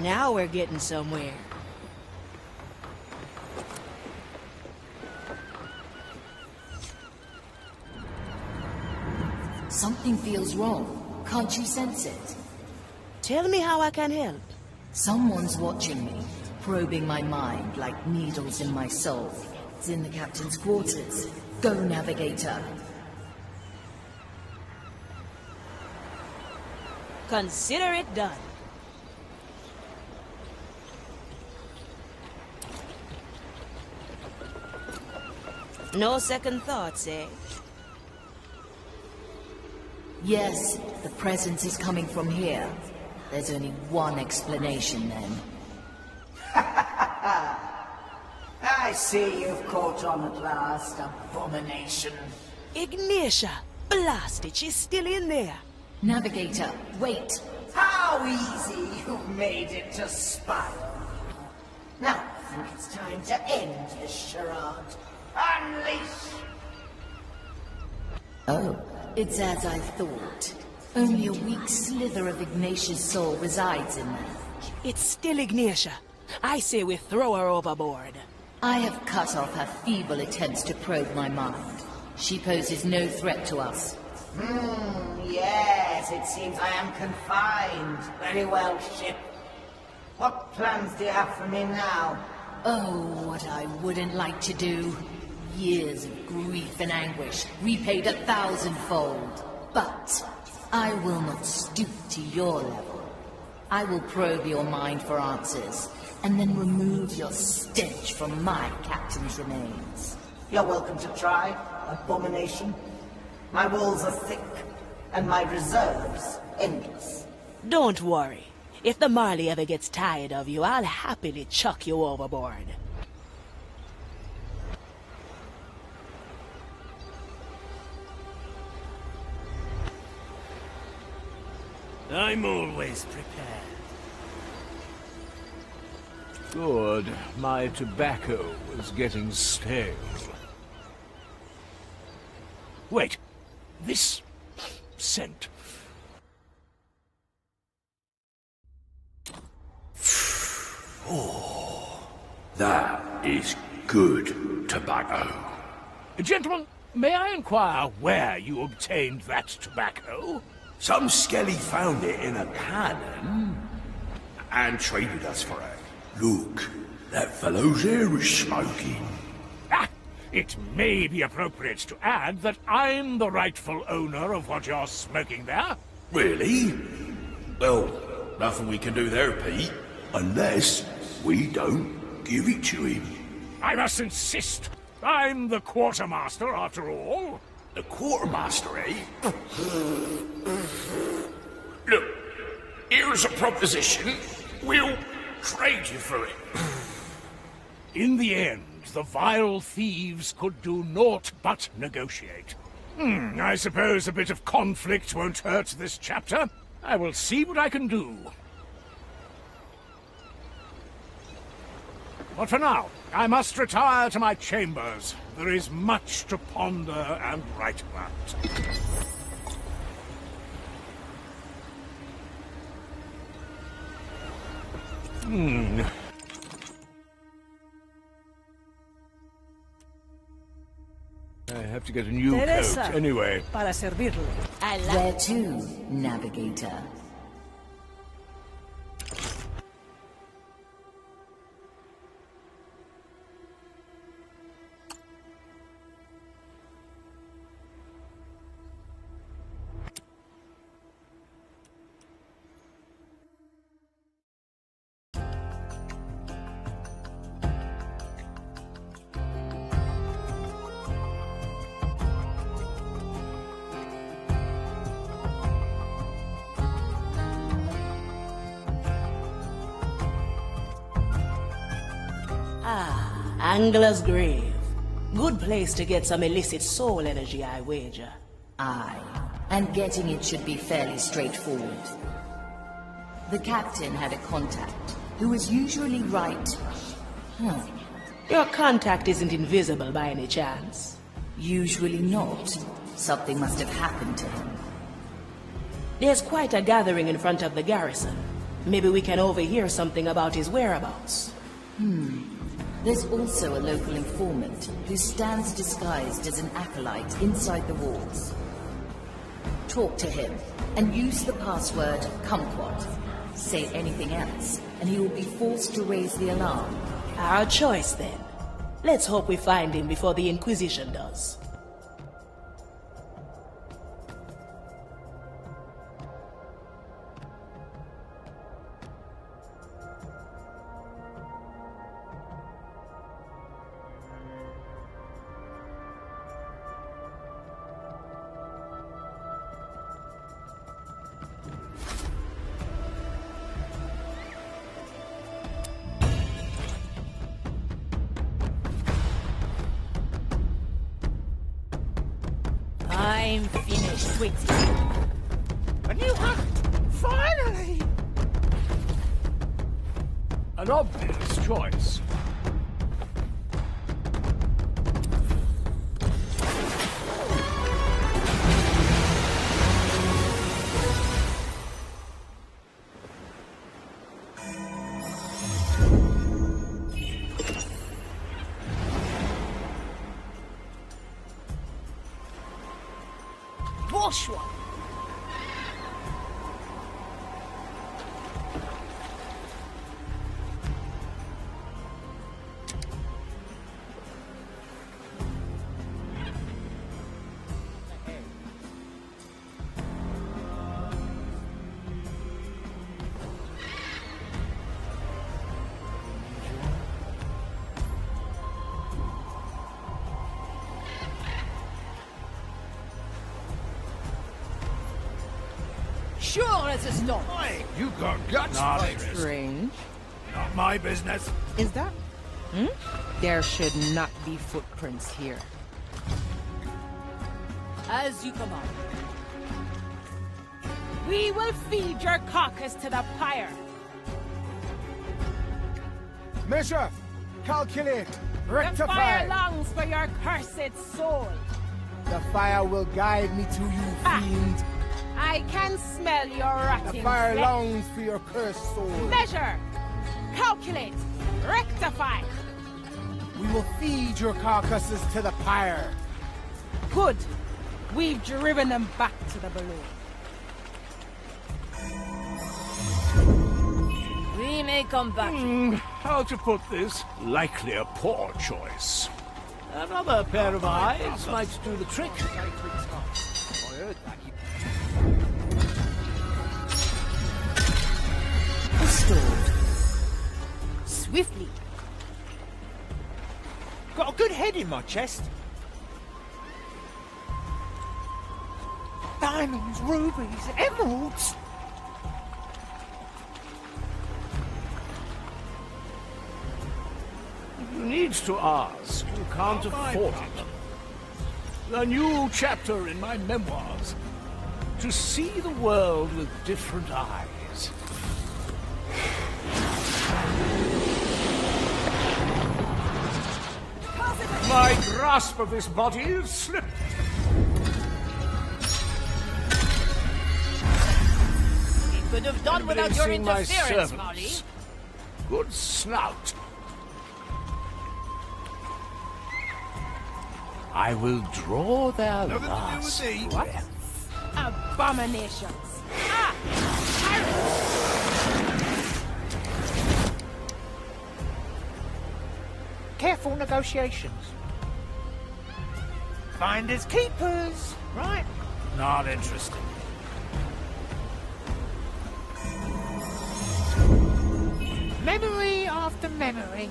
Now we're getting somewhere. Something feels wrong. Can't you sense it? Tell me how I can help. Someone's watching me, probing my mind like needles in my soul. It's in the captain's quarters. Go, Navigator. Consider it done. No second thoughts, eh? Yes, the presence is coming from here. There's only one explanation, then. I see you've caught on at last, abomination. Ignatia! Blast it, she's still in there. Navigator, wait. How easy you've made it to spiral. Now I think it's time to end this charade. Unleash! Oh, it's as I thought. Only a weak slither of Ignatia's soul resides in there. It's still Ignatia. I say we throw her overboard. I have cut off her feeble attempts to probe my mind. She poses no threat to us. Yes, it seems I am confined. Very well, ship. What plans do you have for me now? Oh, what I wouldn't like to do. Years of grief and anguish, repaid 1,000-fold. But I will not stoop to your level. I will probe your mind for answers, and then remove your stench from my captain's remains. You're welcome to try, abomination. My walls are thick, and my reserves endless. Don't worry. If the Marley ever gets tired of you, I'll happily chuck you overboard. I'm always prepared. Good. My tobacco was getting stale. Wait. This scent. Oh, that is good tobacco. Gentlemen, may I inquire where you obtained that tobacco? Some skelly found it in a cannon and traded us for it. Look, that fellow's here is smoking. Ah, it may be appropriate to add that I'm the rightful owner of what you're smoking there. Really? Well, nothing we can do there, Pete, unless we don't give it to him. I must insist. I'm the quartermaster, after all. The quartermaster, eh? Look, here's a proposition. We'll trade you for it. In the end, the vile thieves could do naught but negotiate. I suppose a bit of conflict won't hurt this chapter. I will see what I can do. But for now, I must retire to my chambers. There is much to ponder and write about. I have to get a new coat anyway. Para servirle. Where to, Navigator? Angler's Grave. Good place to get some illicit soul energy, I wager. Aye, and getting it should be fairly straightforward. The captain had a contact who was usually right. Your contact isn't invisible by any chance? Usually not. Something must have happened to him. There's quite a gathering in front of the garrison. Maybe we can overhear something about his whereabouts. There's also a local informant who stands disguised as an acolyte inside the walls. Talk to him and use the password kumquat. Say anything else, and he will be forced to raise the alarm. Our choice, then. Let's hope we find him before the Inquisition does. I'm finished with you. A new hunt! Finally! An obvious choice. Wash one. Sure as it's not. Hey, you got guts, Not Waitress. strange. Not my business. Is that? There should not be footprints here. As you command. We will feed your carcass to the pyre. Measure! Calculate! The Rectify! fire longs for your cursed soul. The fire will guide me to you, Ha! fiend. I can smell your The rotting fire flesh. longs for your cursed soul. Measure, calculate, rectify. We will feed your carcasses to the pyre. Good. We've driven them back to the balloon. We may come back. How to put this? Likely a poor choice. Another pair of eyes might do the trick. Restored. Swiftly. Got a good head in my chest. Diamonds, rubies, emeralds. You need to ask. You can't afford it. A new chapter in my memoirs. To see the world with different eyes. My grasp of this body is slipped. We could have done Anybody without your seen my interference, servants? Molly. Good snout. I will draw their last breath. Abominations. Ah! Careful negotiations. Finders keepers, right? Not interested. Memory after memory.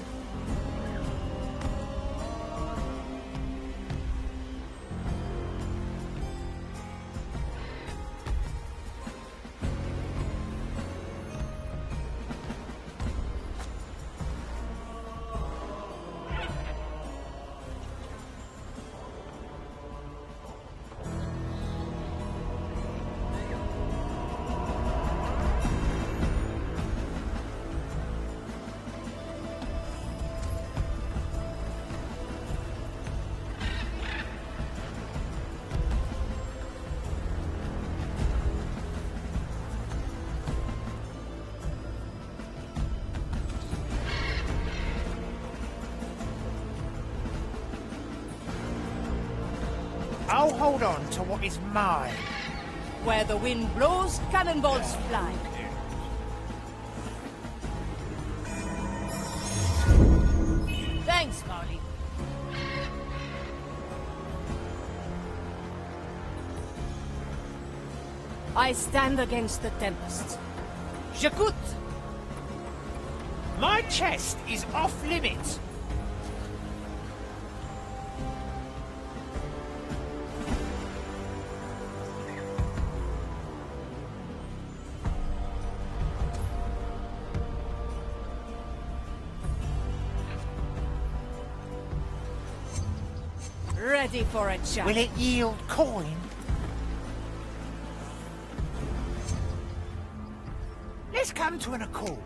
I'll hold on to what is mine. Where the wind blows, cannonballs fly. Thanks, Marley. I stand against the tempest. J'écoute! My chest is off limits. Ready for a chat. Will it yield coin? Let's come to an accord.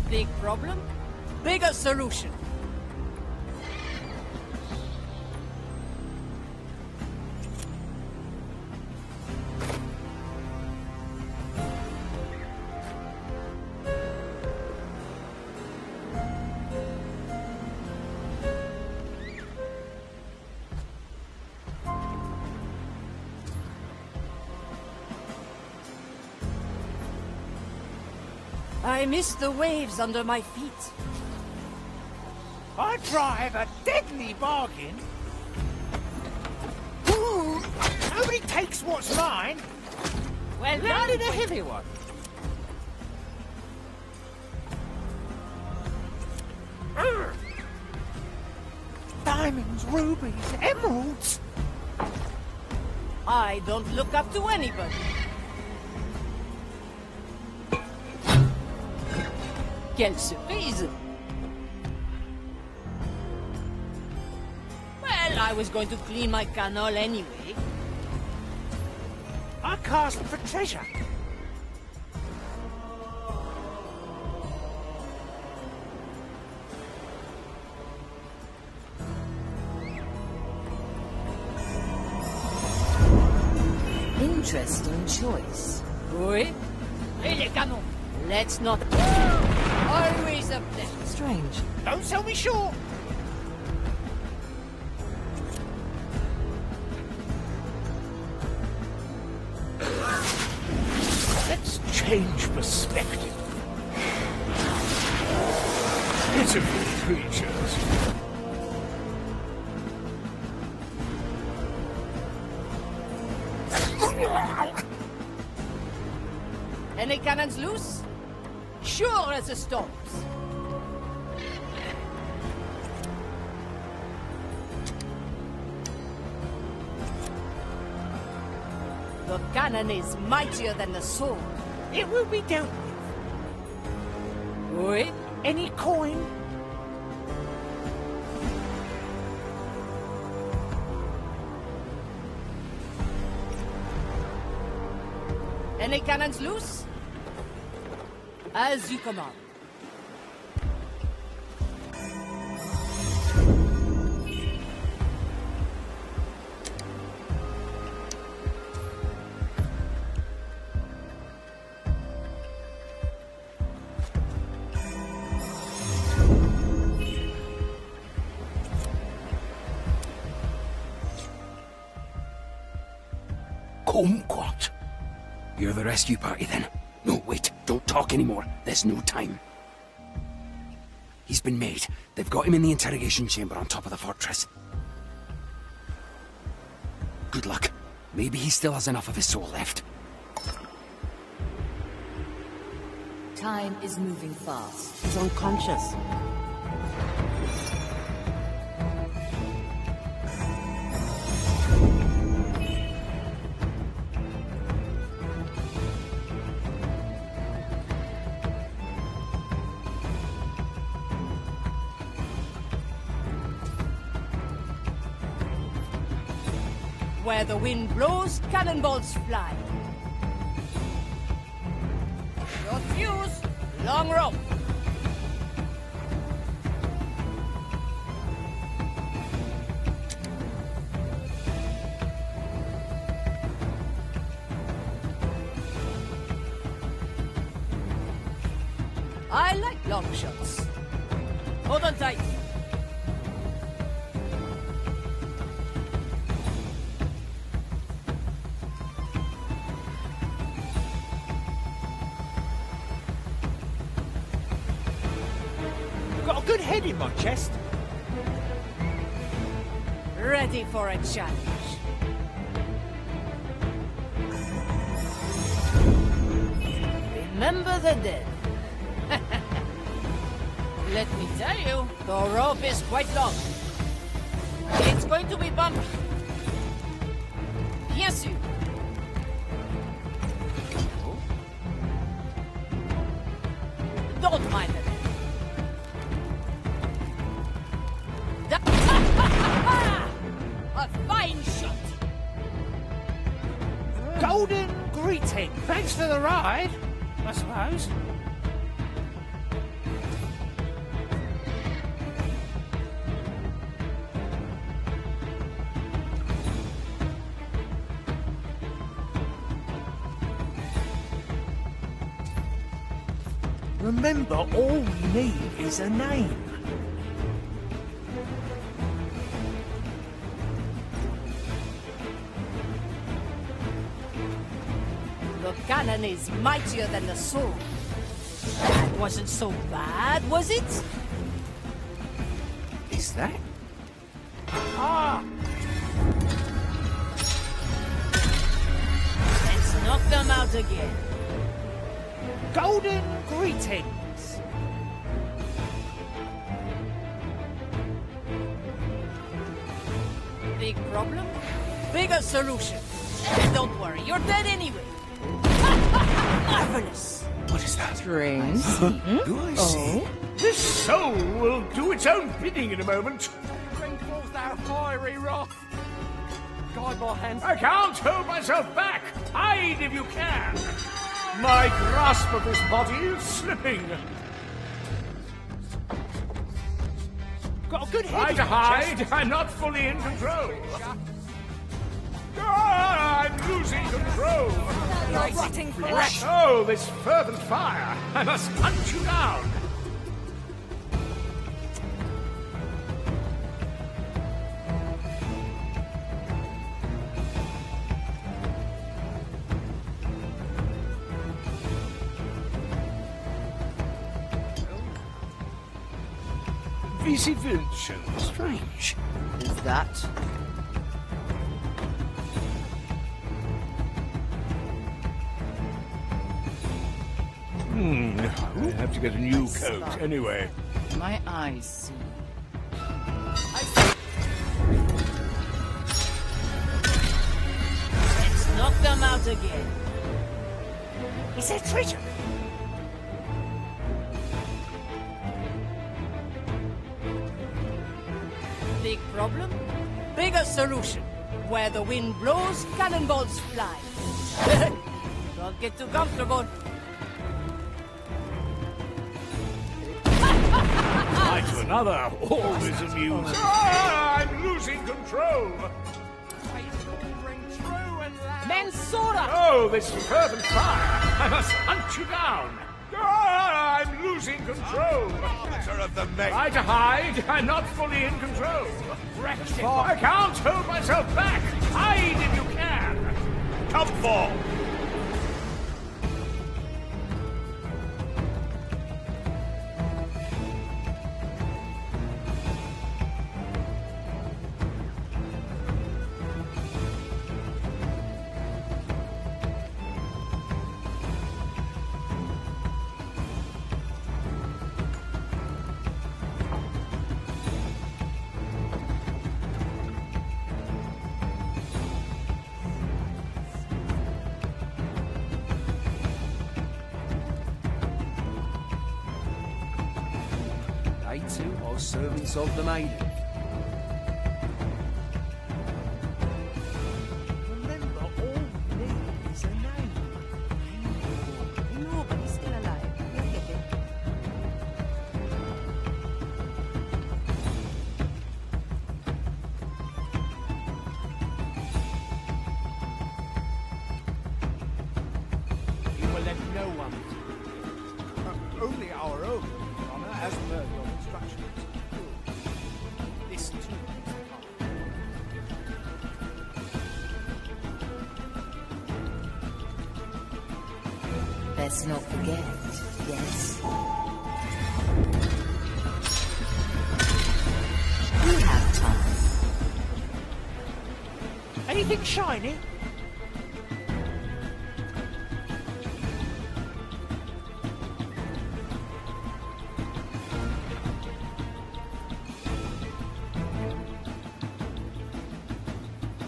Big problem? Bigger solution. I miss the waves under my feet. I drive a deadly bargain. Ooh, nobody takes what's mine. Well, Not in a heavy one. Diamonds, rubies, emeralds. I don't look up to anybody. Quelle surprise! Well, I was going to clean my canal anyway. I cast for treasure. Interesting choice. Oui? Et les canons! Let's not... Always up there. Strange. Don't sell me short. Let's change perspective. Pitiful creatures. Any cannons loose? Sure as the storms. The cannon is mightier than the sword. It will be dealt with. Oui? Any coin? Any cannons loose? As you command. Kumquat. You're the rescue party then? No, wait, don't talk anymore. There's no time. He's been made. They've got him in the interrogation chamber on top of the fortress. Good luck. Maybe he still has enough of his soul left. Time is moving fast. He's unconscious. Where the wind blows, cannonballs fly. Short fuse, long rope. I like long shots. Hold on tight. Got a good head in my chest. Ready for a challenge. Remember the dead. Let me tell you, the rope is quite long. It's going to be bumpy. Bien sûr. Don't mind it. A fine shot. Golden greeting. Thanks for the ride, I suppose. Remember, all we need is a name. The cannon is mightier than the sword. That wasn't so bad, was it? Is that? Ah! Let's knock them out again. Golden greetings. Big problem? Bigger solution. Don't worry, you're dead anyway. Marvelous. What is that? Strange. Do I see? This soul will do its own bidding in a moment. Bring forth our fiery wrath. Guide my hands. I can't hold myself back. Hide if you can. My grasp of this body is slipping. Got a good head. Try in to my hide. chest. I'm not fully in control. Ah, I'm losing control. Rotting flesh. Oh, this fervent fire. I must hunt you down. Vici Vincent. Strange. Is that? I have to get a new coat anyway. My eyes see. Let's knock them out again. Is there treasure? Big problem? Bigger solution. Where the wind blows, cannonballs fly. Don't get too comfortable. Try to another. Always amusing. Ah, I'm losing control. Mensura! Oh, this fervent fire. I must hunt you down. Ah, I'm losing control. Try to hide. I'm not fully in control. I can't hold myself back. Hide if you can. Come forth. They too are servants of the maiden. Remember, all we need is a name. No, but he's still alive. He'll get it. You will let no one. Only our own. construction. This too is a part. Let's not forget, yes? We have time. Anything shiny?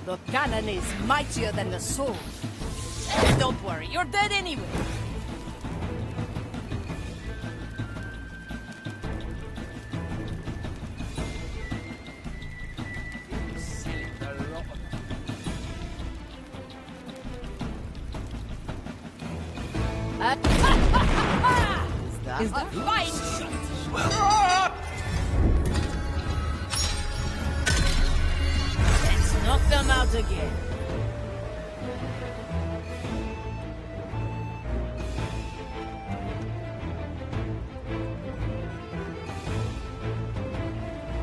The cannon is mightier than the sword. Don't worry, you're dead anyway. Is that fine shot? Let's knock them out again.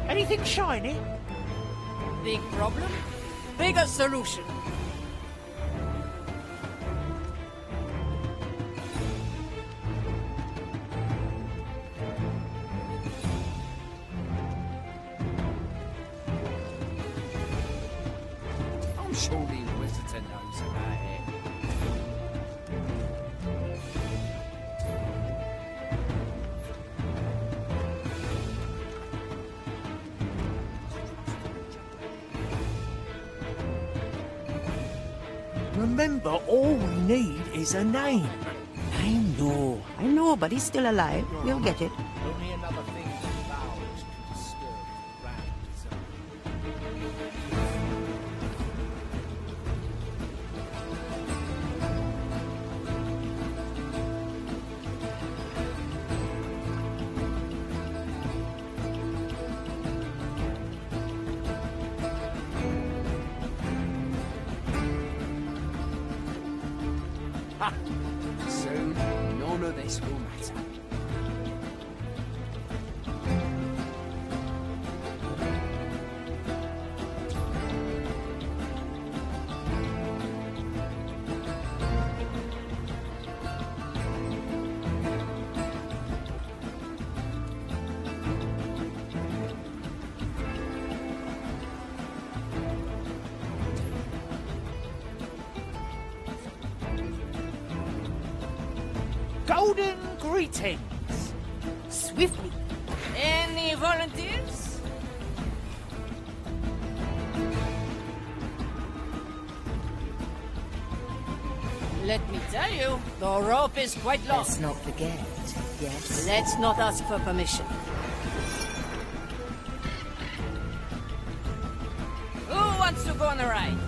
Anything shiny? Big problem? Bigger solution. I'm sure the Inquisitor knows about it. Remember, all we need is a name. I know, but he's still alive. We'll get it. Only another thing that vows to disturb around his own. Ha! Soon, none of this will matter. Golden greetings. Swiftly. Any volunteers? Let me tell you, the rope is quite long. Let's not forget, yes? Let's not ask for permission. Who wants to go on a ride?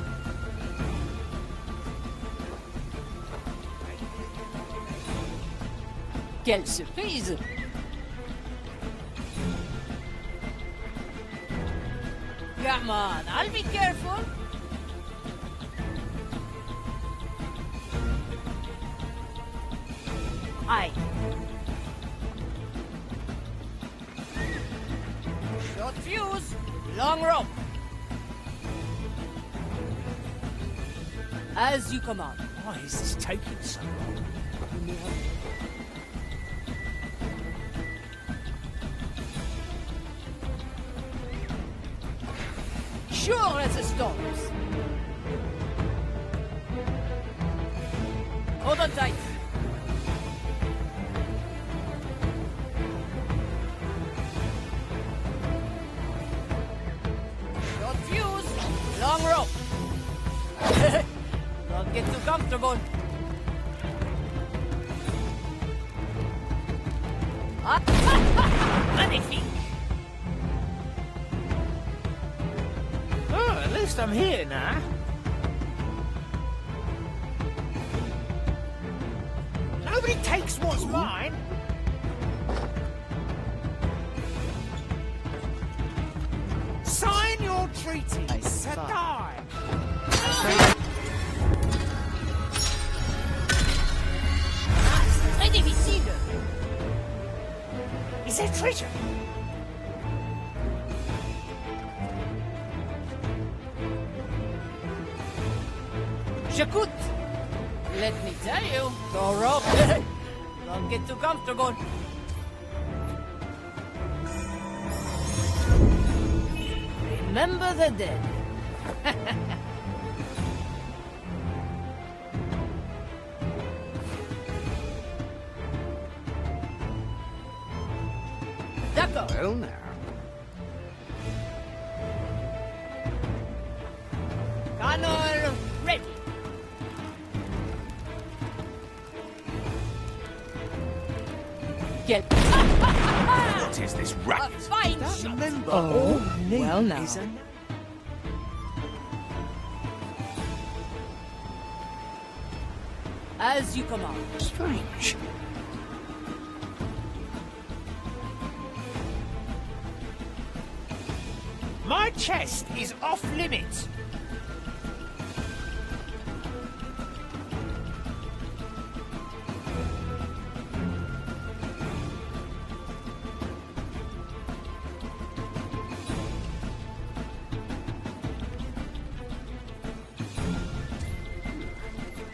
Quelle surprise! Come on, I'll be careful. Aye. Short fuse, long rope. As you command. Why is this taking so long? Sure as the storms. Hold on tight. Short fuse, long rope. Don't get too comfortable. Magnifique. Oh, at least I'm here now. Nobody takes what's mine. Sign your treaty to die. Très difficile. Is there treasure? J'écoute. Let me tell you, go rope. Don't get too comfortable. Remember the dead. D'accord. Well, now. Cannon ready. Get. What is this A racket? fine shot. Oh, well now. As you command. Strange. My chest is off limits.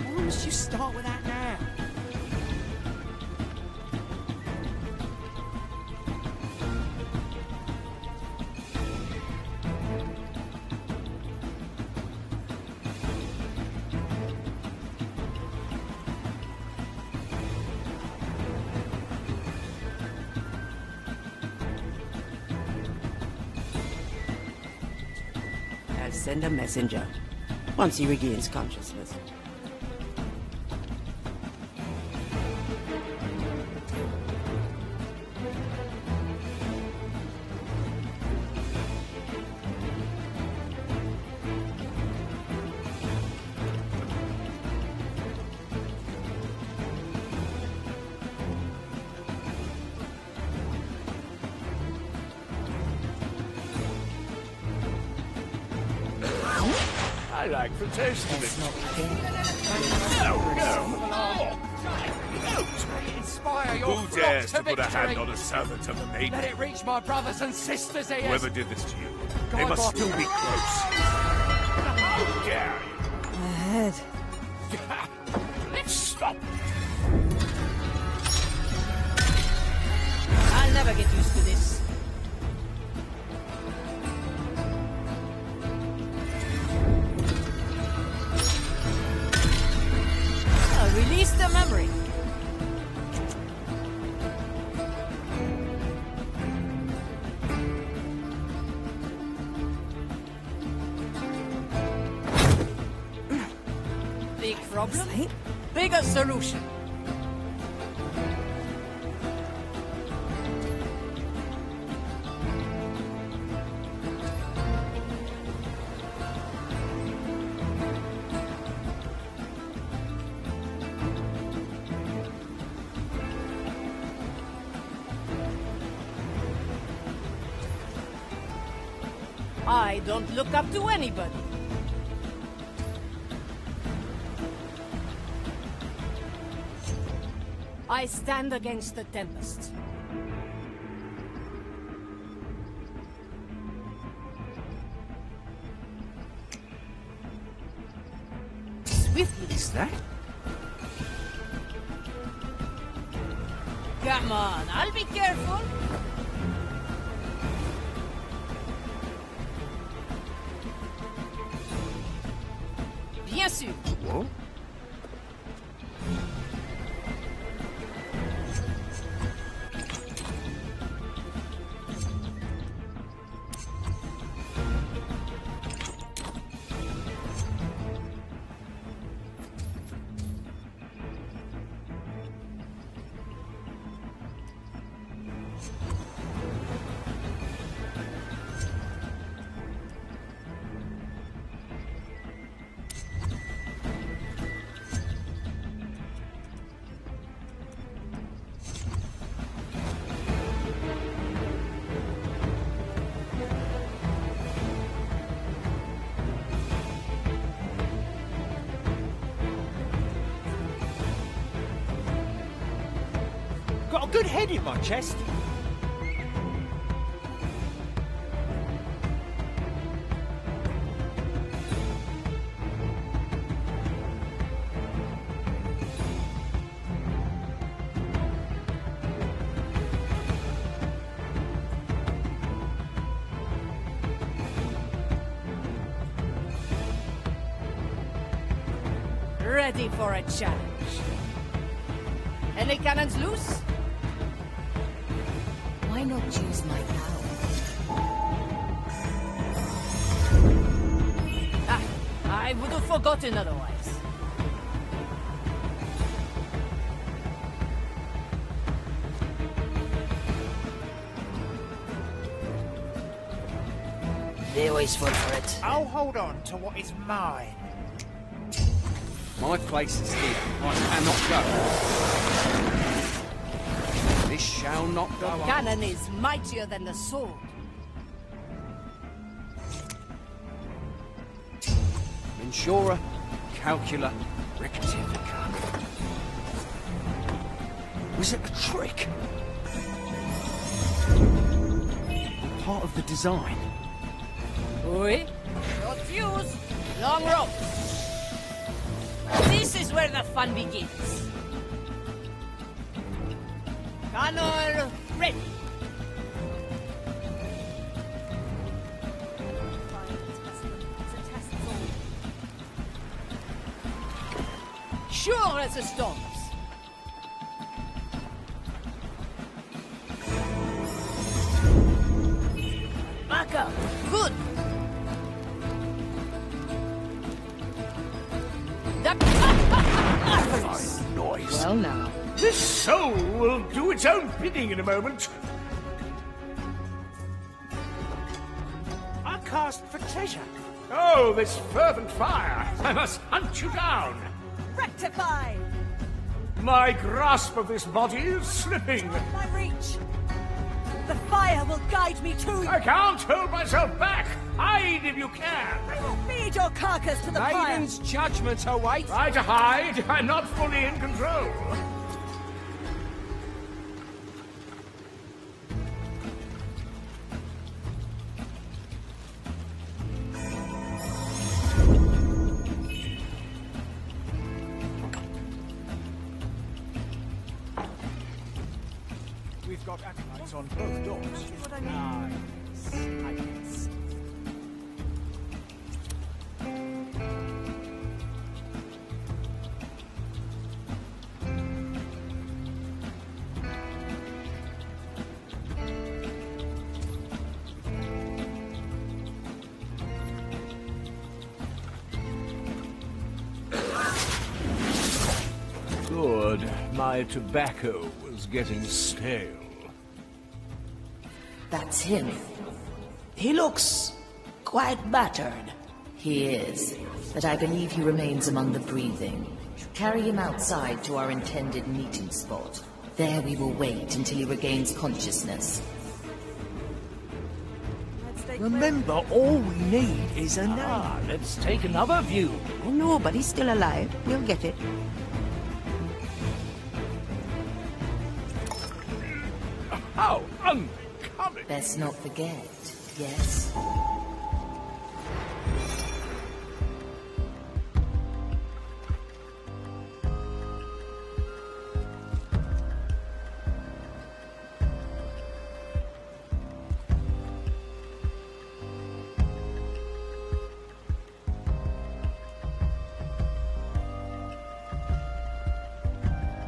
Why must you start with that now? I'll send a messenger once he regains consciousness. I like the taste of it. Inspire your Who flock dares to to put a hand victory. on a servant of a maiden? Let it reach my brothers and sisters' ears. Whoever did this to you, they God, must God. still be close. How dare you? Ahead. Let's stop. I'll never get used to this. Release the memory. Big problem, bigger solution. I don't look up to anybody. I stand against the Tempest. Swiftly, is that? Come on, I'll be careful. Bien sûr. Whoa. Got a good head in my chest. ready for a challenge. Any cannons loose? Why not use my power? I would have forgotten otherwise. They always fall for it. I'll hold on to what is mine. My place is here. I cannot go. This shall not go on. Cannon is mightier than the sword. Mensura, calcula, rectifica. Was it a trick? Part of the design. Oui. Short fuse, long rope. This is where the fun begins. Cannon ready. Sure as the storms. Back up. Good. Noise. Well now. This soul will do its own bidding in a moment. I cast for treasure. Oh, this fervent fire! I must hunt you down! Rectify! My grasp of this body is slipping. My reach! The fire will guide me to you! I can't hold myself back! Hide if you can! I will feed your carcass to the Maiden's judgment awaits. Try to hide, I'm not fully in control. We've got acolytes on both doors. Nice. I can see. Good. My tobacco was getting stale. That's him. He looks quite battered. He is, but I believe he remains among the breathing. Carry him outside to our intended meeting spot. There we will wait until he regains consciousness. Remember, all we need is a name. Let's take another view. Oh no, but he's still alive. We'll get it. How uncommon! Best not forget, yes?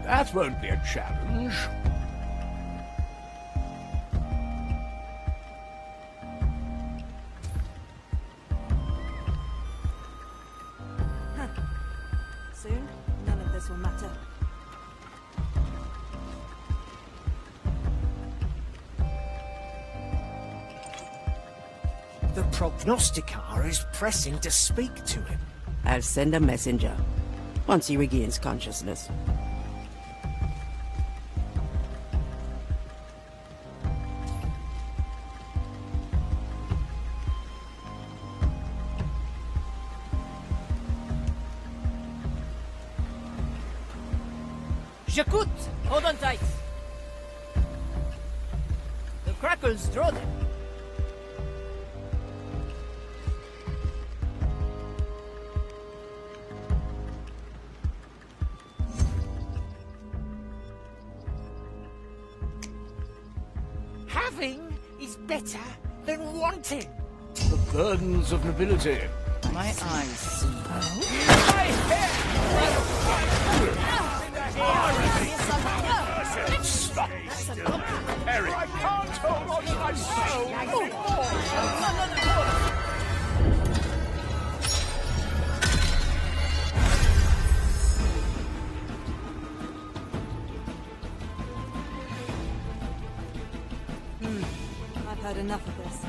That won't be a challenge. Soon, none of this will matter. The prognosticator is pressing to speak to him. I'll send a messenger once he regains consciousness. J'écoute! Hold on tight. The crackles draw them. Having is better than wanting. The burdens of nobility. My eyes see. Harry, I can't hold on to my soul anymore. I've had enough of this.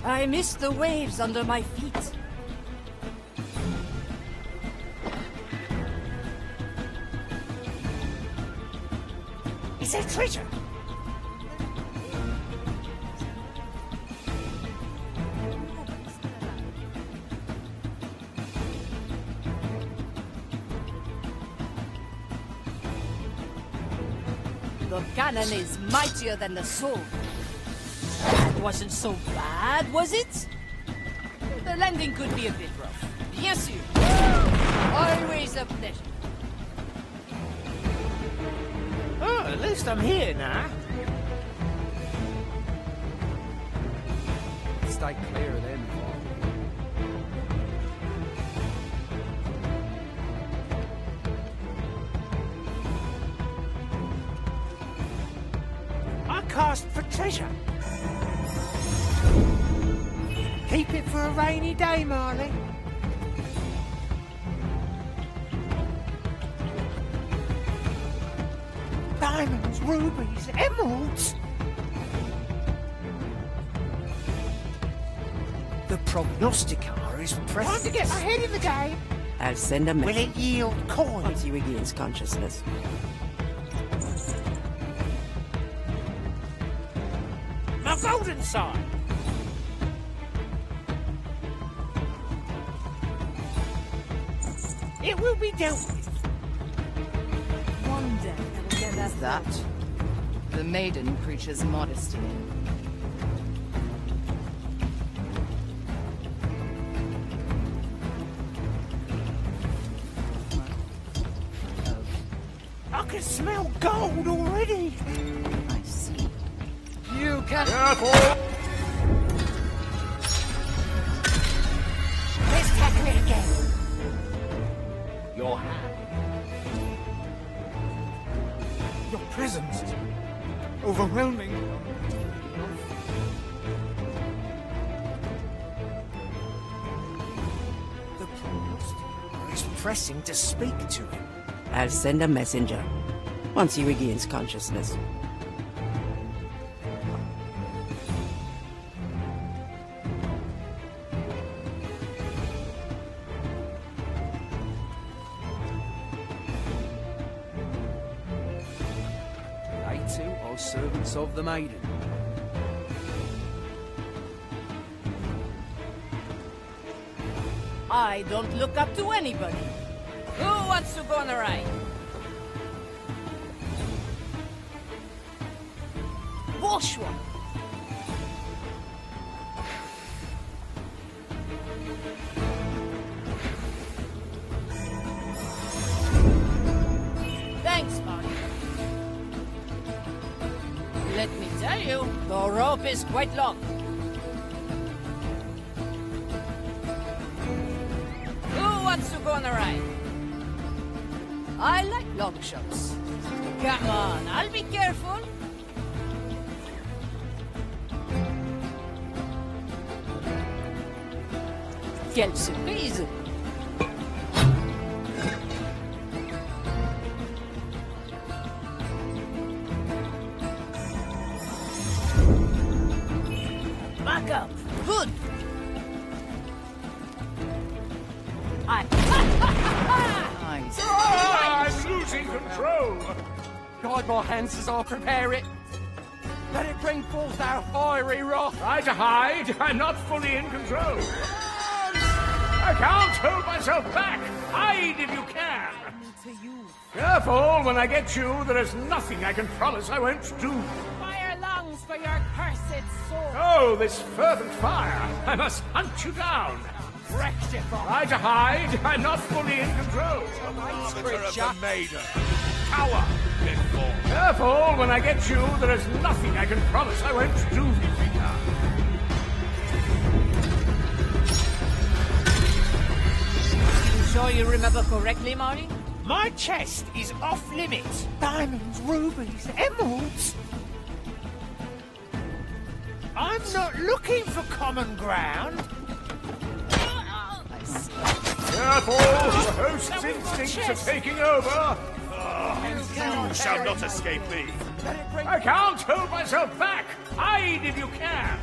I miss the waves under my feet. Is there treasure? The cannon is mightier than the sword. That wasn't so bad, was it? The landing could be a bit rough. Bien sûr. Always a pleasure. Oh, at least I'm here now. Stay clear of them. I cast for treasure. Keep it for a rainy day, Marley. Diamonds, rubies, emeralds. The prognosticator is pressing. Time to get my head in the game. I'll send a Will message it yield coin? once he regains consciousness. My golden sign. It will be dealt with. One day I will get Is that? The maiden preaches modesty. I can smell gold already. I see. You can. Careful! Let's tackle it again. Your hand. Your presence is overwhelming. The prognosticator is pressing to speak to him. I'll send a messenger once he regains consciousness. They too are servants of the maiden. I don't look up to anybody. Who wants to go on a ride? Bourgeois. Thanks, Marty. Let me tell you, the rope is quite long. Who wants to go on a ride? I like long shots. Come on, I'll be careful. Quelle surprise! Back up. Good. Nice. I'm losing control. Guide my hands as I prepare it. Let it bring forth our fiery wrath. Try to hide. I'm not fully in control. I can't hold myself back. Hide if you can. Careful, when I get you, there is nothing I can promise I won't do. Fire lungs for your cursed Oh, this fervent fire! I must hunt you down! Try to hide, I'm not fully in control. Cower! Careful, when I get you, there is nothing I can promise I won't do, Vika. You sure you remember correctly, Marty? My chest is off limits. Diamonds, rubies, emeralds. I'm not looking for common ground. Careful, the host's instincts are taking over. You shall not escape me. I can't hold myself back. Hide if you can.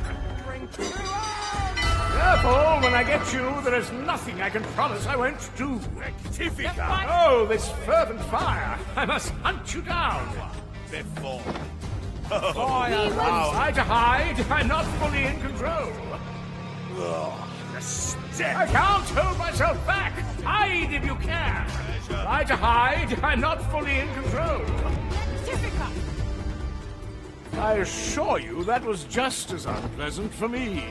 Careful, when I get you, there is nothing I can promise I won't do. Rectifica! Oh, this fervent fire! I must hunt you down. Before. Try to hide, I'm not fully in control. The step. I can't hold myself back. Hide if you can. Try to hide, I'm not fully in control. I assure you that was just as unpleasant for me.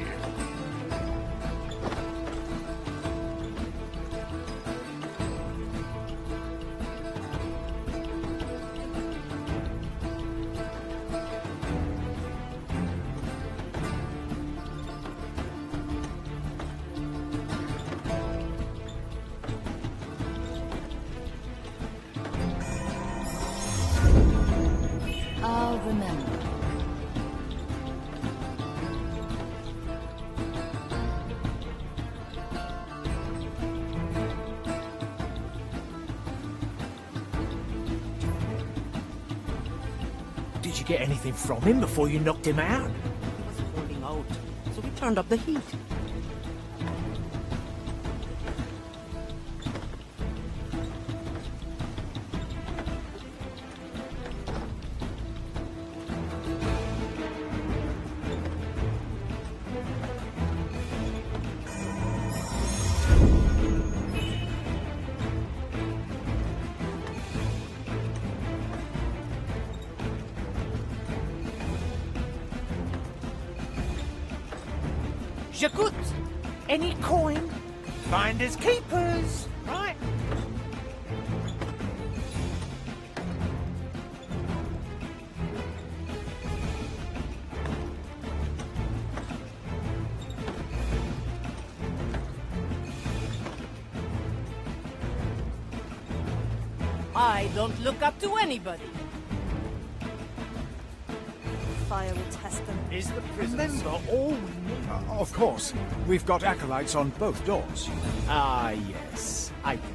I'll remember. Did you get anything from him before you knocked him out? He was holding out, so we turned up the heat. J'écoute. Any coin? Finders keepers, right? I don't look up to anybody. Fire will test them. Is the prison Remember all we need. Of course. We've got acolytes on both doors. Ah, yes. I can.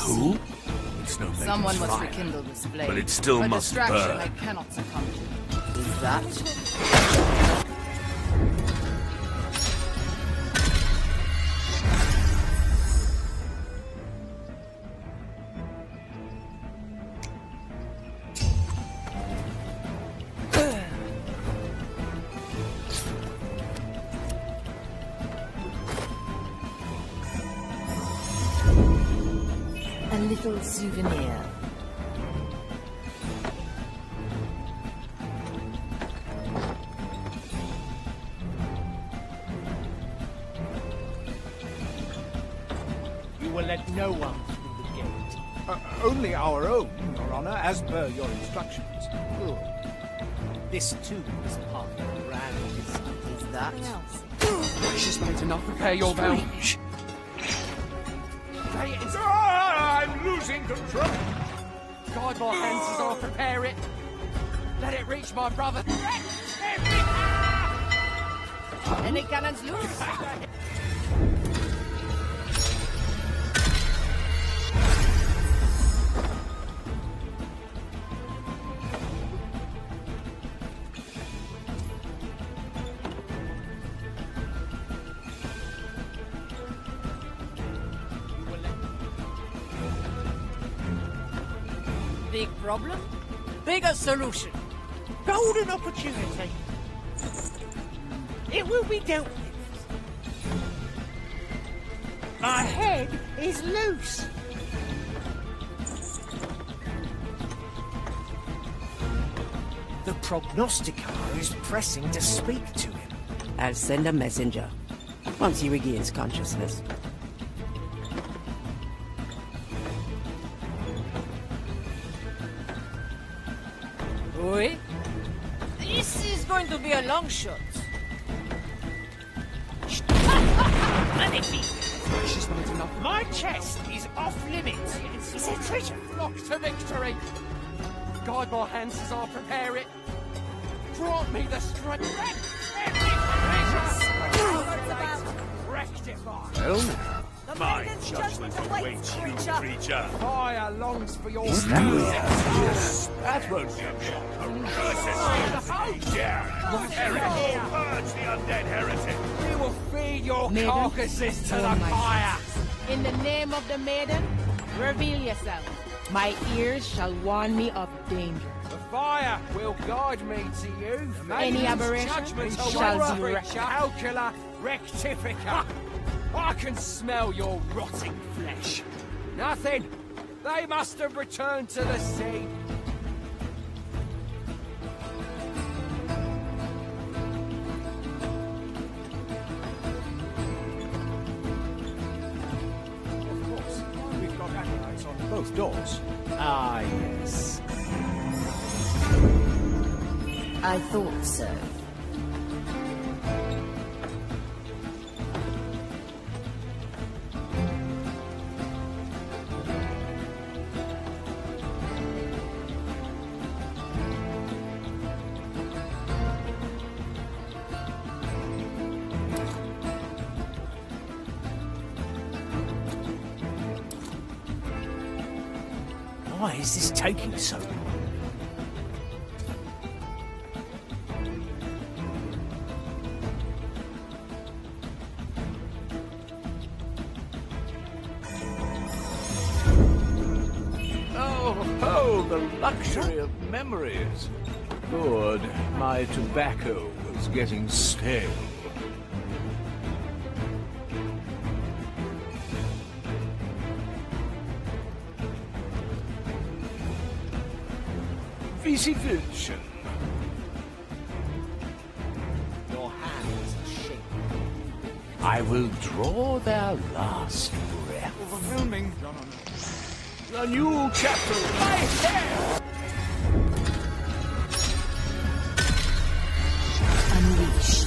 Who? It's no lady's Someone must fire. rekindle this flame. But it still A must distraction burn. I cannot succumb to. Is that? A little souvenir. You will let no one through the gate. Only our own, Your Honor, as per your instructions. Good. This too is part of the grand design. Is that? Precious man to not prepare your vow. I'm losing control. Guide my hands as I prepare it. Let it reach my brother. Any cannons loose? Big problem, bigger solution. Golden opportunity. It will be dealt with. My head is loose. The prognosticator is pressing to speak to him. I'll send a messenger once he regains consciousness. Oui? This is going to be a long shot. My chest is off limits. Is there treasure? Rock to victory. Guide my hands as I prepare it. Grant me the strength. Rectify. Well now, my judgment awaits you, creature. Fire longs for your That won't be a shock. Purge the undead heretic. We will feed your Maiden? carcasses to Oh the my fire. In the name of the maiden, reveal yourself. My ears shall warn me of danger. The fire will guide me to you. The Any maiden's aberration judgment shall awaits be creature. Calcula rectifica. I can smell your rotting flesh. Nothing. They must have returned to the sea. Of course, we've got acolytes on both doors. Ah, yes. I thought so. Why is this taking so long? Oh, the luxury of memories. Good, my tobacco was getting stale. Easy vision. Your hands are shaking. I will draw their last breath. Overwhelming. A new chapter of my hair! Unleash.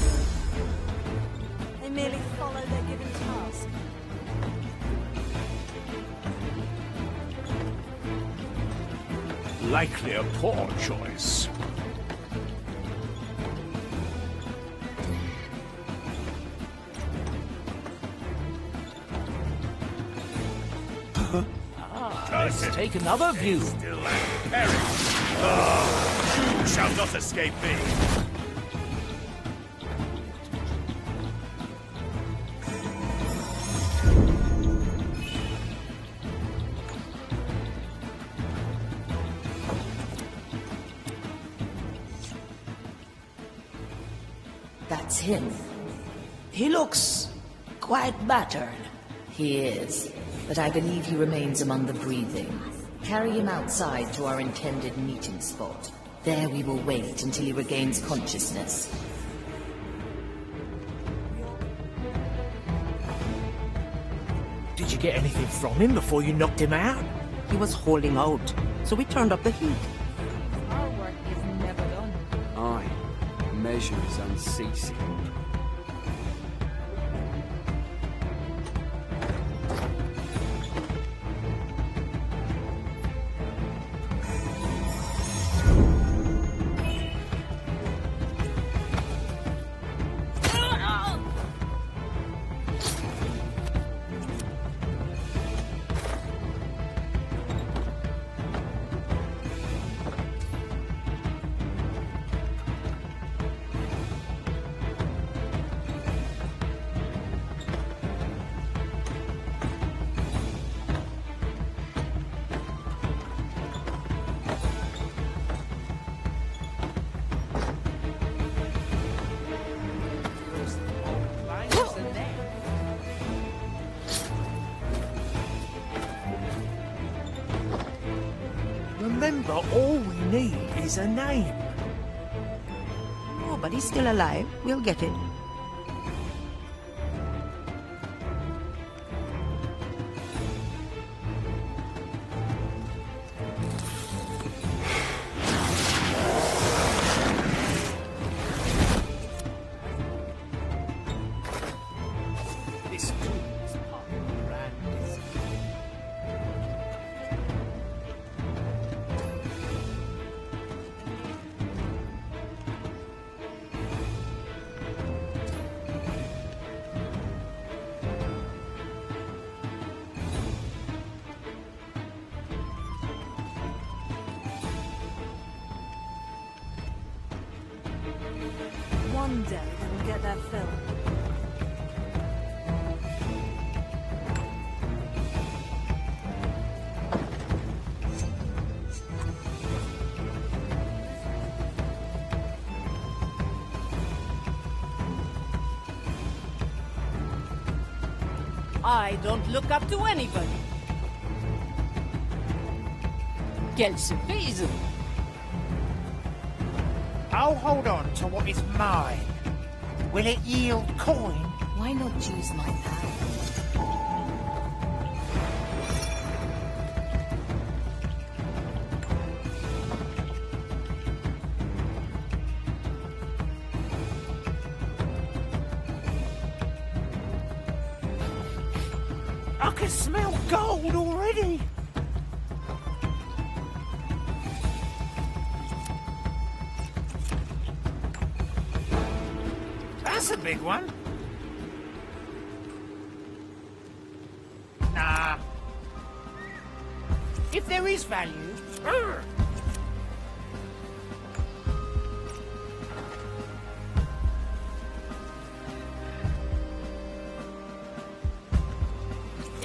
They merely follow their given task. Likely a poor choice. Let's take another view. Still perish. Oh, you shall not escape me. That's him. He looks quite battered. He is, but I believe he remains among the breathing. Carry him outside to our intended meeting spot. There we will wait until he regains consciousness. Did you get anything from him before you knocked him out? He was holding out, so we turned up the heat. Our work is never done. Aye, measures unceasing. Remember, all we need is a name. Oh, but he's still alive. We'll get it. One day they will get their fill. I don't look up to anybody. Quelle surprise! I'll hold on to what is mine. Will it yield coin? Why not choose my path? I can smell gold already. That's a big one. Nah. If there is value...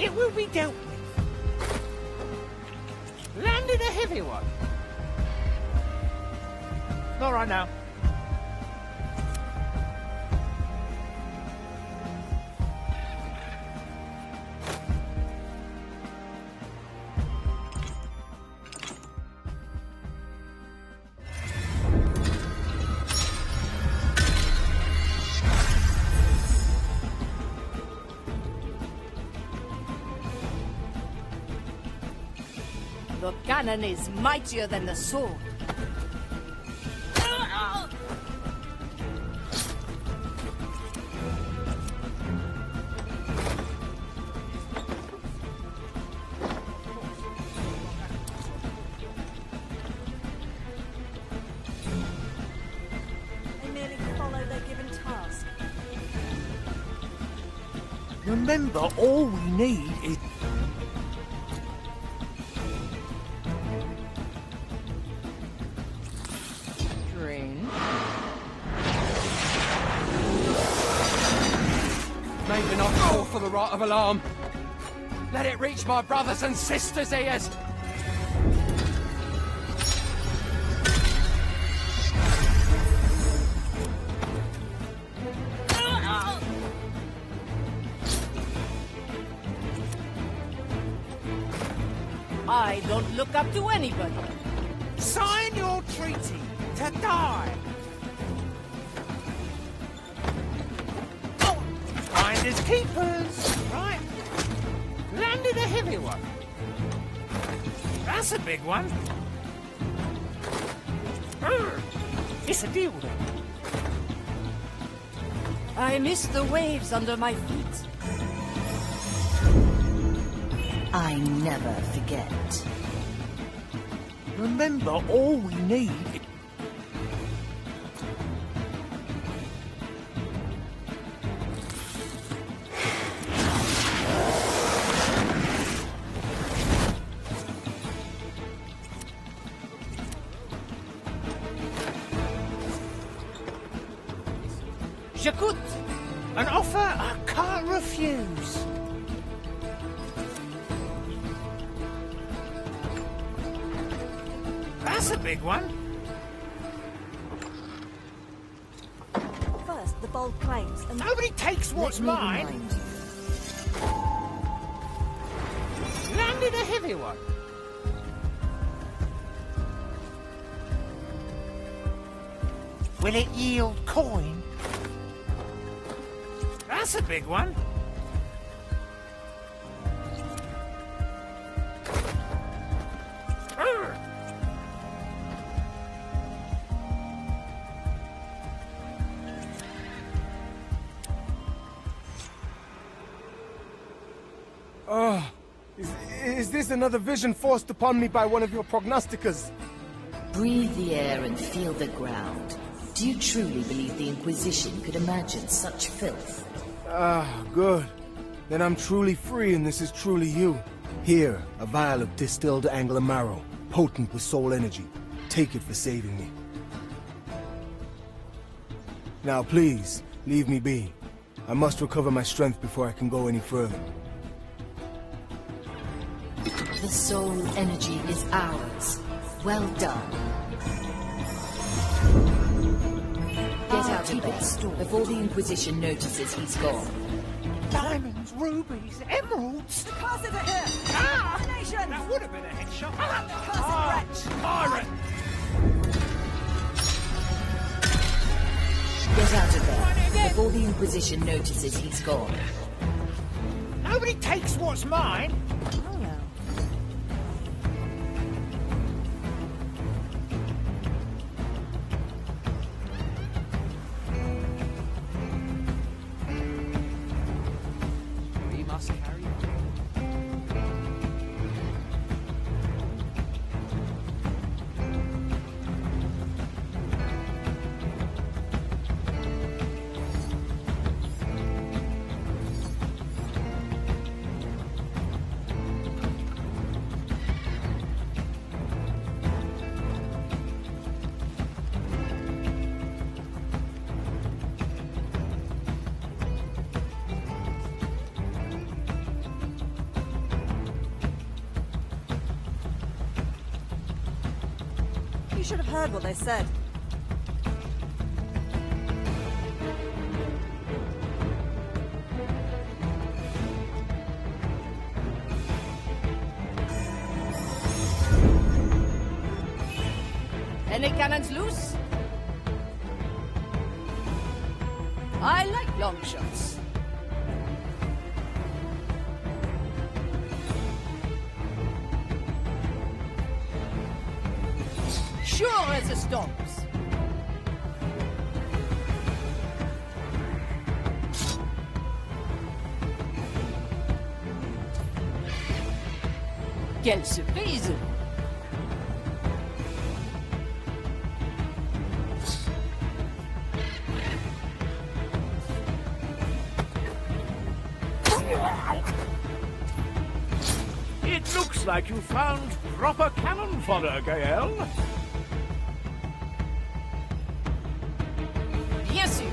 it will be dealt with. Landed a heavy one. Not right now. The cannon is mightier than the sword. They merely follow their given task. Remember, all we need is... Maybe not call for the right of alarm. Let it reach my brothers and sisters' ears. I don't look up to anybody. Sign your treaty to die. Finders keepers, right? Landed a heavy one. That's a big one. It's a deal then. I miss the waves under my feet. I never forget. Remember, all we need... J'écoute. An offer I can't refuse. That's a big one. First, the bold claims, and nobody takes what's mine. Landed a heavy one. Will it yield coin? That's a big one. Oh, is this another vision forced upon me by one of your prognosticas? Breathe the air and feel the ground. Do you truly believe the Inquisition could imagine such filth? Ah, good. Then I'm truly free and this is truly you. Here, a vial of distilled angler marrow, potent with soul energy. Take it for saving me. Now please, leave me be. I must recover my strength before I can go any further. The soul energy is ours. Well done. Get out of there before the Inquisition notices he's gone. Diamonds, rubies, emeralds. The casters are here! Ah! Nation! That would have been a headshot. Pirate! Get out of there before the Inquisition notices he's gone. Nobody takes what's mine. Oh, well. We must carry on. You should have heard what they said. Any cannons loose? I like long shots. Sure as the storms. Quelle surprise! It looks like you found proper cannon fodder, Gael. Bien sûr.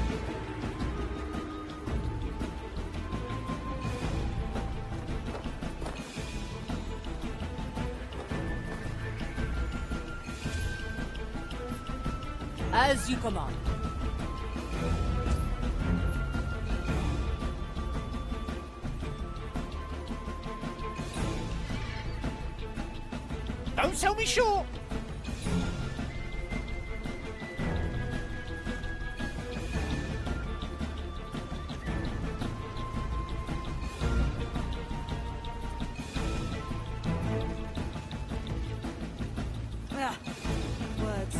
As you command. Don't sell me short. Ah, words.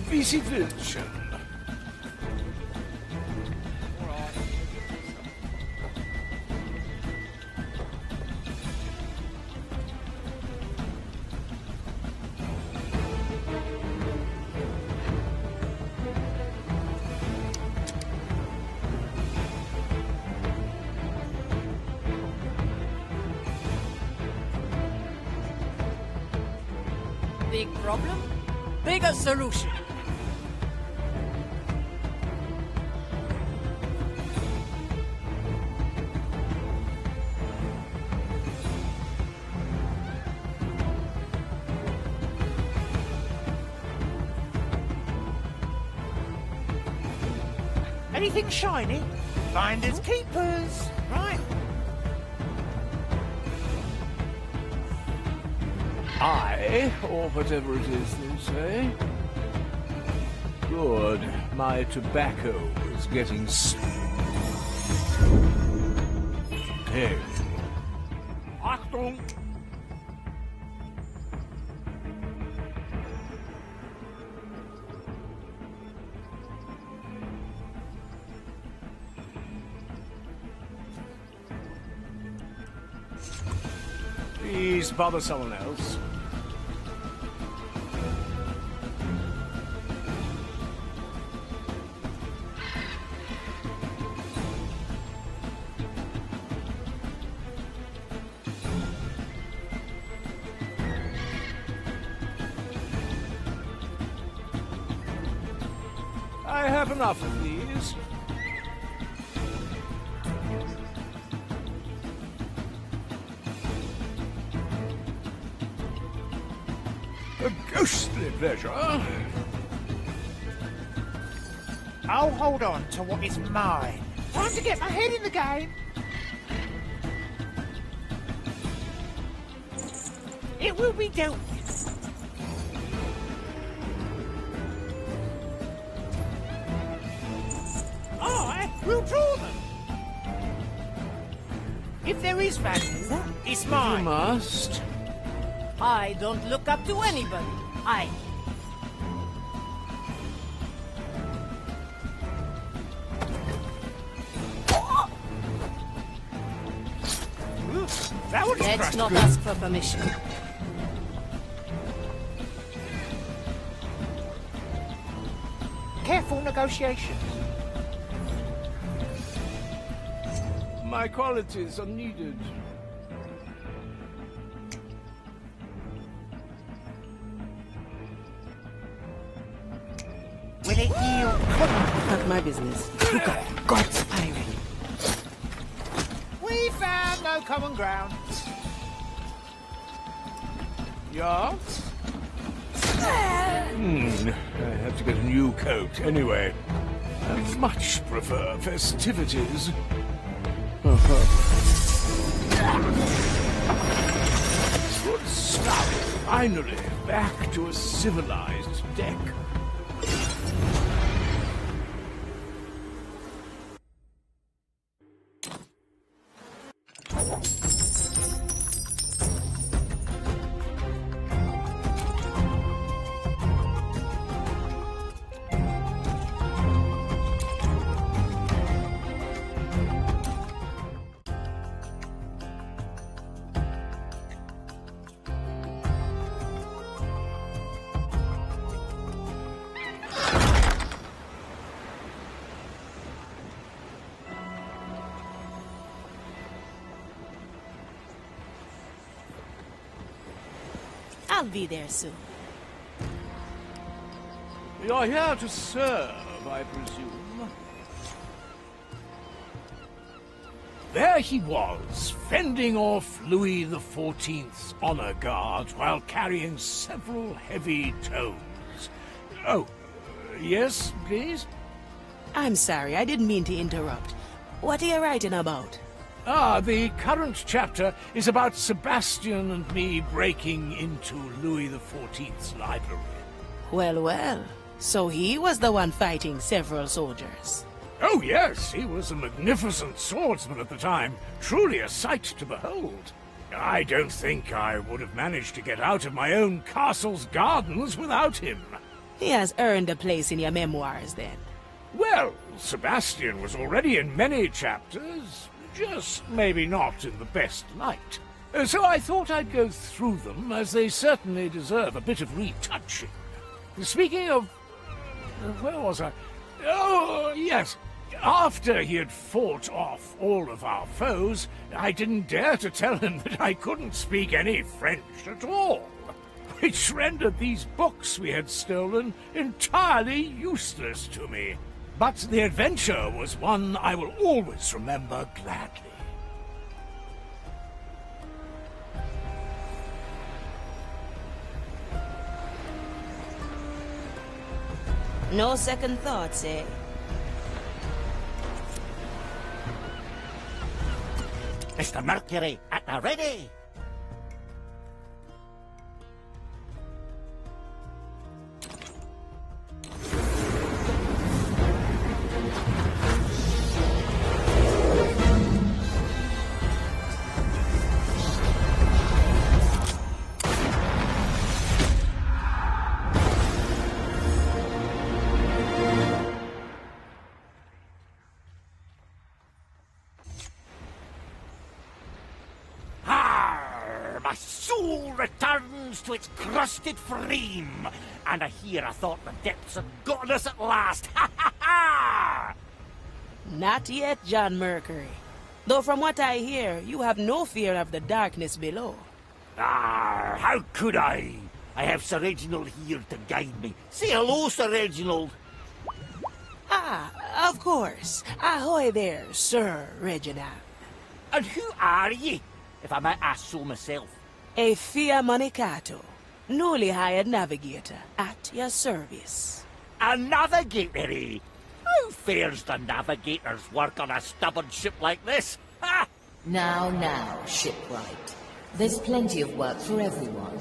Visitation. Big problem, bigger solution. Anything shiny? Finders keepers, right? Aye, or whatever it is they say. Good. My tobacco is getting stale. Achtung! Please bother someone else. I have enough of these. A ghostly pleasure. I'll hold on to what is mine. Time to get my head in the game. It will be dealt with. I will draw them. If there is value, it's mine. You must. I don't look up to anybody. Let's not ask for permission. Careful negotiations. My qualities are needed. Will it yield? Not my business. Look up, God's pirate. We found no common ground. Yeah? I have to get a new coat anyway. I much prefer festivities. Good stuff. Finally, back to a civilized deck. I'll be there soon. You're here to serve, I presume. There he was, fending off Louis XIV's honor guards while carrying several heavy tomes. Oh, yes, please? I'm sorry, I didn't mean to interrupt. What are you writing about? The current chapter is about Sebastian and me breaking into Louis XIV's library. Well, well. So he was the one fighting several soldiers. Oh, yes, he was a magnificent swordsman at the time. Truly a sight to behold. I don't think I would have managed to get out of my own castle's gardens without him. He has earned a place in your memoirs, then. Well, Sebastian was already in many chapters, just maybe not in the best light. So I thought I'd go through them, as they certainly deserve a bit of retouching. Speaking of... where was I? Oh, yes. After he had fought off all of our foes, I didn't dare to tell him that I couldn't speak any French at all, which rendered these books we had stolen entirely useless to me. But the adventure was one I will always remember gladly. No second thoughts, eh? Mr. Mercury, at the ready. my soul returns to its crusted frame, and here I thought the depths had gotten us at last. Ha ha ha! Not yet, John Mercury. Though from what I hear, you have no fear of the darkness below. Ah, how could I? I have Sir Reginald here to guide me. Say hello, Sir Reginald. Ah, of course. Ahoy there, Sir Reginald. And who are ye, if I might ask so myself? A Fiamanicato, newly hired navigator, at your service. A navigator, eh? How fares the navigator's work on a stubborn ship like this? Ha! Now, shipwright. There's plenty of work for everyone.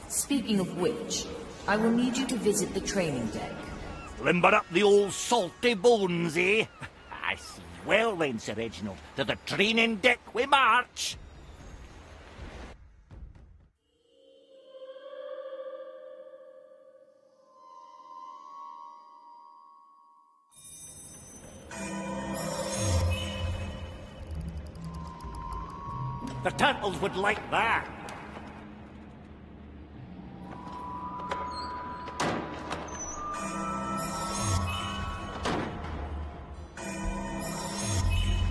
Speaking of which, I will need you to visit the training deck. Limber up the old salty bones, eh? I see. Well then, Sir Reginald, to the training deck we march. The turtles would like that.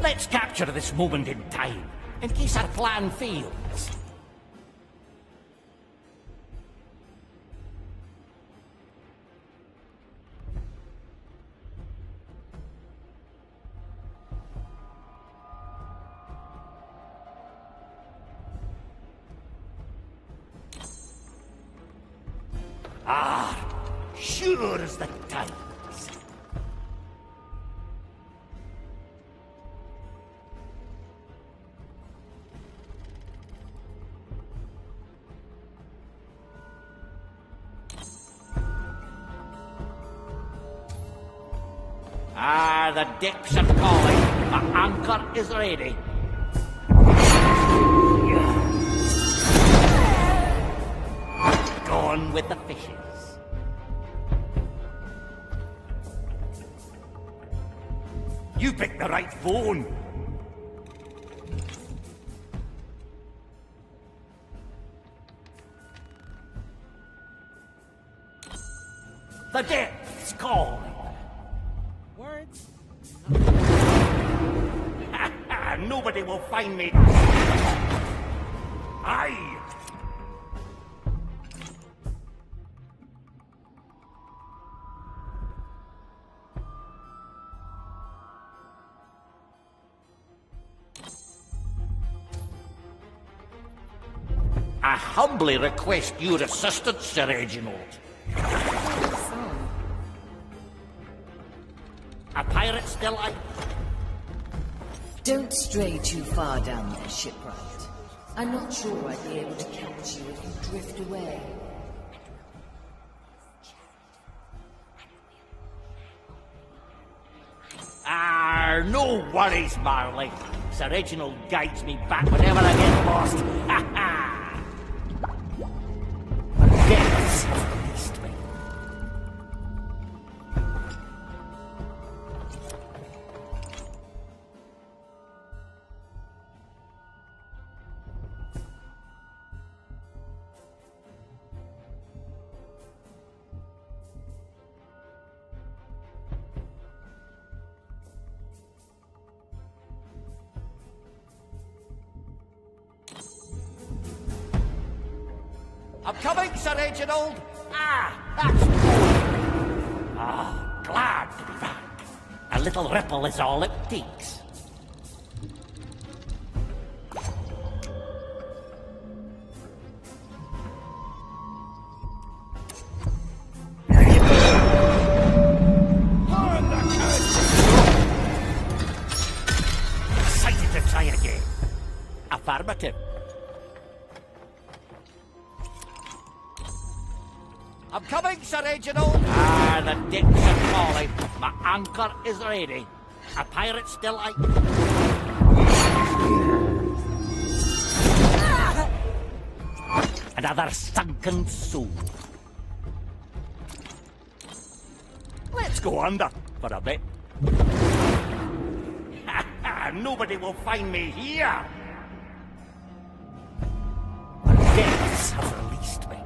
Let's capture this moment in time, in case our plan fails. Ah, sure as the tides. Ah, the decks are calling. My anchor is ready. Gone with the fishes. You picked the right phone. The depths calling. Words? Nobody will find me. Aye. I humbly request your assistance, Sir Reginald. A pirate still alive? Don't stray too far down there, shipwright. I'm not sure I'd be able to catch you if you drift away. Ah, no worries, Marley. Sir Reginald guides me back whenever I get lost. Ha ha! Depths have released me. I'm coming, Sir Reginald! Ah, that's good! Ah, glad to be back. A little ripple is all it takes. Excited to try again. Affirmative. I'm coming, Sir Reginald! Ah, the decks are calling. My anchor is ready. A pirate still alive? Another sunken soul. Let's go under for a bit. Nobody will find me here. released me.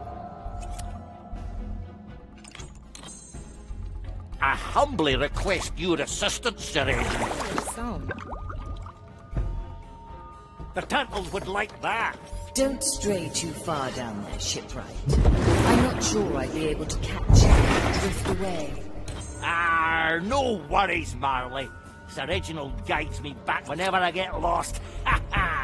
I humbly request your assistance, Sir Reginald. The turtles would like that. Don't stray too far down there, shipwright. I'm not sure I'd be able to catch you and drift away. No worries, Marley. Sir Reginald guides me back whenever I get lost. Ha ha!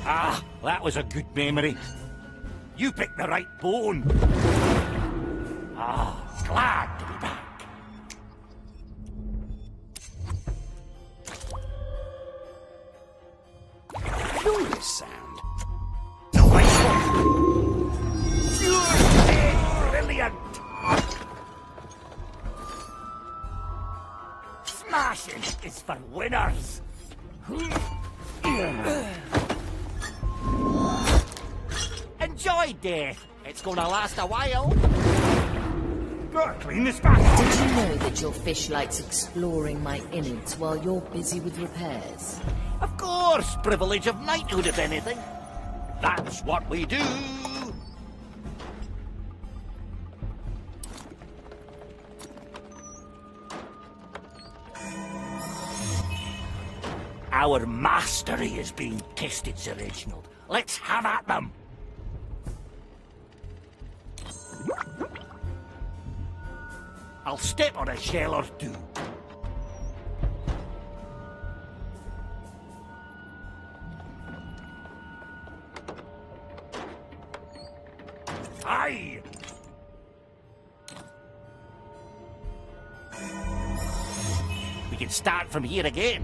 Ah, that was a good memory. You picked the right bone. Ah, glad to be back. Curious sound. Delightful. Pure, brilliant. Smashing is for winners. Enjoy death. It's gonna last a while. Gotta clean this back. Did you know that your fish likes exploring my innards while you're busy with repairs? Of course, privilege of knighthood, if anything. That's what we do. Our mastery is being tested, Sir Reginald. Let's have at them. I'll step on a shell or two. Aye! We can start from here again.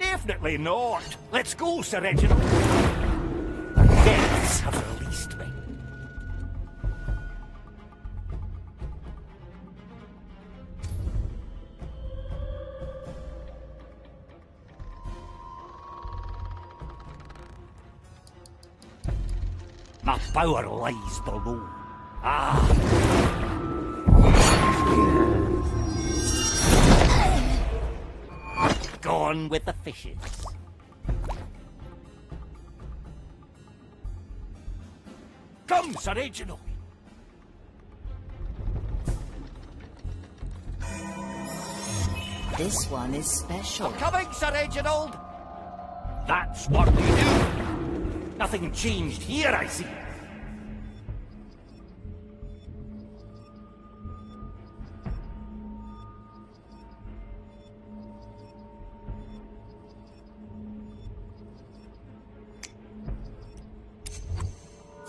Definitely not. Let's go, Sir Reginald. Deaths have released me. My power lies below. Gone with the fishes. Come, Sir Reginald. This one is special. I'm coming, Sir Reginald. That's what we do. Nothing changed here, I see.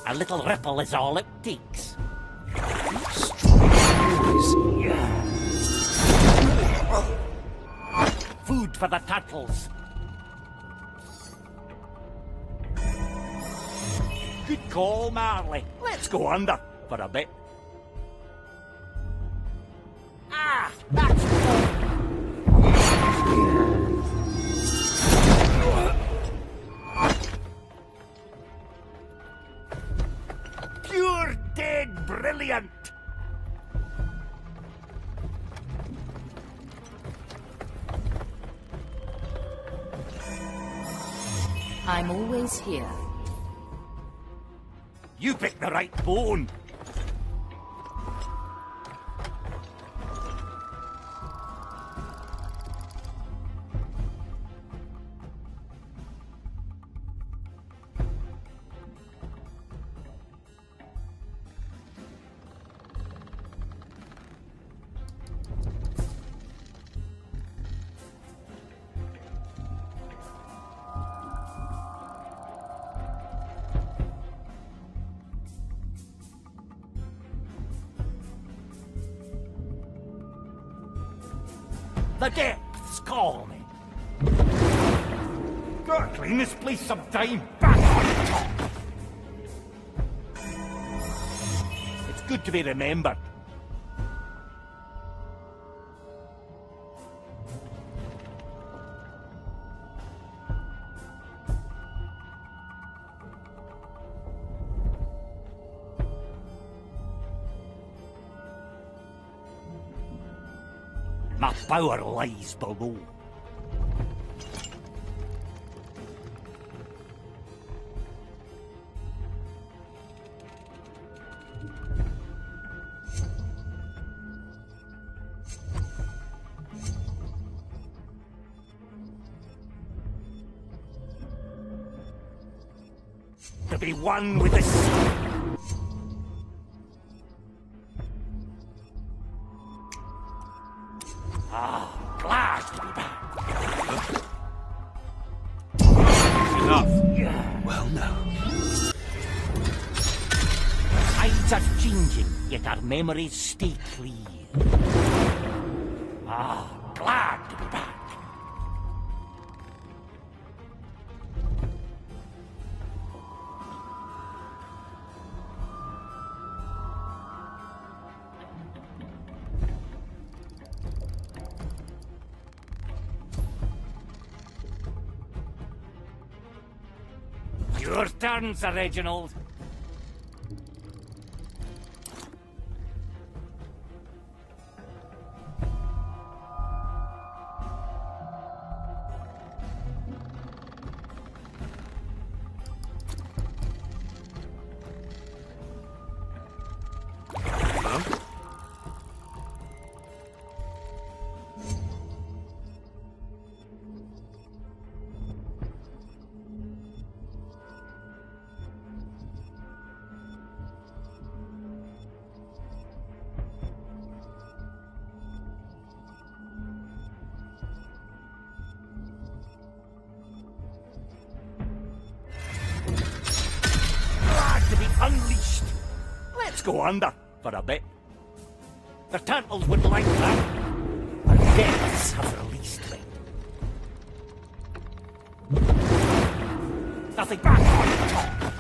A little ripple is all it takes. Food for the turtles. Good call, Marley. Let's go under for a bit. Ah, that's pure dead brilliant. I'm always here. You picked the right bone. The depths call me. Gotta clean this place sometime. Back on top. It's good to be remembered. My power lies below. To be one with the sea. Ah, glad to be back. Enough. Well, now. Tides are changing, yet our memories stay clear. Ah, glad to be back. Your turn, Sir Reginald. Unleashed. Let's go under for a bit. The turtles would like that. Our depths have released me. Nothing back on top.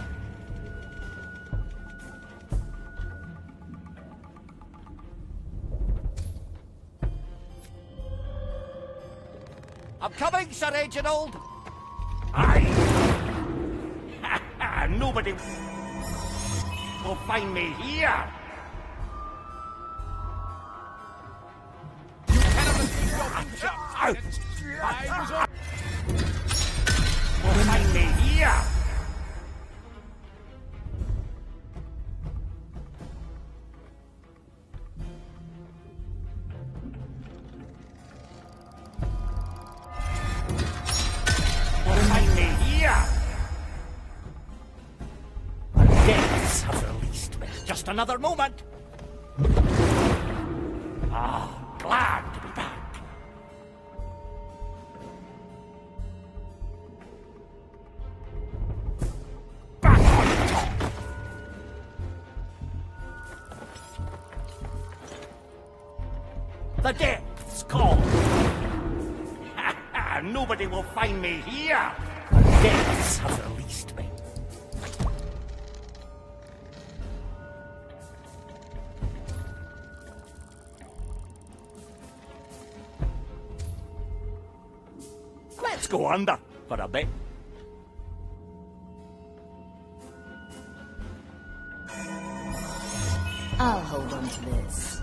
I'm coming, Sir Reginald. Aye. Nobody will find me here. You cannot repeat your future. Will find me here. Will find me here. Depths have released me. Just another moment. Ah, glad to be back. Back on top. The depths call. Nobody will find me here. The depths have released me. Let's go under for a bit. I'll hold on to this.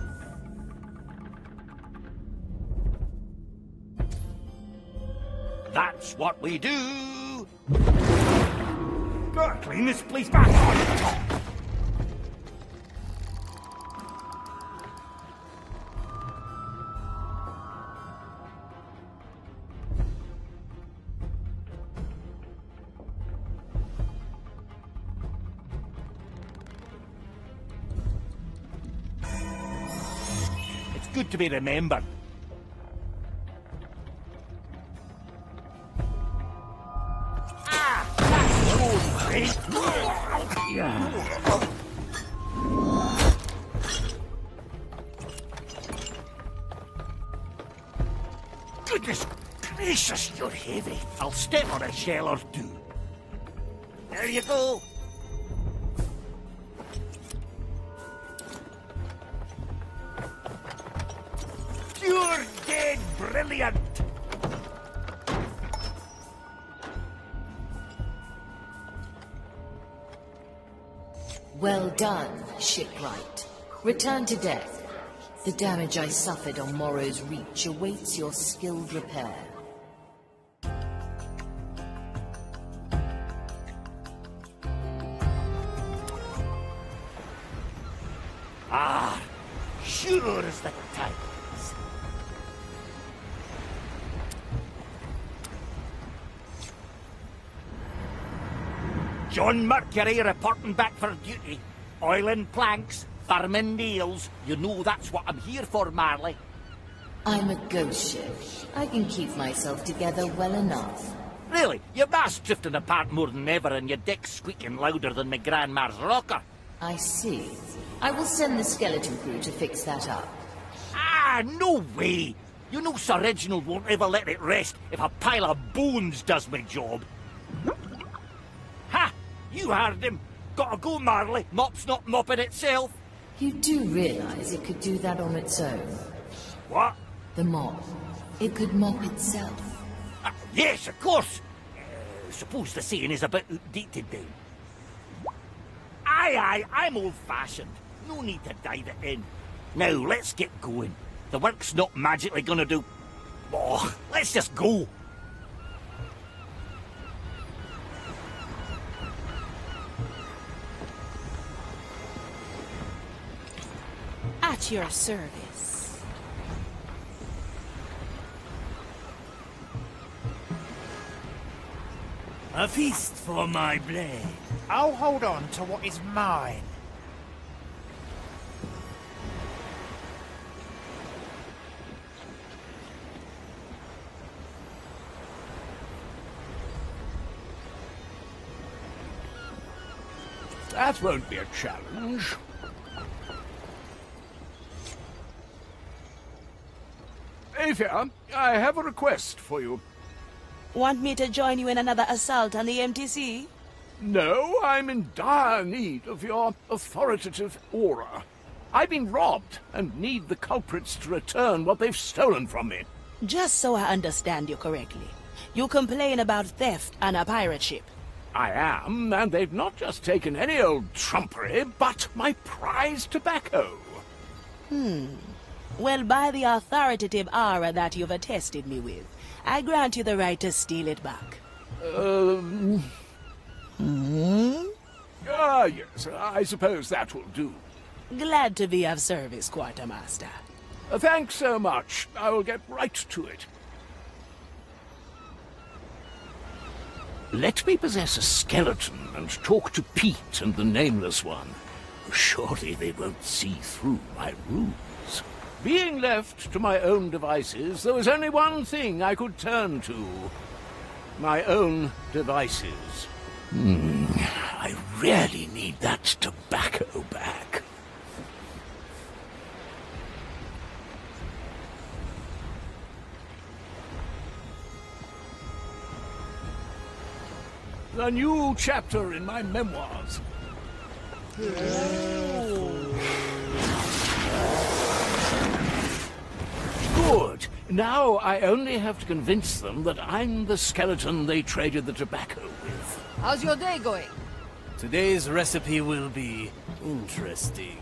That's what we do. Gotta clean this place back on top. It's good to be remembered. Goodness gracious, you're heavy. I'll step on a shell or two. There you go. You're dead brilliant. Well done, shipwright. Return to deck. The damage I suffered on Morrow's Reach awaits your skilled repair. Ah, sure as the tides. John Mercury reporting back for duty. Oiling planks, farming nails. You know that's what I'm here for, Marley. I'm a ghost ship. I can keep myself together well enough. Really? Your mast's drifting apart more than ever and your deck's squeaking louder than my grandma's rocker. I see. I will send the skeleton crew to fix that up. Ah, no way! You know Sir Reginald won't ever let it rest if a pile of bones does my job. Ha! You heard him. Gotta go, Marley. Mop's not mopping itself. You do realize it could do that on its own? What? The mop. It could mop itself. Yes, of course. Suppose the saying is a bit outdated then. Aye, I'm old-fashioned. No need to dive it in. Now, let's get going. The work's not magically gonna do... Oh, let's just go. At your service. A feast for my blade. I'll hold on to what is mine. That won't be a challenge. Aethia, I have a request for you. Want me to join you in another assault on the MTC? No, I'm in dire need of your authoritative aura. I've been robbed and need the culprits to return what they've stolen from me. Just so I understand you correctly. You complain about theft on a pirate ship. I am, and they've not just taken any old trumpery, but my prized tobacco. Well, by the authoritative aura that you've attested me with, I grant you the right to steal it back. Yes, I suppose that will do. Glad to be of service, Quartermaster. Thanks so much. I will get right to it. Let me possess a skeleton and talk to Pete and the Nameless One. Surely they won't see through my rules. Being left to my own devices, there was only one thing I could turn to. My own devices. I really need that tobacco back. A new chapter in my memoirs. Good. Now I only have to convince them that I'm the skeleton they traded the tobacco with. How's your day going? Today's recipe will be interesting.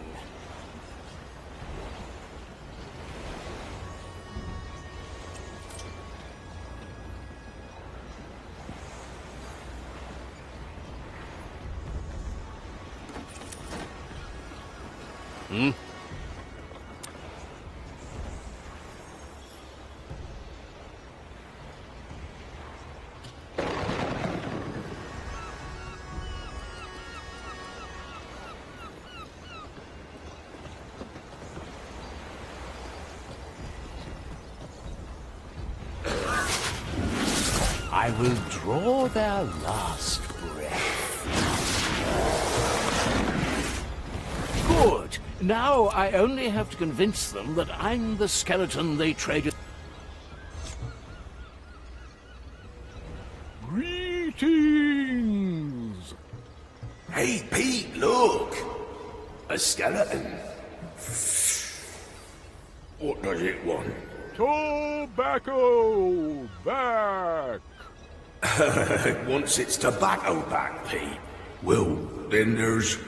I will draw their last breath. Good. Now I only have to convince them that I'm the skeleton they traded. Greetings! Hey, Pete, look! A skeleton. What does it want? Tobacco back! It wants its tobacco back, Pete. Well, then there's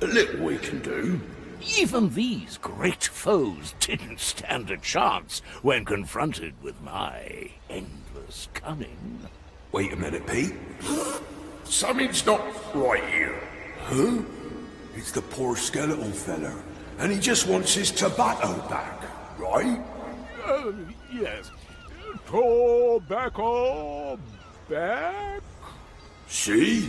a little we can do. Even these great foes didn't stand a chance when confronted with my endless cunning. Wait a minute, Pete. Something's not right here. Huh? It's the poor skeletal fella, and he just wants his tobacco back, right? Yes. Tobacco back? See?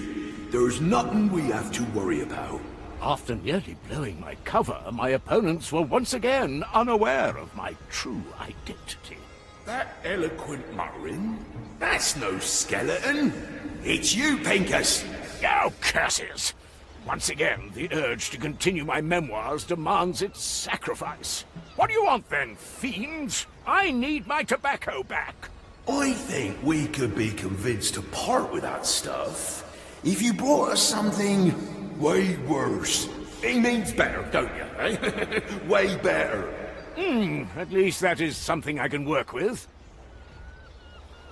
There's nothing we have to worry about. After nearly blowing my cover, my opponents were once again unaware of my true identity. That eloquent muttering? That's no skeleton. It's you, Pincus. Oh, curses! Once again, the urge to continue my memoirs demands its sacrifice. What do you want then, fiends? I need my tobacco back. I think we could be convinced to part with that stuff if you brought us something way worse. He means better, don't you, eh? Way better. At least that is something I can work with.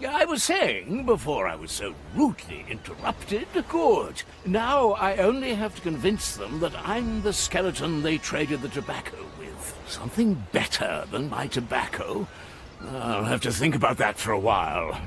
I was saying, before I was so rudely interrupted, good. Now I only have to convince them that I'm the skeleton they traded the tobacco with. Something better than my tobacco. I'll have to think about that for a while.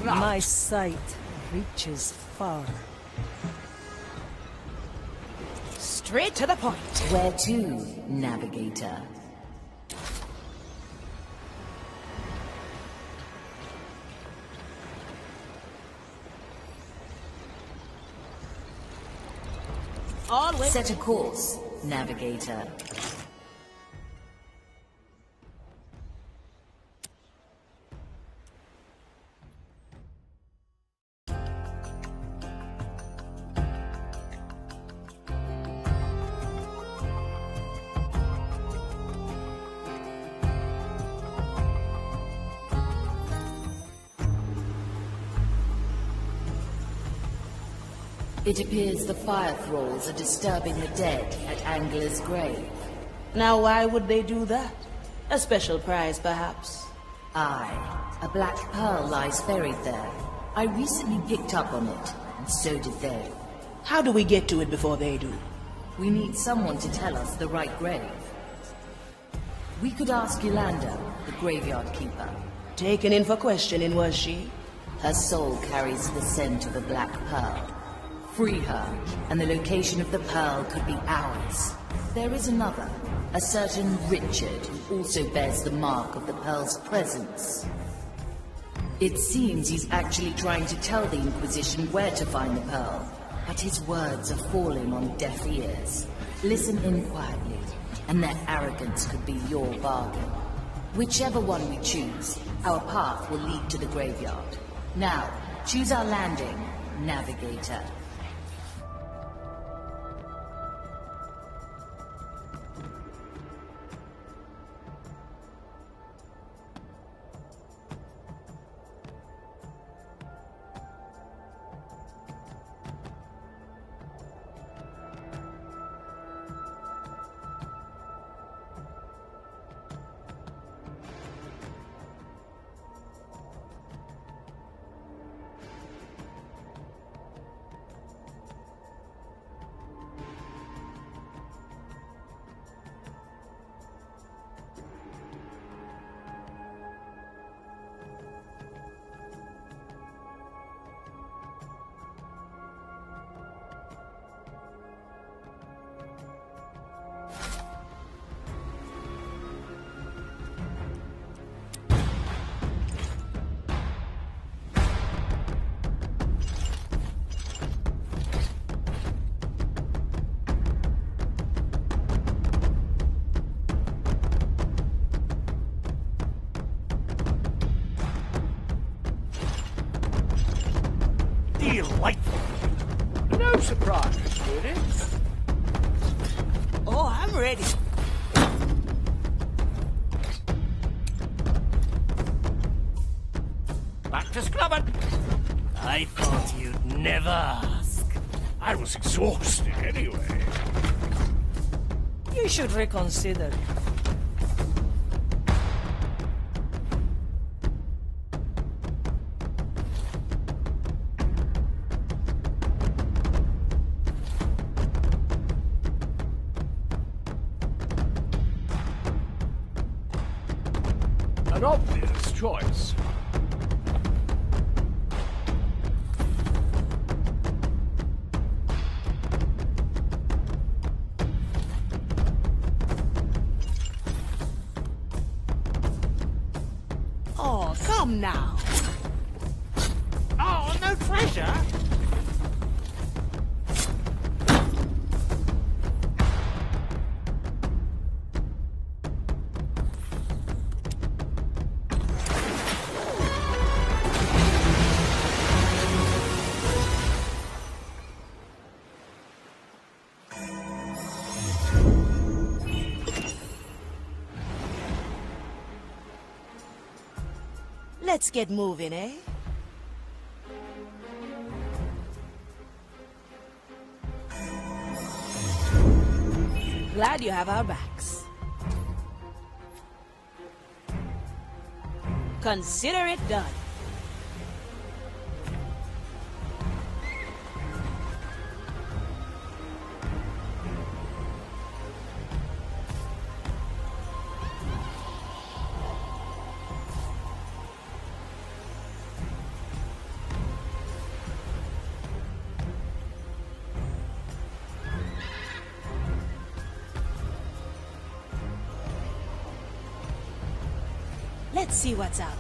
My sight reaches far. Straight to the point. Where to, navigator? Always. Set a course, navigator. It appears the fire thralls are disturbing the dead at Angler's grave. Now why would they do that? A special prize, perhaps? Aye. A black pearl lies buried there. I recently picked up on it, and so did they. How do we get to it before they do? We need someone to tell us the right grave. We could ask Yolanda, the graveyard keeper. Taken in for questioning, was she? Her soul carries the scent of a black pearl. Free her, and the location of the pearl could be ours. There is another, a certain Richard, who also bears the mark of the pearl's presence. It seems he's actually trying to tell the Inquisition where to find the pearl, but his words are falling on deaf ears. Listen in quietly, and their arrogance could be your bargain. Whichever one we choose, our path will lead to the graveyard. Now, choose our landing, navigator. Delightful. No surprise, really. Oh, I'm ready. Back to scrubbing. I thought you'd never ask. I was exhausted anyway. You should reconsider. An obvious choice. Oh, come now. Oh, no treasure? Let's get moving, eh? Glad you have our backs. Consider it done. Let's see what's out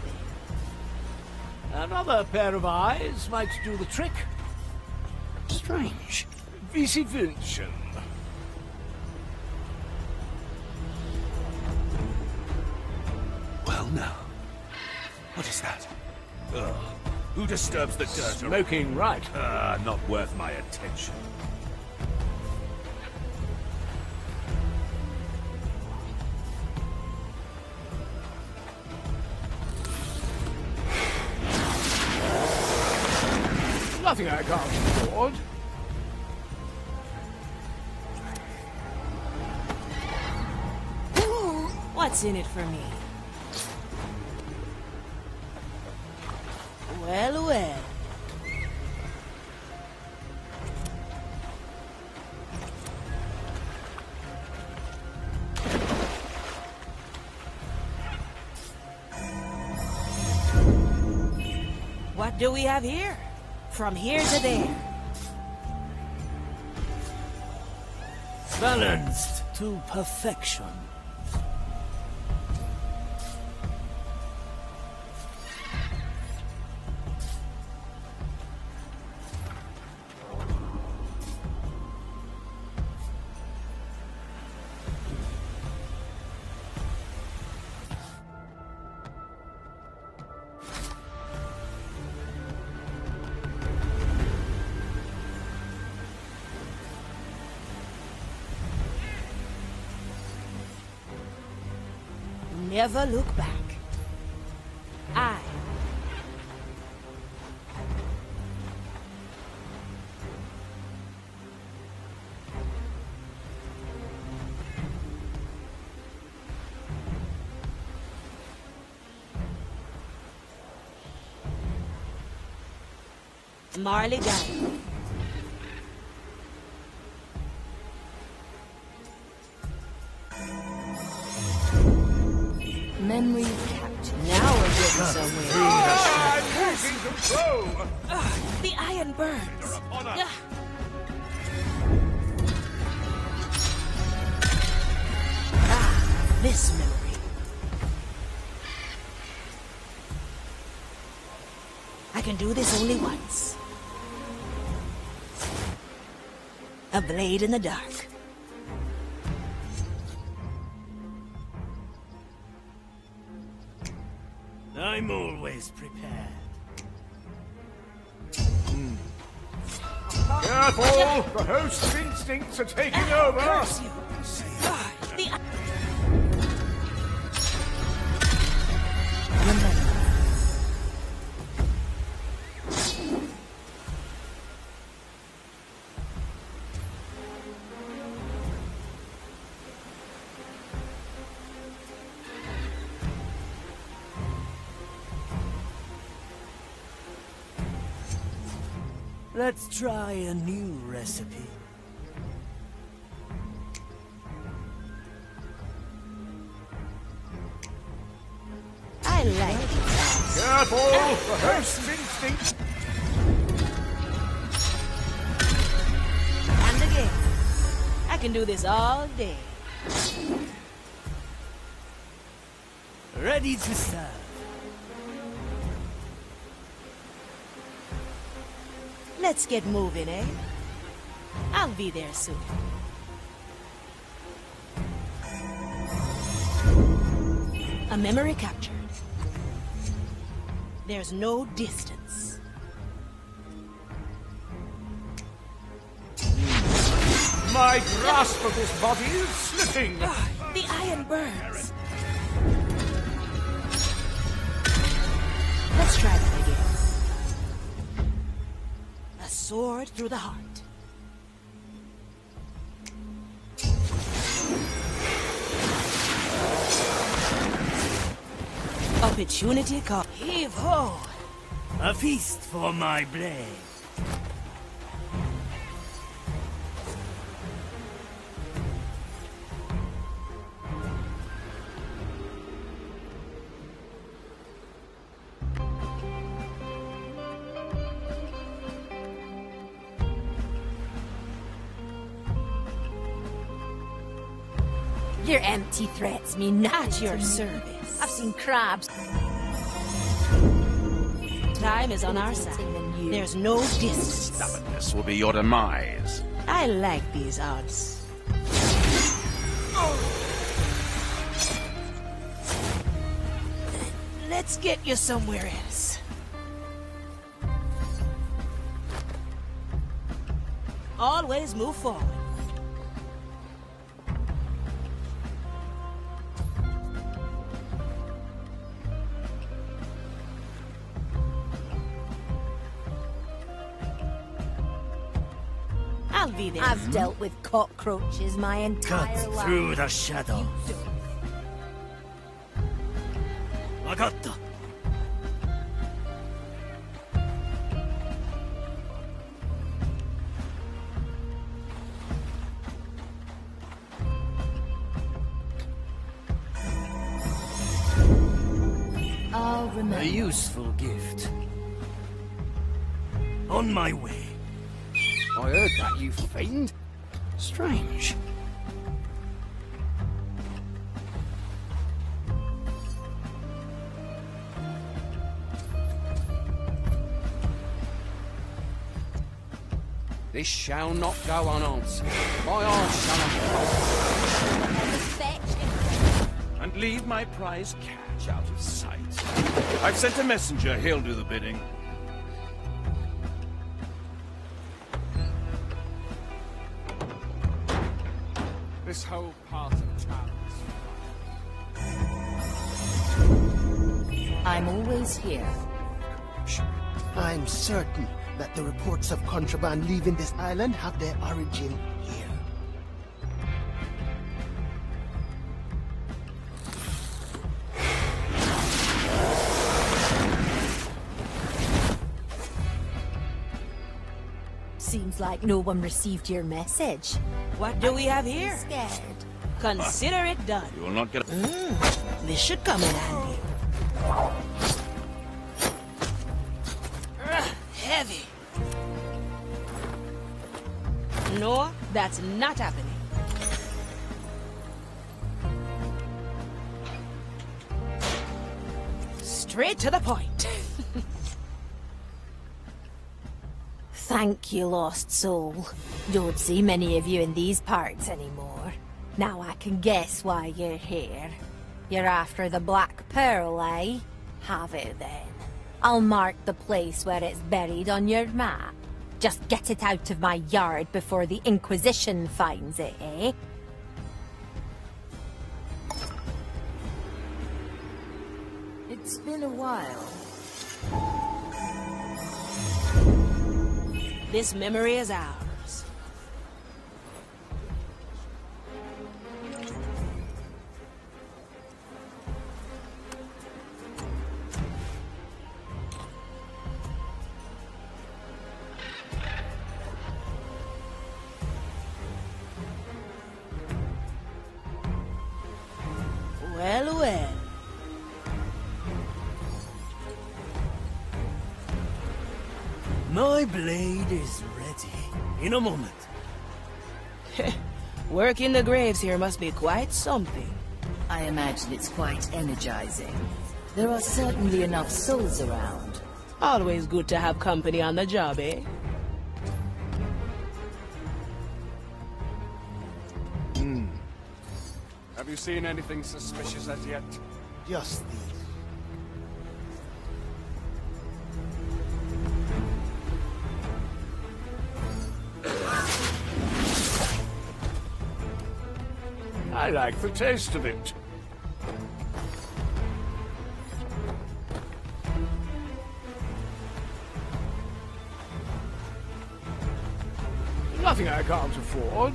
there. Another pair of eyes might do the trick. Strange. Vici Vincent. Well, now. What is that? Ugh. Who disturbs the dirt? Smoking right. Not worth my attention. Nothing I can't afford. What's in it for me? Well, well. What do we have here? From here to there. Balanced to perfection. Never look back. I. Marley Guy. Memory captured. Now we're getting somewhere. I'm losing control! The iron burns. This memory. I can do this only once. A blade in the dark. I'm always prepared. Careful! The host's instincts are taking over! Curse you! Remember. Let's try a new recipe. I like it. Careful! The host's instinct! And again. I can do this all day. Ready to serve. Let's get moving, eh? I'll be there soon. A memory captured. There's no distance. My grasp of this body is slipping! The iron burns. Let's try that again. A sword through the heart. Opportunity call. Heave ho! A feast for my blade. Your empty threats mean nothing. At your service. I've seen crabs. Time is on our side. There's no distance. Stubbornness will be your demise. I like these odds. Let's get you somewhere else. Always move forward. I'll be there. I've dealt with cockroaches my entire Cut life. through the shadows. Wagatta. I'll remember. A useful gift. On my way. I heard that, you fiend. Strange. This shall not go unanswered. My eyes shall not. And leave my prize catch out of sight. I've sent a messenger. He'll do the bidding. This whole part of town is I'm always here. I'm certain that the reports of contraband leaving this island have their origin here. Seems like no one received your message. What do we have here? Scared. Consider it done. You will not get a... This should come in handy. Heavy. No, that's not happening. Straight to the point. Thank you, lost soul. Don't see many of you in these parts anymore. Now I can guess why you're here. You're after the Black Pearl, eh? Have it then. I'll mark the place where it's buried on your map. Just get it out of my yard before the Inquisition finds it, eh? It's been a while. This memory is ours. well. My blade is ready. In a moment. Working the graves here must be quite something. I imagine it's quite energizing. There are certainly enough souls around. Always good to have company on the job, eh? Have you seen anything suspicious as yet? Just these. I like the taste of it. Nothing I can't afford.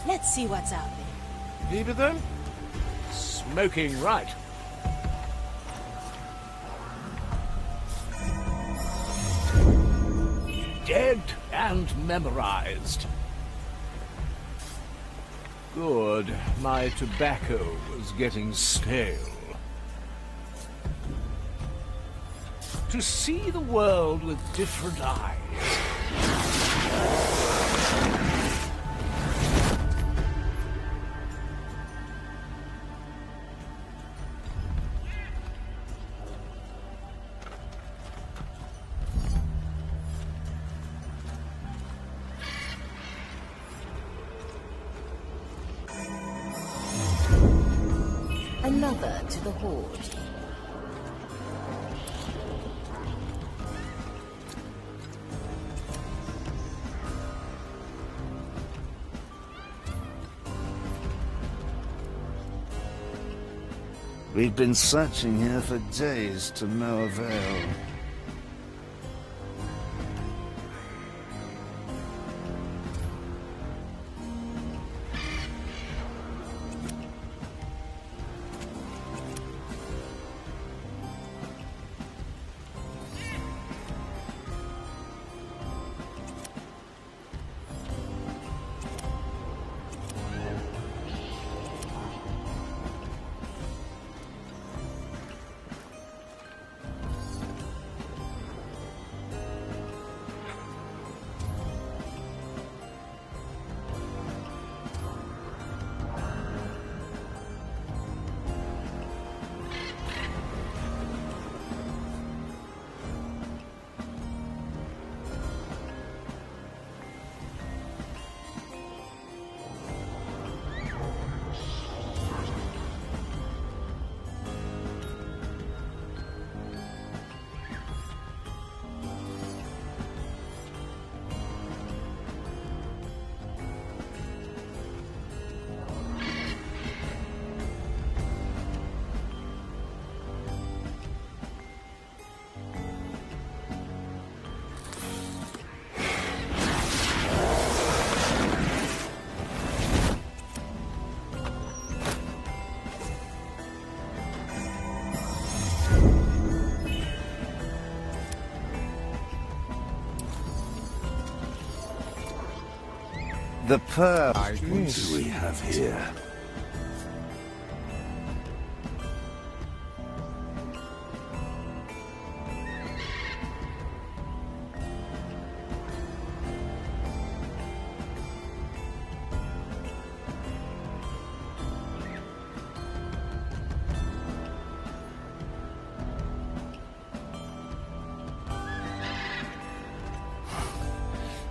Let's see what's out there. Leave it then? Smoking right. Dead and memorized. Good. My tobacco was getting stale. To see the world with different eyes. Another to the Horde. We've been searching here for days to no avail. The pearl. What do we have here?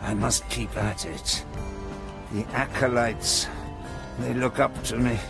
I must keep at it. The acolytes, they look up to me.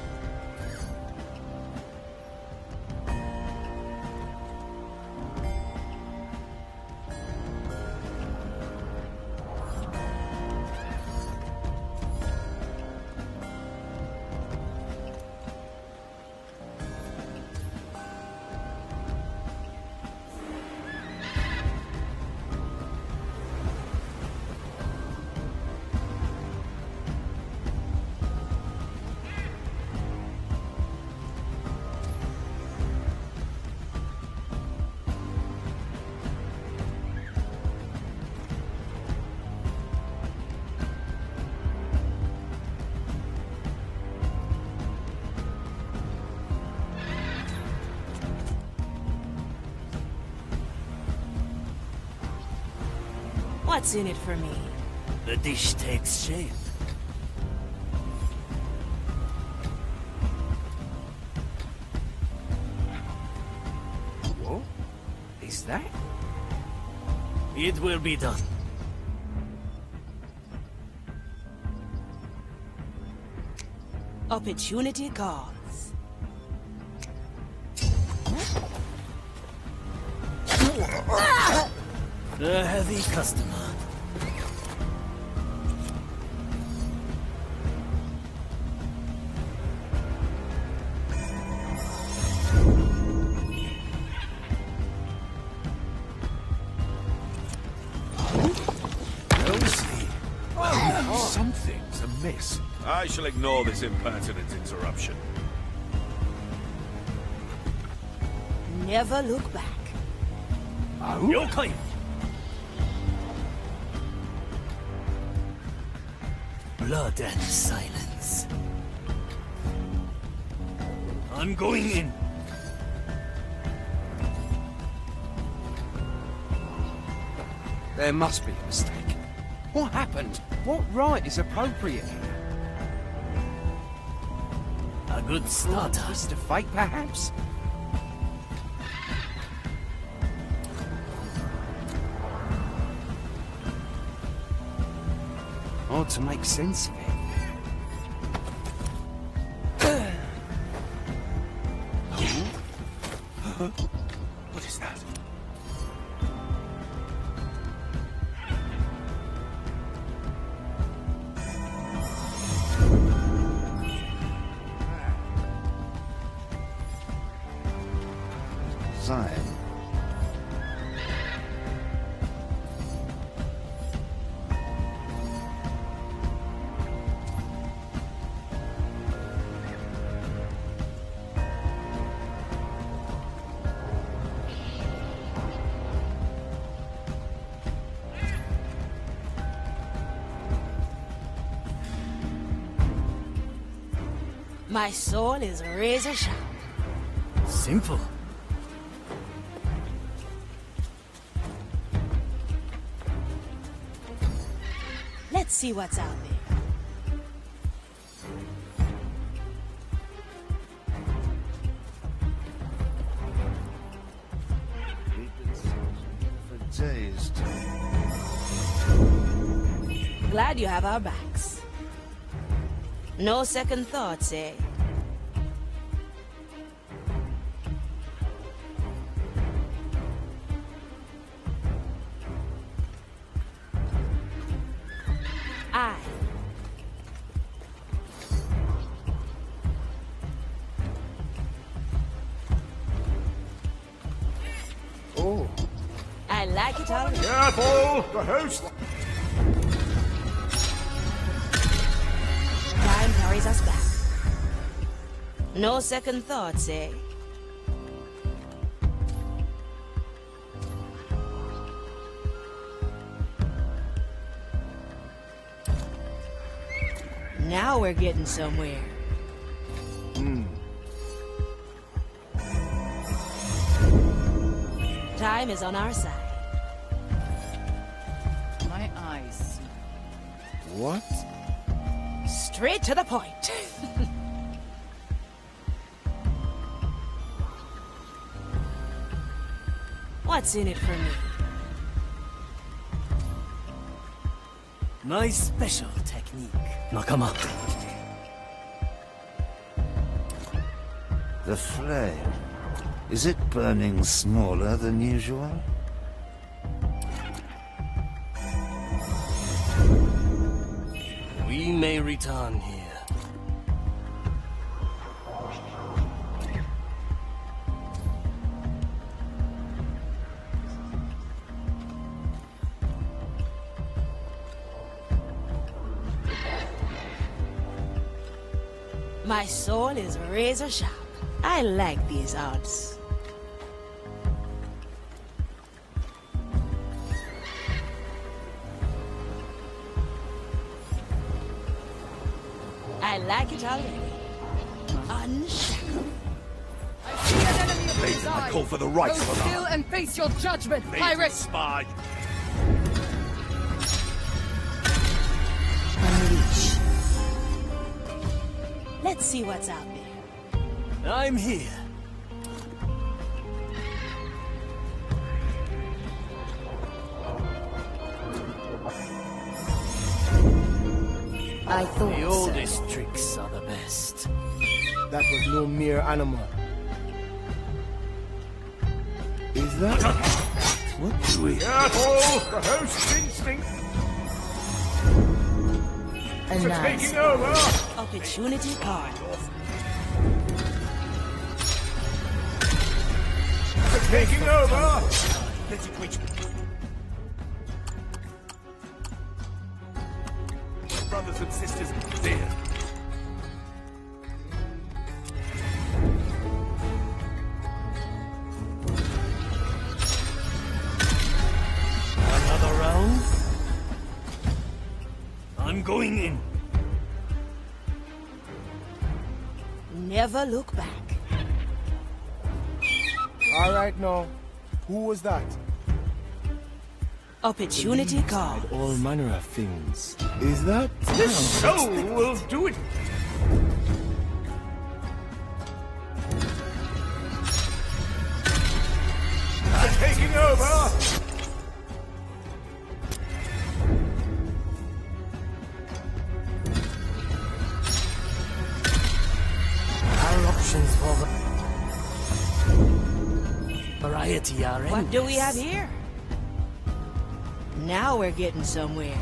What's in it for me? The dish takes shape. What is that? It will be done. Opportunity calls. A heavy customer. Something's amiss. I shall ignore this impertinent interruption. Never look back. Yokai! Blood and silence. I'm going in. There must be a mistake. What happened? What right is appropriate here? A good start. Twist of fate, perhaps? Or to make sense of it. What is that? Zion. My soul is razor sharp. Simple. Let's see what's out there. We've been searching for days. Glad you have our backs. No second thoughts, eh? Aye. Oh. I like it already. Careful! The host! Time carries us back. No second thoughts, eh? Now we're getting somewhere. Time is on our side. My eyes. What? Straight to the point. What's in it for me? My special technique. Nakama. The flame. Is it burning smaller than usual? We may return here. My soul is razor sharp. I like these odds. I like it already. Unshackled. I see an enemy of Lady, his I eye. call for the right Go for still and face your judgment, Lady pirate! spy. see what's out there. I'm here. I thought The so. oldest tricks are the best. That was no mere animal. Is that... What do we... Careful! The host's instinct A for nice taking over! Opportunity card. For taking over! Let it reach me. Brothers and sisters, there. Another round? I'm going in. Never look back. All right, now. Who was that? Opportunity card. All manner of things. Is that... This soul will do it! For taking over! Our options for variety are endless. What do we have here? Now we're getting somewhere.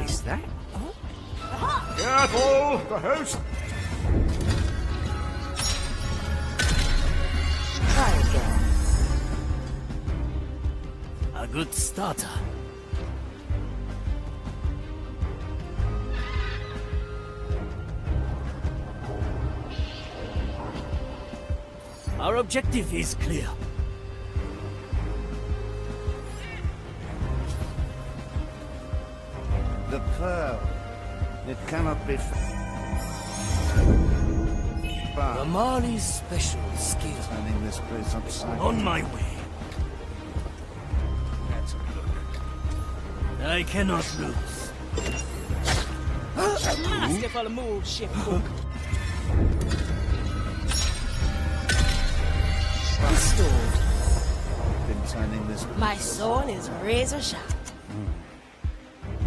Is that? Careful! The host! Try again. A good starter. Our objective is clear. The pearl. It cannot be... The Mali's special skill. Turning this place upside On my way. That's a look. I cannot lose. Masterful move, shipcook. Restored. Been turning this... My soul is razor sharp.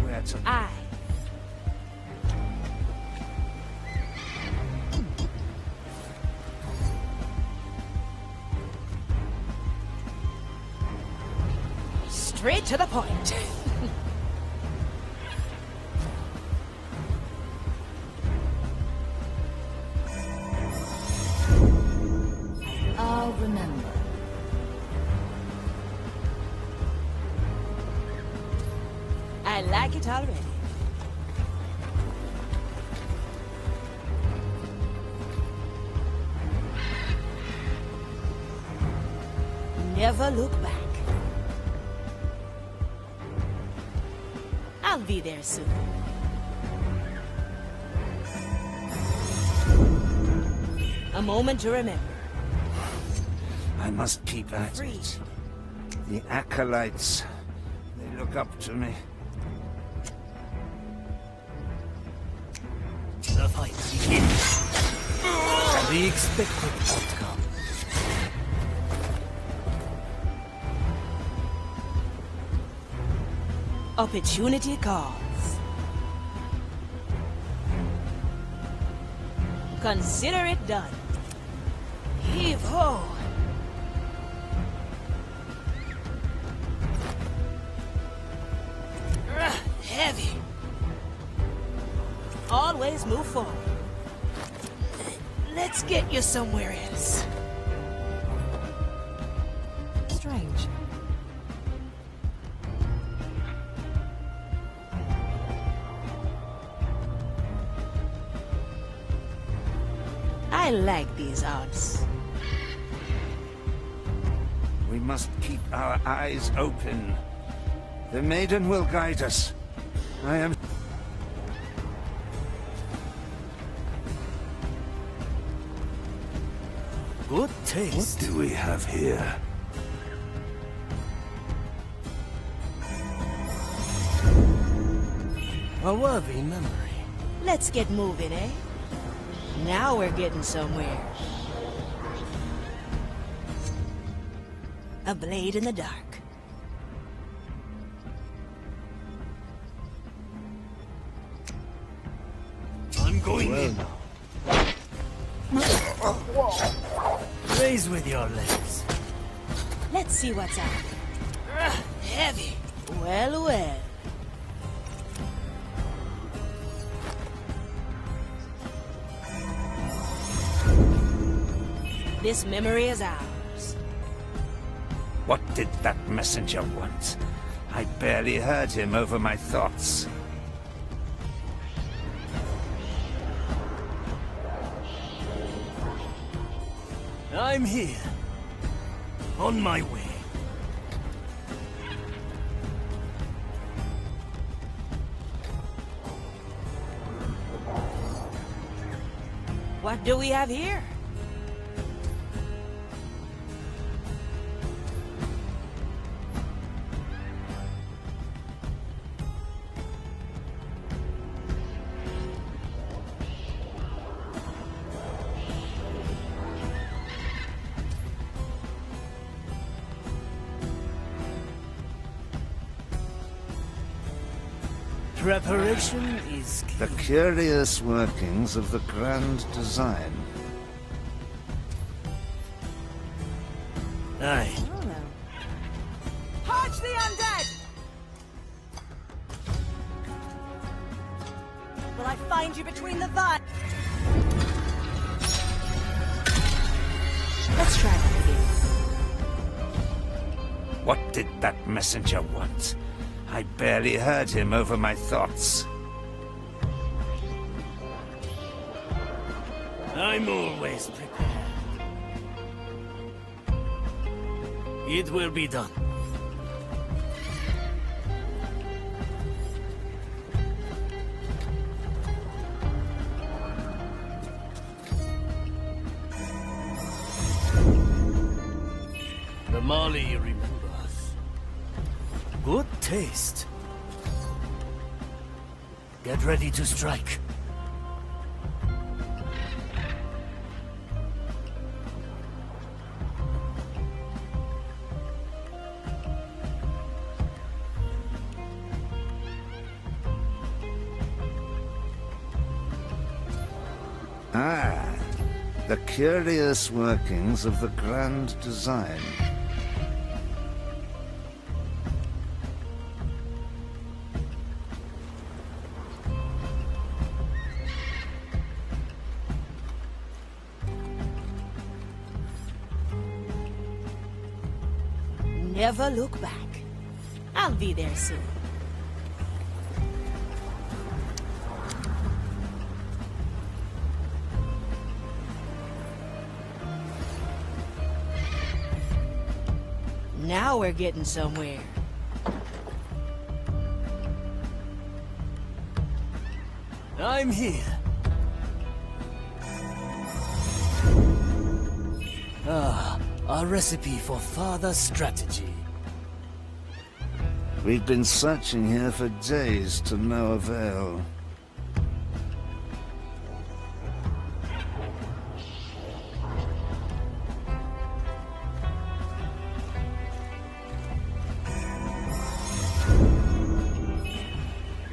Where to... I. Straight to the point. I'll remember. I like it already. Never look back. I'll be there soon. A moment to remember. I must keep at Free. it. The acolytes, they look up to me. The fight begins. The expected outcome. Opportunity calls. Consider it done. Heave ho! Heavy. Always move forward. Let's get you somewhere else. Strange. I like these odds. We must keep our eyes open. The maiden will guide us. I am... Good taste. What do we have here? A worthy memory. Let's get moving, eh? Now we're getting somewhere. A blade in the dark. I'm going in. Raise with your legs. Let's see what's out there. Heavy. Well, well. This memory is ours. What did that messenger want? I barely heard him over my thoughts. I'm here. On my way. What do we have here? Preparation is key. The curious workings of the grand design. Aye. Purge the undead! Will I find you between the vines? Let's try that again. What did that messenger want? I barely heard him over my thoughts. I'm always prepared. It will be done. The Mali remembers. Good taste. Get ready to strike. Ah, the curious workings of the grand design. Never look back. I'll be there soon. Now we're getting somewhere. I'm here. Ah, a recipe for further strategy. We've been searching here for days to no avail.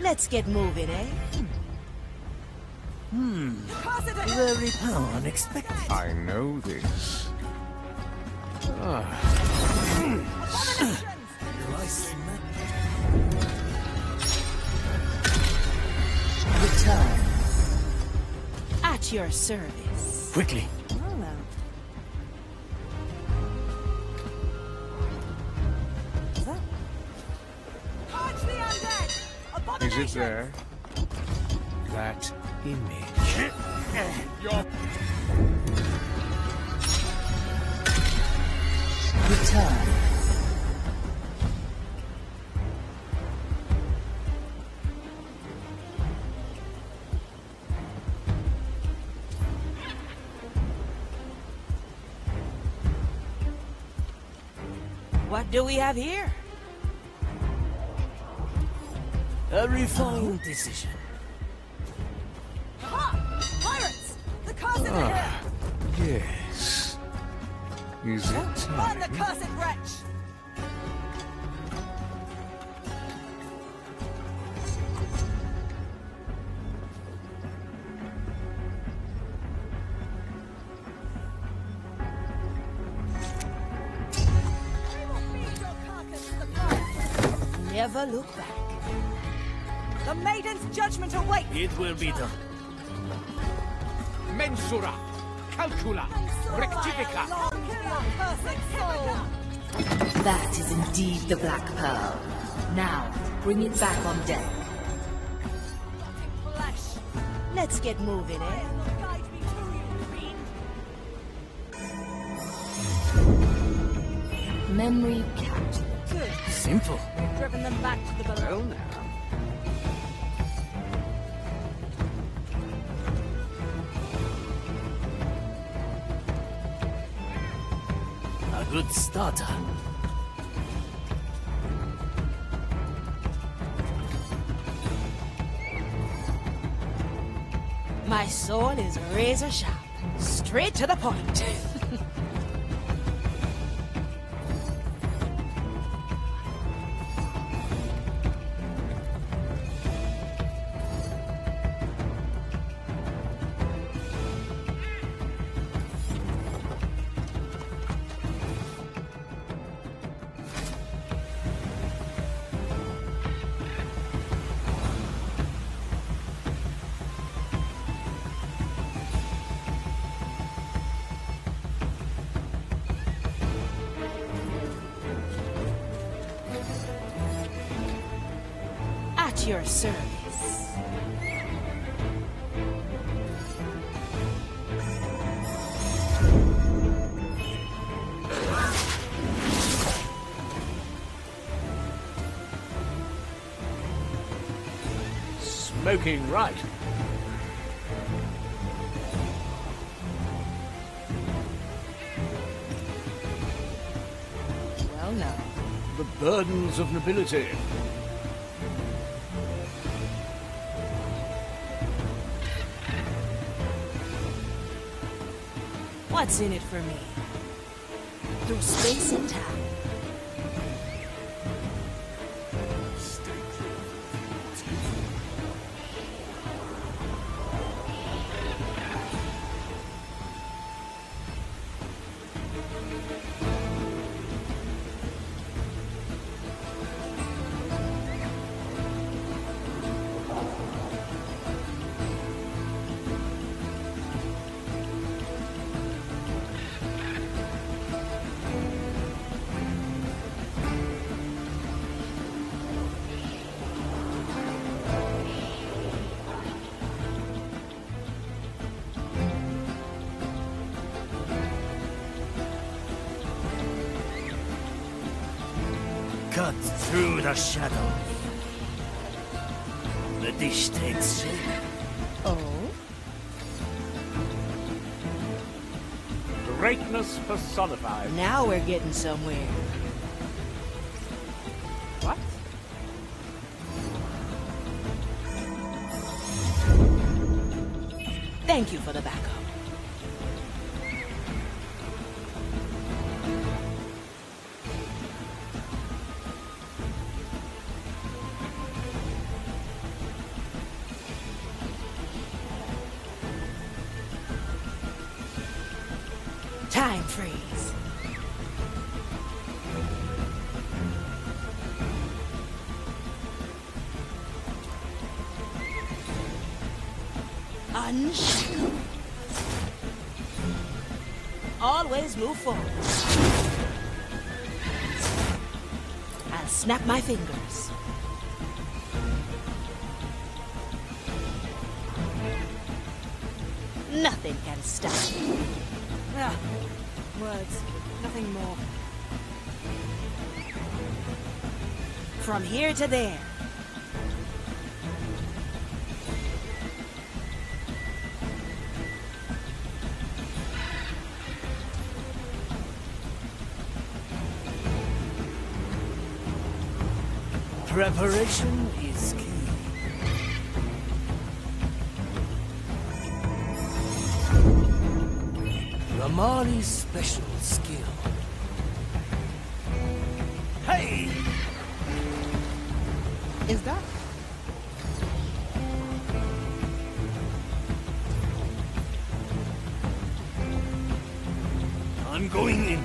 Let's get moving, eh? Very unexpected. I know this. Return. At your service. Quickly. Is it there? That image. Return. What do we have here? A refined decision. Ah, yes. Is it Burn the time? cursed wretch! Never look back. The maiden's judgment awaits! It will be done. Mensura, calcula, rectifica. That is indeed the Black Pearl. Now, bring it back on deck. Let's get moving, eh? Memory captured. Good. Simple. We've driven them back to the below. Well now. A good starter. My sword is razor sharp. Straight to the point. At your service. Smoking right. Well now. The burdens of nobility. What's in it for me? Through space and time. Cut through the shadow. The dish takes shape. Oh? Greatness personified. Now we're getting somewhere. What? Thank you for the backup. Time freeze. Unshackle. Always move forward. I'll snap my fingers. Nothing can stop me. Ah, words. Nothing more. From here to there. Preparation is key. The Mali's special skill. Hey! Is that? I'm going in.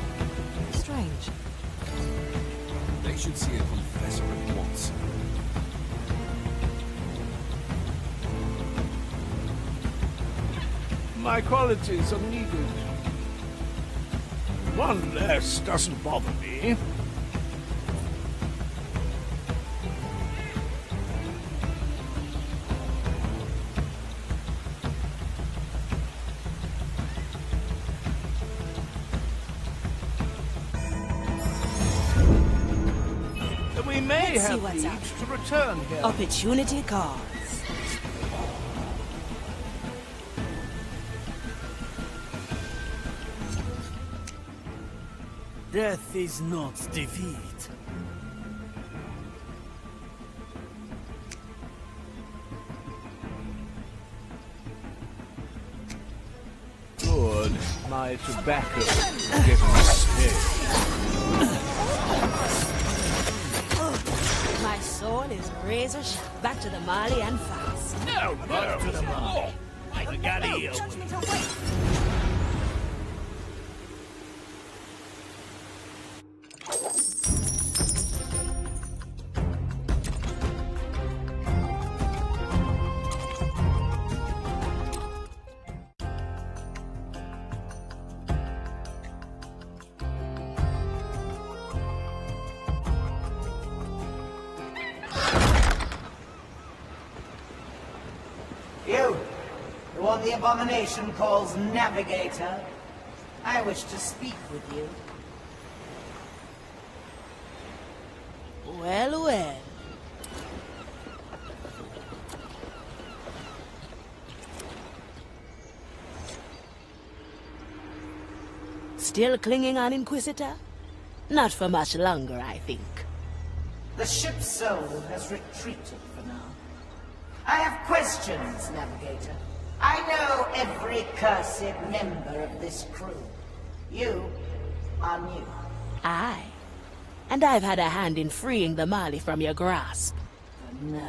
Strange. They should see a confessor at once. My qualities are needed. One less doesn't bother me. We may Let's see have what's need up. to return here. Opportunity calls. Death is not defeat. Good. My tobacco is getting stale. My soul is razor sharp. Back to the Mali and fast. No, no. To the Mali. I got you. You, the one the abomination calls Navigator, I wish to speak with you. Well, well. Still clinging on, Inquisitor? Not for much longer, I think. The ship's soul has retreated for now. I have questions, Navigator. I know every cursed member of this crew. You are new. Aye. And I've had a hand in freeing the Mali from your grasp. The nerve.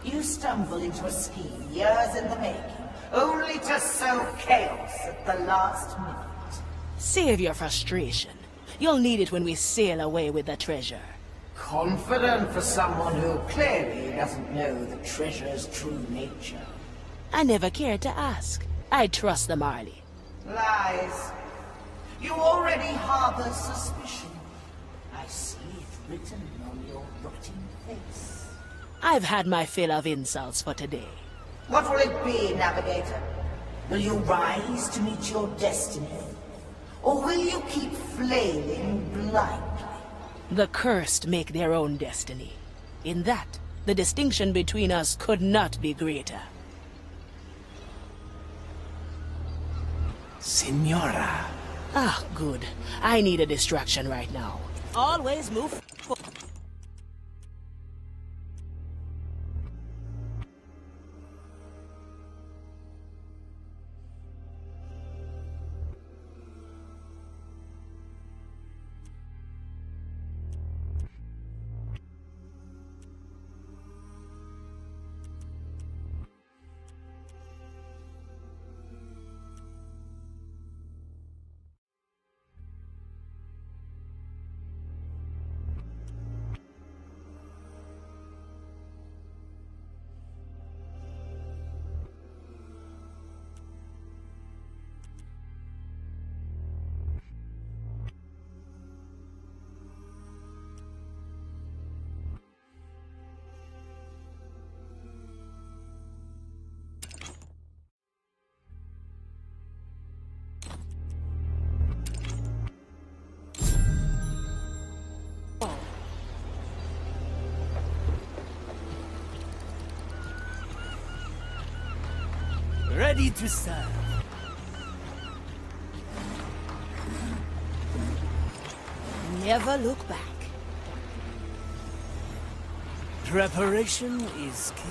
You stumble into a scheme years in the making, only to sow chaos at the last minute. Save your frustration. You'll need it when we sail away with the treasure. Confident for someone who clearly doesn't know the treasure's true nature. I never cared to ask. I trust the Marley. Lies. You already harbor suspicion. I see it written on your rotting face. I've had my fill of insults for today. What will it be, Navigator? Will you rise to meet your destiny? Or will you keep flailing blindly? The cursed make their own destiny. In that, the distinction between us could not be greater. Senora. Ah, good. I need a distraction right now. Always move forward. Ready to serve. Never look back. Preparation is key.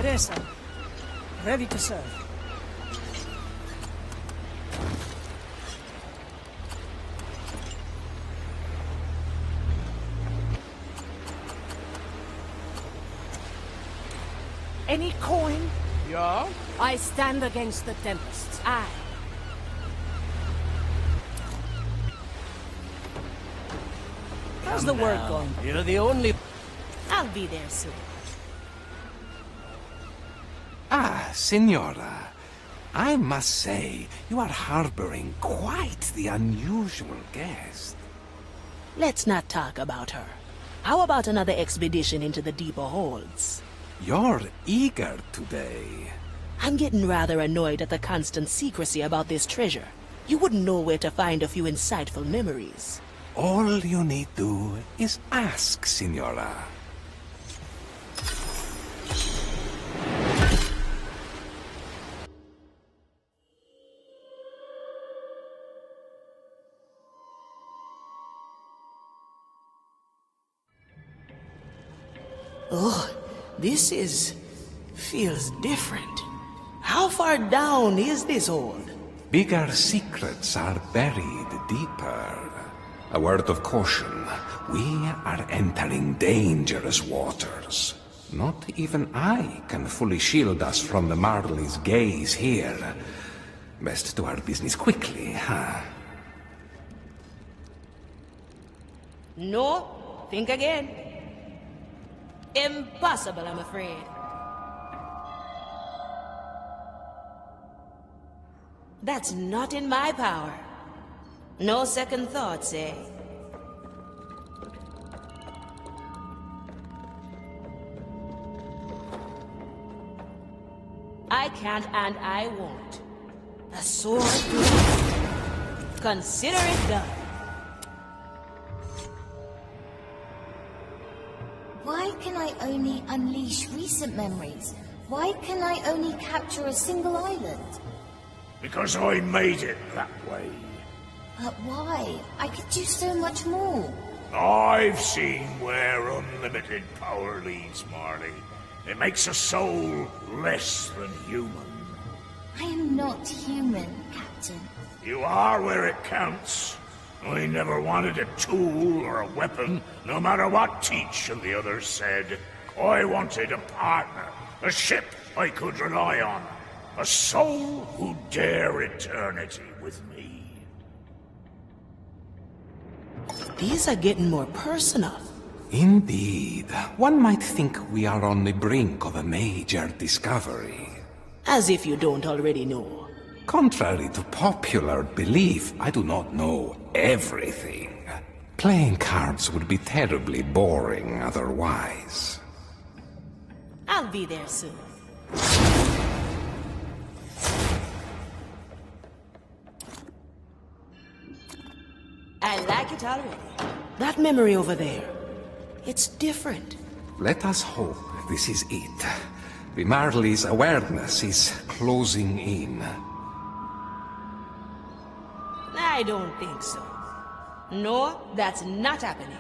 Teresa. Ready to serve. Any coin? Yeah? I stand against the Tempests. I. How's the work going? You're the only... I'll be there soon. Ah, Signora. I must say, you are harboring quite the unusual guest. Let's not talk about her. How about another expedition into the deeper holds? You're eager today. I'm getting rather annoyed at the constant secrecy about this treasure. You wouldn't know where to find a few insightful memories. All you need do is ask, Signora. Oh, this feels different. How far down is this hold? Bigger secrets are buried deeper. A word of caution. We are entering dangerous waters. Not even I can fully shield us from the Marley's gaze here. Best do our business quickly, huh? No, think again. Impossible, I'm afraid. That's not in my power. No second thoughts, eh? I can't and I won't. A sword through it. Consider it done. Why can I only unleash recent memories? Why can I only capture a single island? Because I made it that way. But why? I could do so much more. I've seen where unlimited power leads, Marley. It makes a soul less than human. I am not human, Captain. You are where it counts. I never wanted a tool or a weapon, no matter what Teach and the others said. I wanted a partner, a ship I could rely on, a soul who'd dare eternity with me. These are getting more personal. Indeed. One might think we are on the brink of a major discovery. As if you don't already know. Contrary to popular belief, I do not know everything. Playing cards would be terribly boring otherwise. I'll be there soon. I like it already. That memory over there. It's different. Let us hope this is it. The Marley's awareness is closing in. I don't think so. No, that's not happening.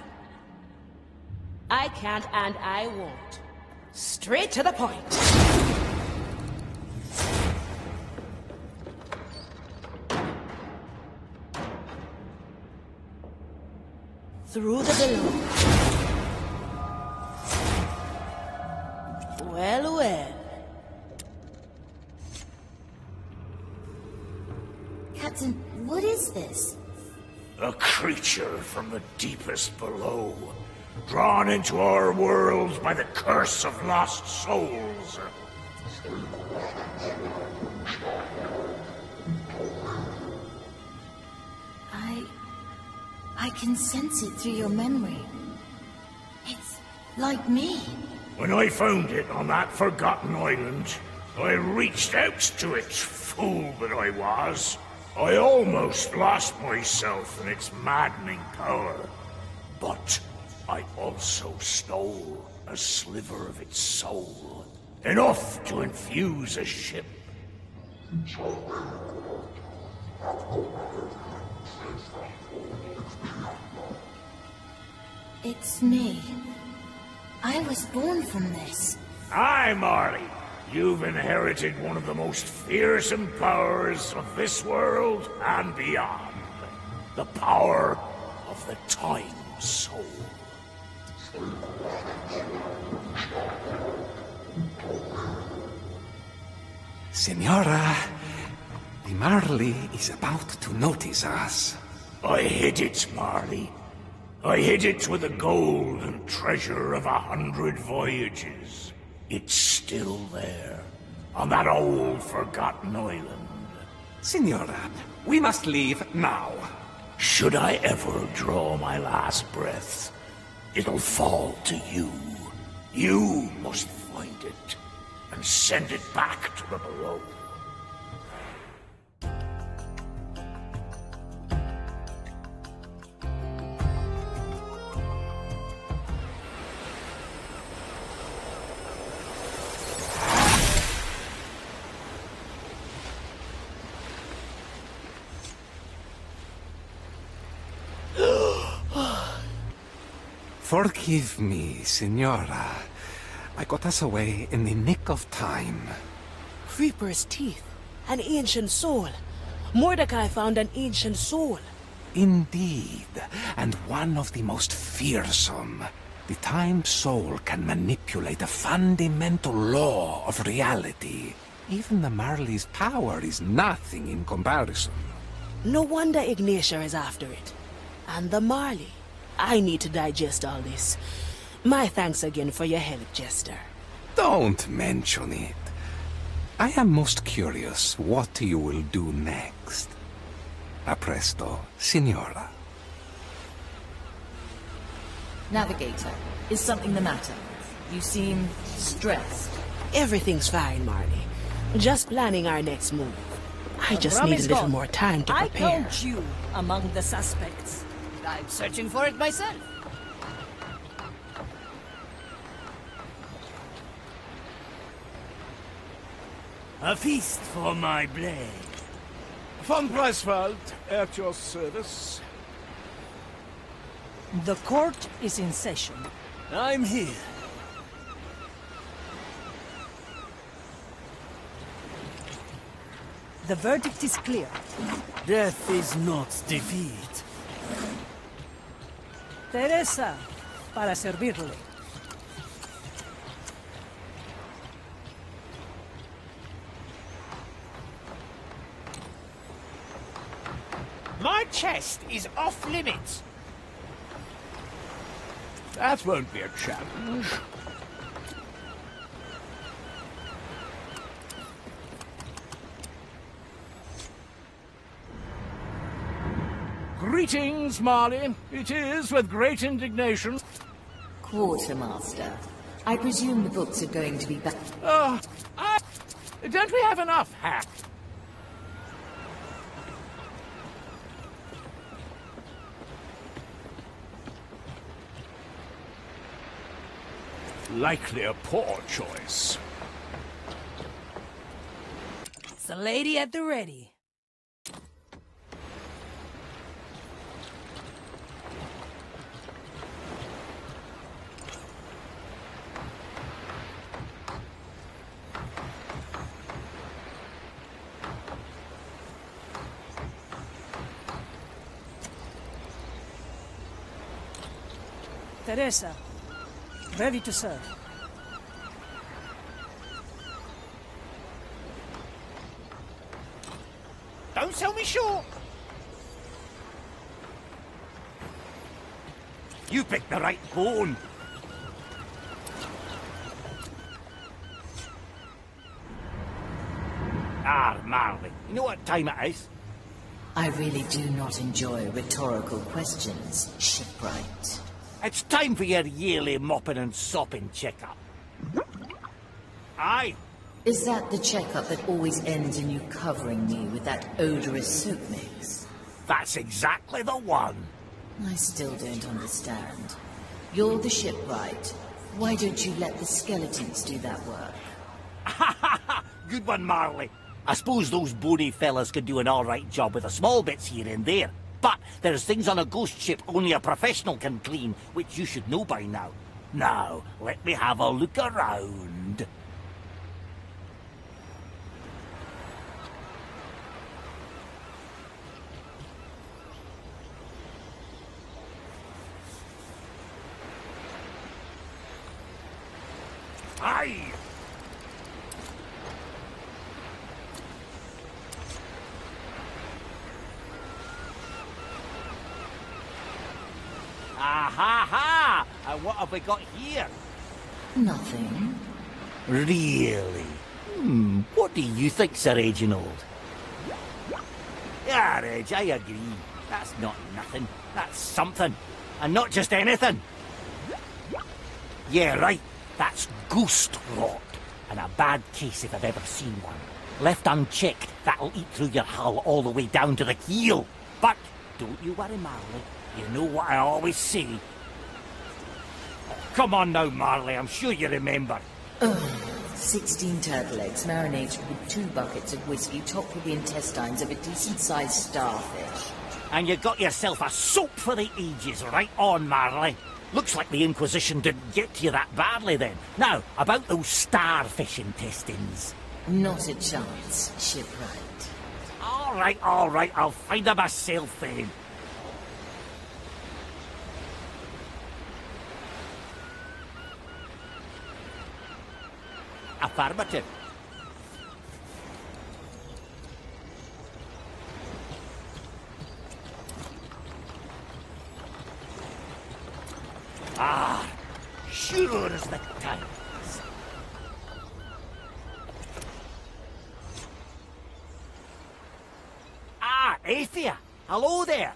I can't and I won't. Straight to the point. Through the below. Well, well. Captain, what is this? A creature from the deepest below, drawn into our world by the curse of lost souls. I can sense it through your memory. It's like me. When I found it on that forgotten island, I reached out to it, fool that I was. I almost lost myself in its maddening power. But I also stole a sliver of its soul. Enough to infuse a ship. It's me. I was born from this. Aye, Marley. You've inherited one of the most fearsome powers of this world and beyond. The power of the Time Soul. Senora, the Marley is about to notice us. I hid it, Marley. I hid it with the gold and treasure of 100 voyages. It's still there, on that old forgotten island. Senora, we must leave now. Should I ever draw my last breath, it'll fall to you. You must find it, and send it back to the below. Forgive me, Senora. I got us away in the nick of time. Reaper's teeth. An ancient soul. Mordecai found an ancient soul. Indeed, and one of the most fearsome. The Time Soul can manipulate a fundamental law of reality. Even the Marley's power is nothing in comparison. No wonder Ignatia is after it. And the Marley. I need to digest all this. My thanks again for your help, Jester. Don't mention it. I am most curious what you will do next. A presto, Signora. Navigator, is something the matter? You seem stressed. Everything's fine, Marley. Just planning our next move. I just rum need a is little gone. more time to I prepare. count you among the suspects. I'm searching for it myself. A feast for my blade. Von Preiswald, at your service. The court is in session. I'm here. The verdict is clear. Death is not defeat. Teresa, para servirle. My chest is off limits. That won't be a challenge. Greetings, Marley. It is with great indignation. Quartermaster, I presume the books are going to be back. Don't we have enough hack? Likely a poor choice. It's the lady at the ready. Teresa, ready to serve. Don't sell me short. You picked the right bone. Marley, you know what time it is? I really do not enjoy rhetorical questions, shipwright. It's time for your yearly mopping and sopping checkup. Aye. Is that the checkup that always ends in you covering me with that odorous soap mix? That's exactly the one. I still don't understand. You're the shipwright. Why don't you let the skeletons do that work? Good one, Marley. I suppose those bony fellas could do an all-right job with the small bits here and there. But there's things on a ghost ship only a professional can clean, which you should know by now. Now, let me have a look around. Aye! Ha! And what have we got here? Nothing. Really? What do you think, Sir Reginald? Yeah, Reg, I agree. That's not nothing. That's something. And not just anything. Yeah, right. That's ghost rot. And a bad case if I've ever seen one. Left unchecked, that'll eat through your hull all the way down to the keel. But don't you worry, Marley. You know what I always say. Come on now, Marley. I'm sure you remember. 16 turtle eggs marinated with 2 buckets of whiskey topped with the intestines of a decent-sized starfish. And you got yourself a soap for the ages, right on, Marley. Looks like the Inquisition didn't get to you that badly then. Now, about those starfish intestines. Not a chance, shipwright. All right, I'll find them myself then. Affirmative. Sure as the times. Athea, hello there.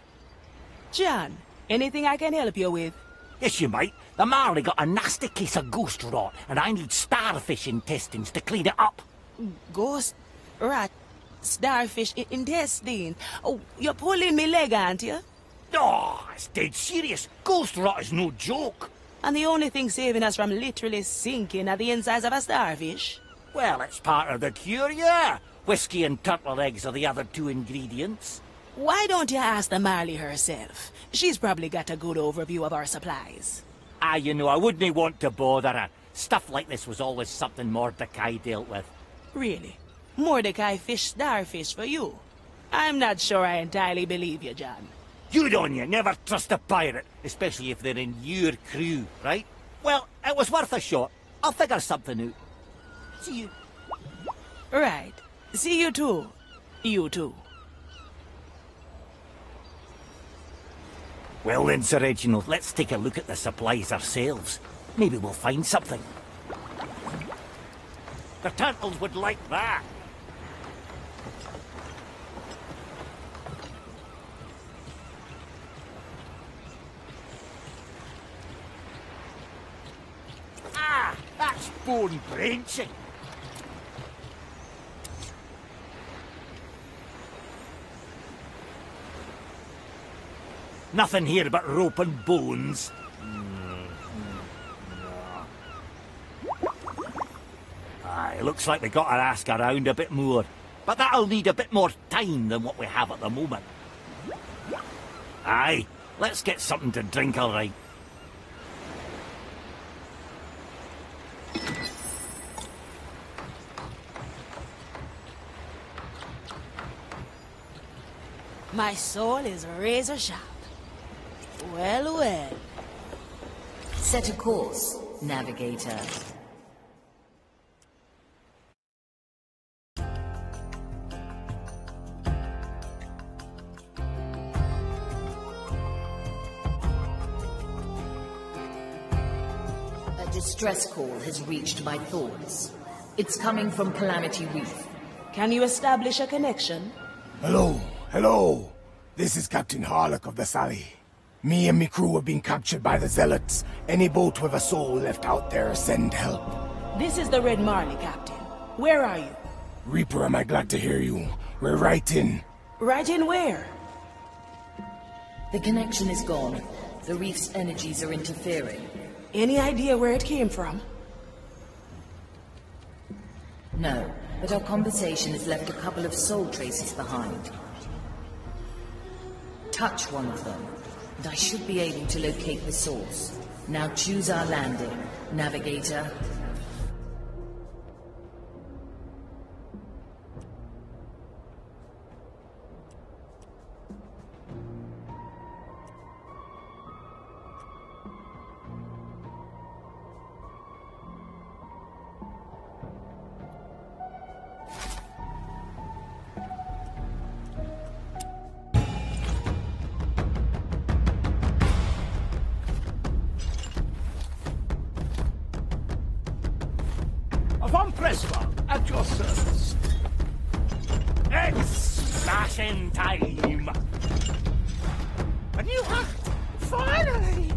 John, anything I can help you with? Yes, you might. The Marley got a nasty case of ghost rot, and I need starfish intestines to clean it up. Ghost rat, starfish intestines. Oh, you're pulling me leg, aren't you? Oh, it's dead serious. Ghost rot is no joke. And the only thing saving us from literally sinking are the insides of a starfish? Well, it's part of the cure, yeah. Whiskey and turtle eggs are the other 2 ingredients. Why don't you ask the Marley herself? She's probably got a good overview of our supplies. You know, I wouldn't want to bother her. Stuff like this was always something Mordecai dealt with. Really? Mordecai fished starfish for you? I'm not sure I entirely believe you, John. Good on you. Never trust a pirate, especially if they're in your crew, right? Well, it was worth a shot. I'll figure something out. See you. Right. See you too. You too. Well then, Sir Reginald, let's take a look at the supplies ourselves. Maybe we'll find something. The turtles would like that. That's bone-wrenching. Nothing here but rope and bones. It looks like we got to ask around a bit more. But that'll need a bit more time than what we have at the moment. Aye, let's get something to drink, all right. My soul is razor sharp. Well, well. Set a course, navigator. A distress call has reached my thoughts. It's coming from Calamity Reef. Can you establish a connection? Hello, hello. This is Captain Harlock of the Sally. Me and me crew have been captured by the Zealots. Any boat with a soul left out there, send help. This is the Red Marley, Captain. Where are you? Reaper, am I glad to hear you. We're right in. Right in where? The connection is gone. The reef's energies are interfering. Any idea where it came from? No, but our conversation has left a couple of soul traces behind. Touch one of them, and I should be able to locate the source. Now choose our landing, navigator. in time. A new hunt! Finally!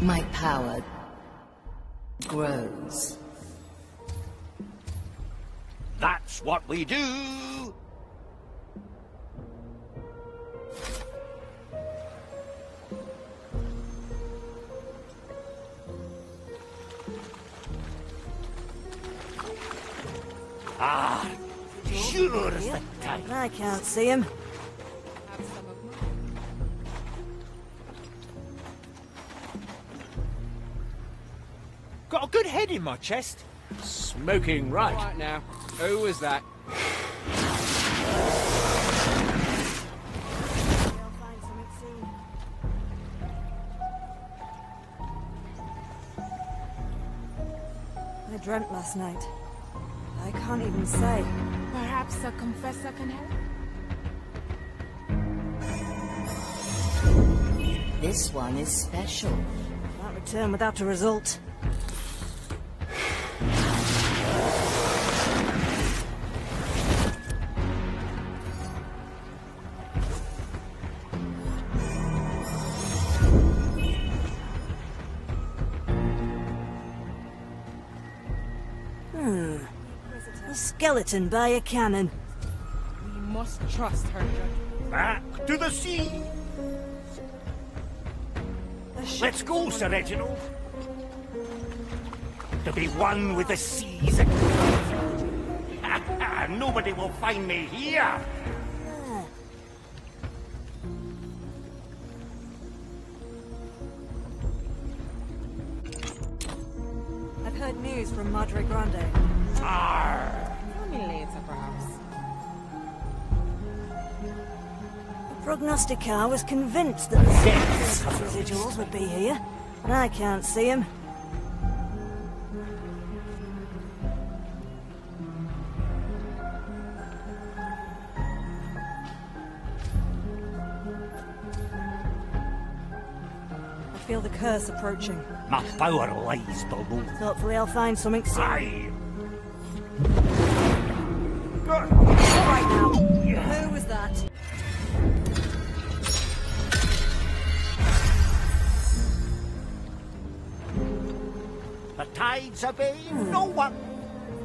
My power grows. That's what we do. Ah, sure as the time. I can't see him. Got a good head in my chest. Smoking right. Right now, who was that? I dreamt last night. I can't even say. Perhaps a confessor can help? This one is special. Can't return without a result. A skeleton by a cannon. We must trust her judgment. Back to the sea. Let's go, Sir Reginald. To be one with the seas again. Nobody will find me here. I've heard news from Madre Grande. Arr. Tell me later, perhaps. The prognosticar was convinced that the residuals would be here, but I can't see him. I feel the curse approaching. My power lies below. Hopefully I'll find something soon. Aye. All right now. Who was that? The tides obey no one.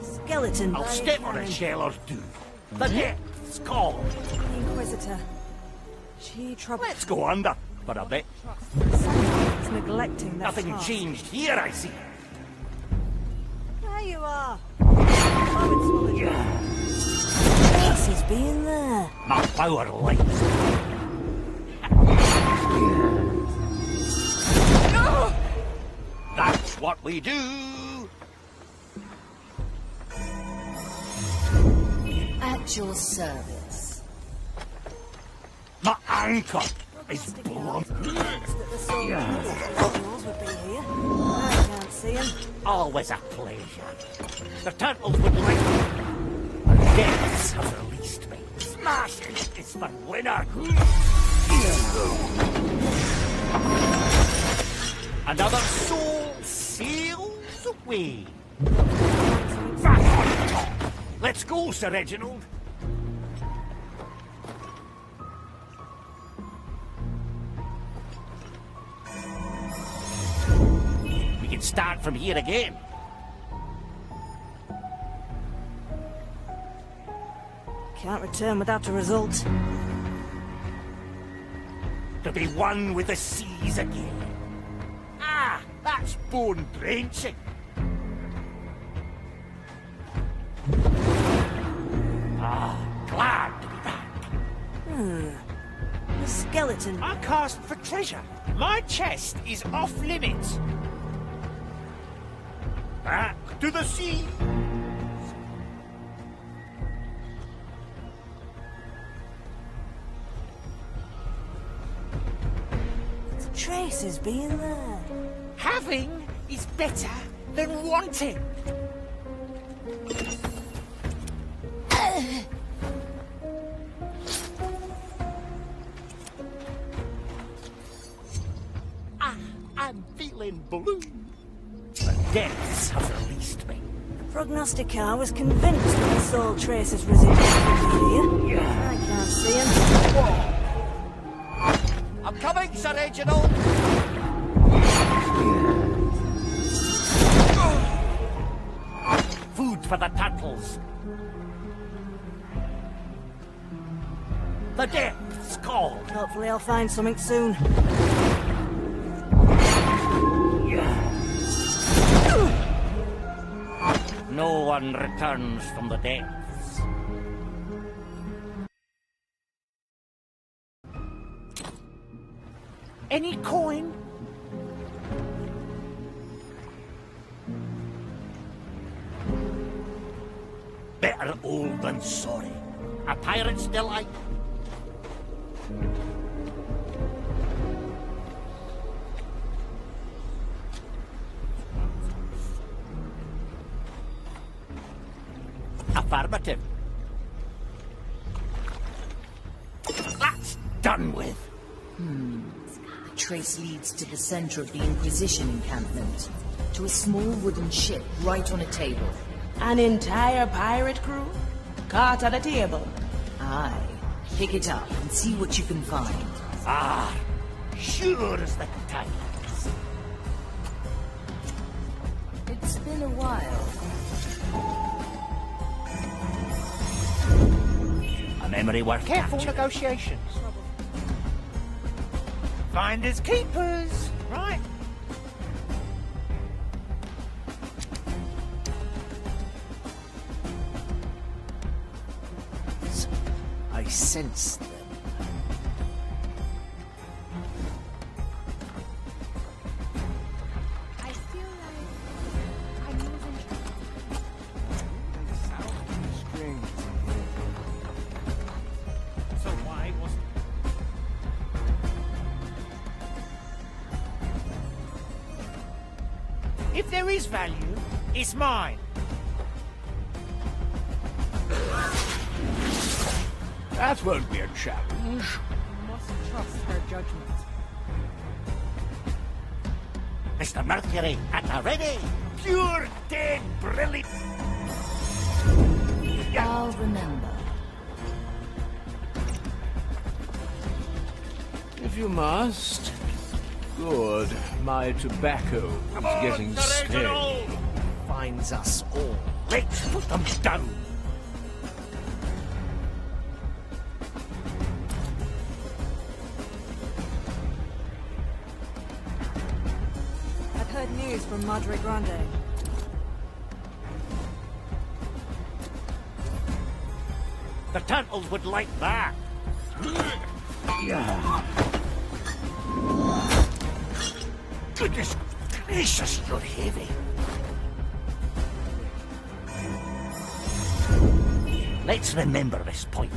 Skeleton. I'll step on a shell or two. The depths call. The Inquisitor. She troubled. Let's go under for a bit. Someone's neglecting that Nothing task. changed here, I see. There you are. Yes, he's being there. My power lies. That's what we do. At your service. My anchor is blown. I can't see him. Always a pleasure. The turtles would like me. The depths have released me. Smashing is for winner. Another soul sails away. Back on top. Let's go, Sir Reginald. We can start from here again. Can't return without a result. To be one with the seas again. Ah, that's bone-drenching. Ah, glad to be back. The skeleton. I cast for treasure. My chest is off limits. Back to the sea. It's a traces being there. Having is better than wanting. I'm feeling blue. The depths have released me. The prognosticator was convinced that the soul traces residuals would be here. I can't see him. I'm coming, Sir Reginald! Food for the turtles. The depths call. Hopefully I'll find something soon. No one returns from the depths. Any coin? Better old than sorry. A pirate's delight. Affirmative. That's done with. The trace leads to the center of the Inquisition encampment. To a small wooden ship right on a table. An entire pirate crew? Caught at a table? Aye. Pick it up and see what you can find. Ah, sure as the tides. It's been a while. A memory worth Careful capturing. negotiations. Finders keepers, right? I sense them. I feel like I'm losing track. Strange. So why wasn't... If there is value, it's mine. That won't be a challenge. You must trust her judgment. Mr. Mercury, at the ready. Pure, dead, brilliant. I'll remember. If you must. Good. My tobacco is getting stale. Finds us all. Let's put them down. I've heard news from Madre Grande. The turtles would like that. Goodness gracious, you're heavy. Let's remember this point.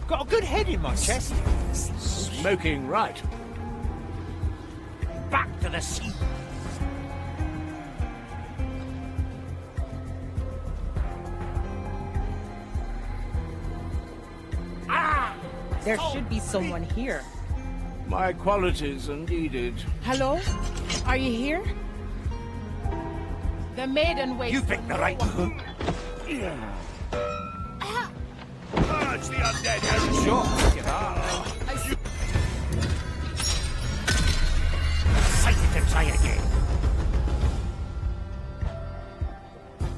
Got a good head in my chest. Smoking right. Back to the sea. There should be someone here. My qualities are needed. Hello? Are you here? The maiden waits. You picked the right one. Purge the undead has a shot. Excited to try again.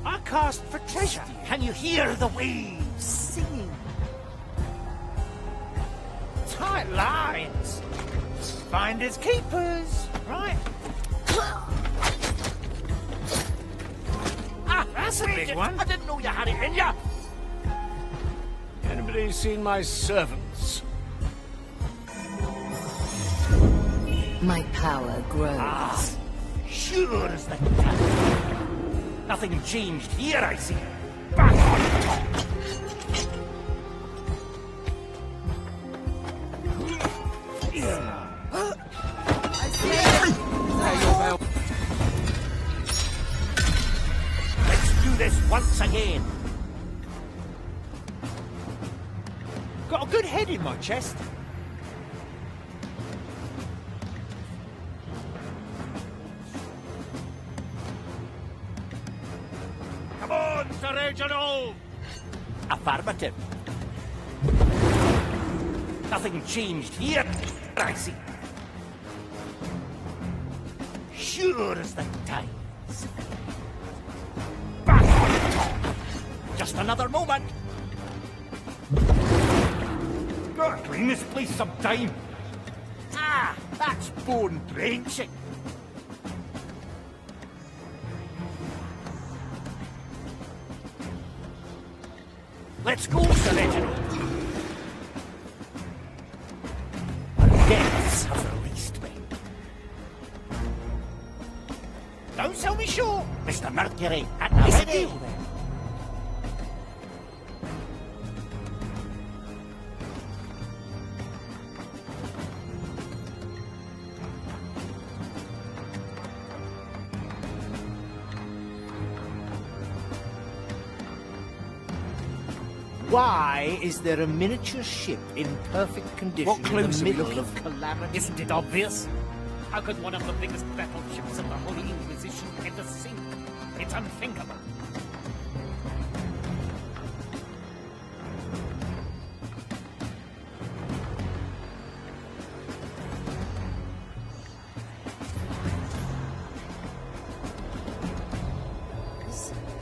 I cast for treasure. Can you hear the waves singing? Tight lines. Finders keepers, right? Ah, that's a big one. I didn't know you had it in ya. Anybody seen my servants? My power grows. Ah, sure as the time. Nothing changed here, I see. Back on top. again. Got a good head in my chest. Come on, Sir Reginald! Affirmative. Nothing changed here, I see. Sure as the tides. Back on top! Just another moment! Gotta clean this place sometime. Ah, that's bone drenching. Let's go, Sir Reginald. The depths have released me. Don't sell me short. Mr. Mercury, at the ready. Why is there a miniature ship in perfect condition What clues in are the we middle looking of calamity? Isn't it obvious? How could one of the biggest battleships of the Holy Inquisition ever sink? It's unthinkable.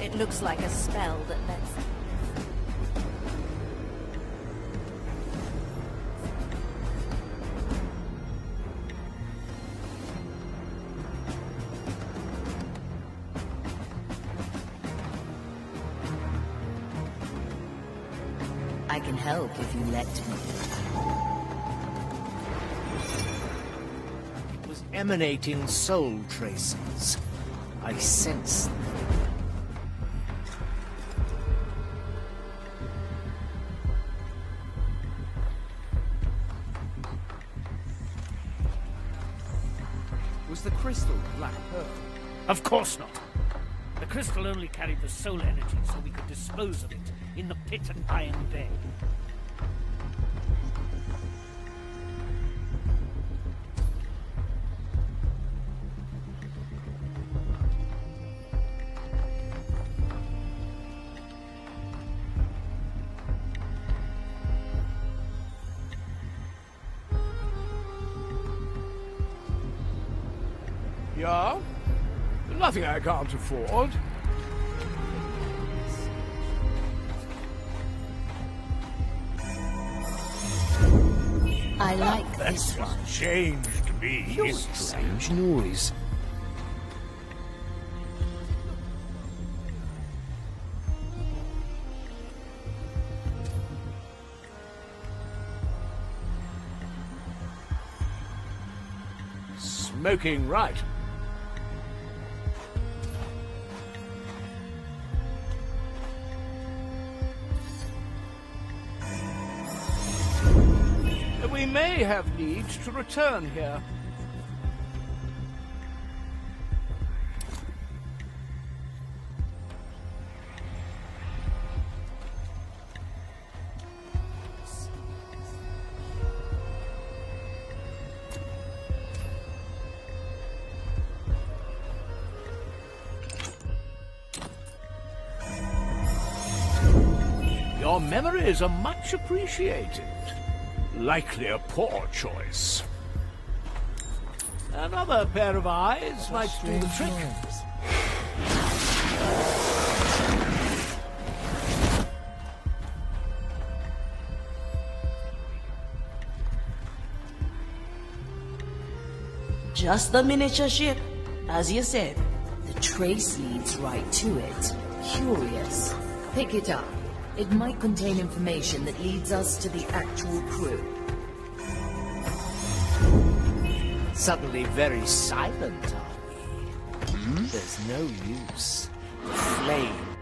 It looks like a spell that lets... I can help if you let me. It was emanating soul traces. I sense them. Was the crystal black pearl? Of course not. The crystal only carried the soul energy so we could dispose of it in the pit at Iron Bay. Yeah? Nothing I can't afford. I like That's this one. changed me. Strange noise. Smoking right. We may have need to return here. Your memories are much appreciated. Likely a poor choice. Another pair of eyes might do the trick. Just the miniature ship, as you said. The trace leads right to it. Curious. Pick it up. It might contain information that leads us to the actual crew. Suddenly very silent, are we? There's no use. The flame.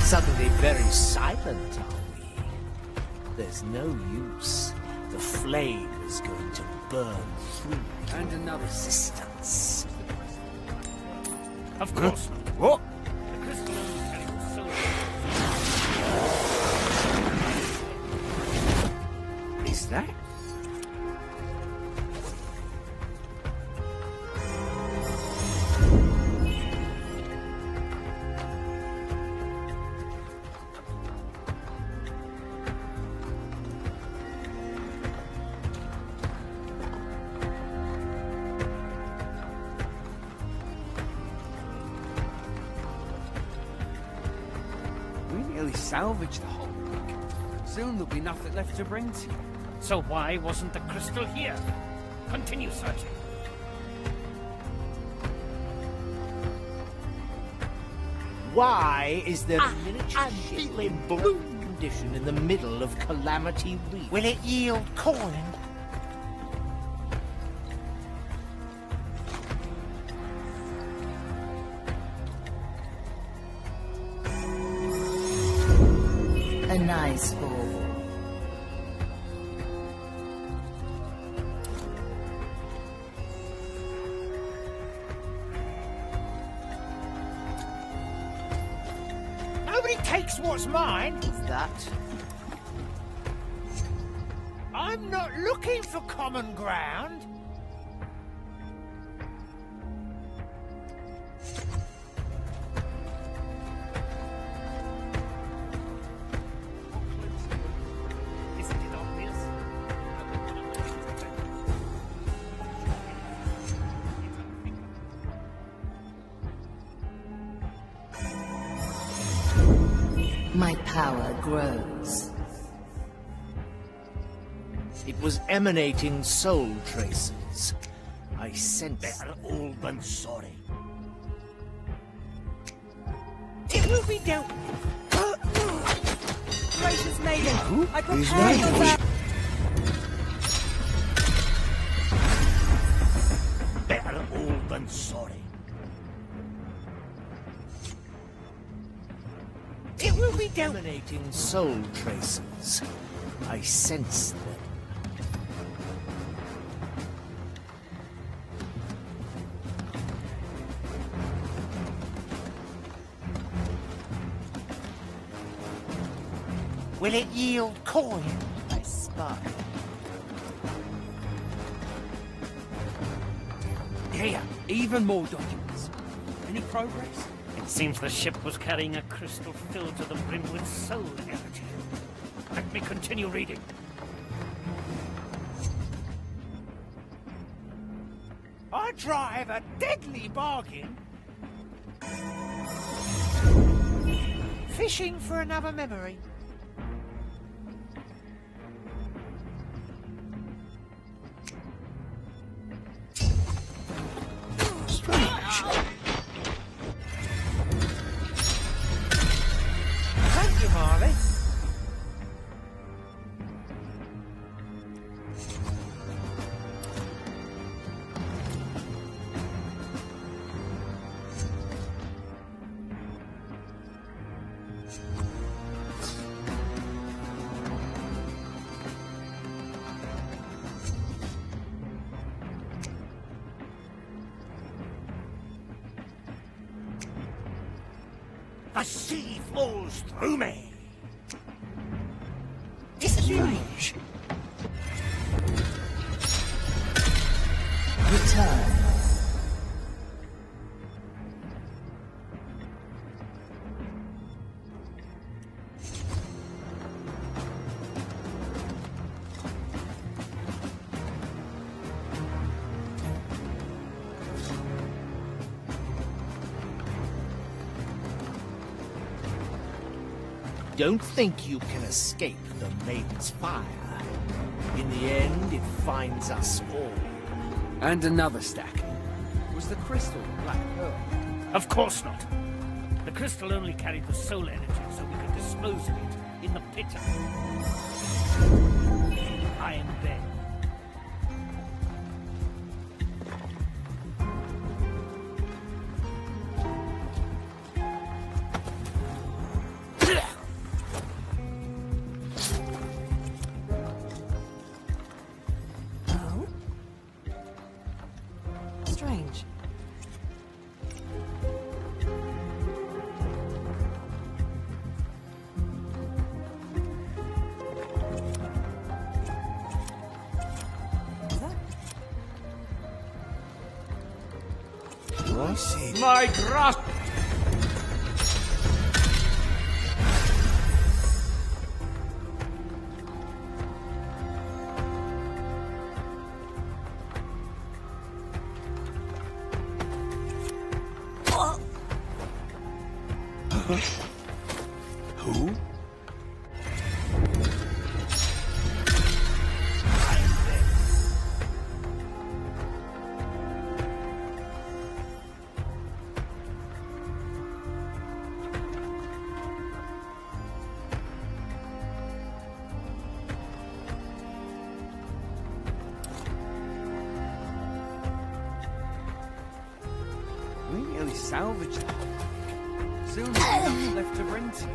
Suddenly very silent, are we? There's no use. The flame is going to burn through and another resistance. Of course not. What? The crystal only carries the soul. Is that? Salvage the whole thing. Soon there'll be nothing left to bring to you. So why wasn't the crystal here? Continue searching. Why is there a miniature ship in blue condition in the middle of Calamity Reef? Will it yield coin? A nice ball. Nobody takes what's mine. Is that? I'm not looking for common ground. My power grows. It was emanating soul traces. I sense. They're all but sorry. It will be dealt with. Gracious maiden, I Is prepare that for that. Better all than sorry. It will be dealt with. Emanating soul traces. I sense them. Will it yield coin? I spy. Here, even more documents. Any progress? It seems the ship was carrying a crystal filled to the brim with soul energy. Let me continue reading. I drive a deadly bargain. Fishing for another memory. Thank you, Marley. The sea flows through me. Strange. Return. Don't think you can escape the Maiden's fire. In the end, it finds us all. And another stack. Was the crystal the Black Pearl? Of course not. The crystal only carried the soul energy, so we could dispose of it in the pit. I am Ben. Strange. What? My grasp. Who? We nearly salvaged it. Soon there's nothing left to rent here.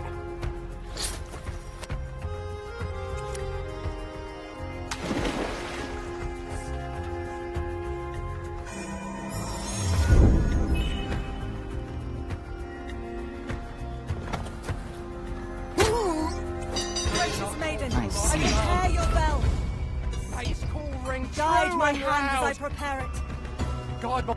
Gracious maiden, prepare your bell. Bass call ring Guide true my and hand as I loud. prepare it. Guide my...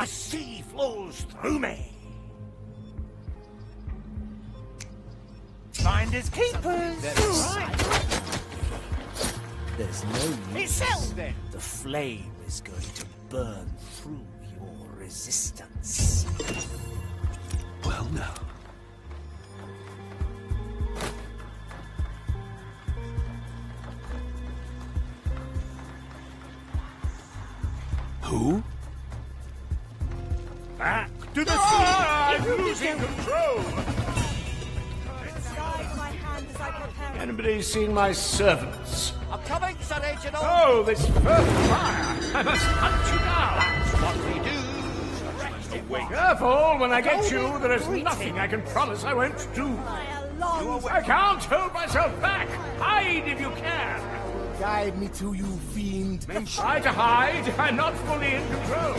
The sea flows through me. Finders keepers. That's right. There's no use. It's settled then. The flame is going to burn through your resistance. Well, now. Who? Back to the sea! I'm losing control! Guide my hand as I prepare it. Anybody seen my servants? I'm coming, Sir Reginald. Oh, this first fire! I must hunt you down! That's what we do. Wait. Careful, when I get you, there is nothing I can promise I won't do. I can't hold myself back! Hide if you can! Guide me to you, fiend. Try to hide, I'm not fully in control.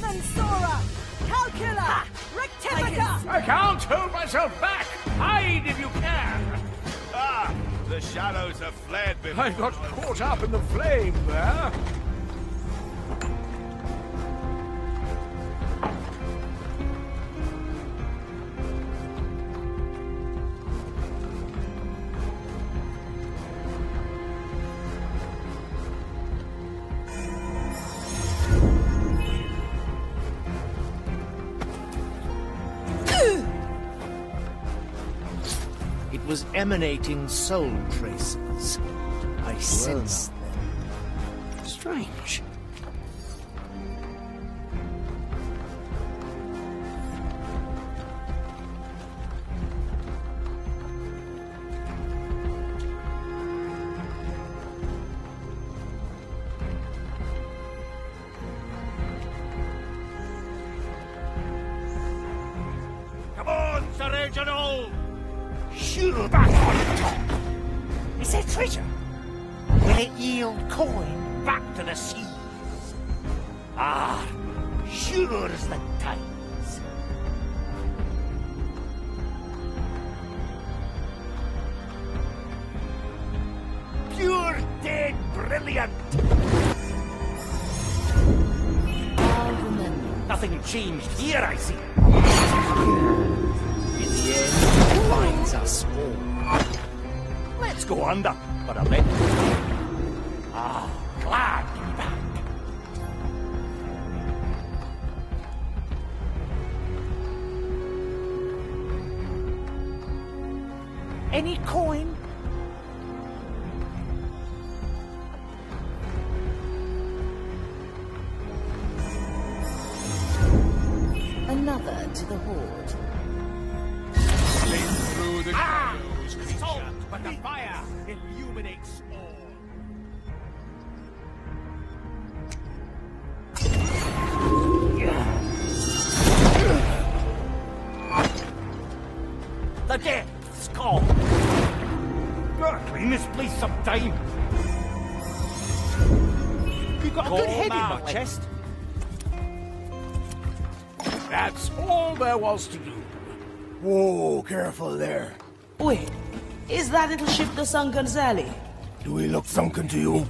Mensora! Calcula! Rectifica! I can't hold myself back! Hide if you can! Ah, the shadows have fled before. I got caught up in the flame there. It was emanating soul traces. I sensed them. Strange. Come on, Sir Reginald. Shoot back on top. Is there treasure? Will it yield coin back to the seas? Ah, sure as the tides. Pure dead brilliant. Nothing changed here, I see. In the end, it finds us all. Let's go under for a bit. Ah, glad Any coin? Another to the Horde. Slid through the shadows, Salt, but the fire illuminates all. The death's call. Gotta clean this place sometime. You've got a good head in my chest. That's all there was to do. Whoa, careful there. Wait, is that little ship the sunken Sally? Do we look sunken to you?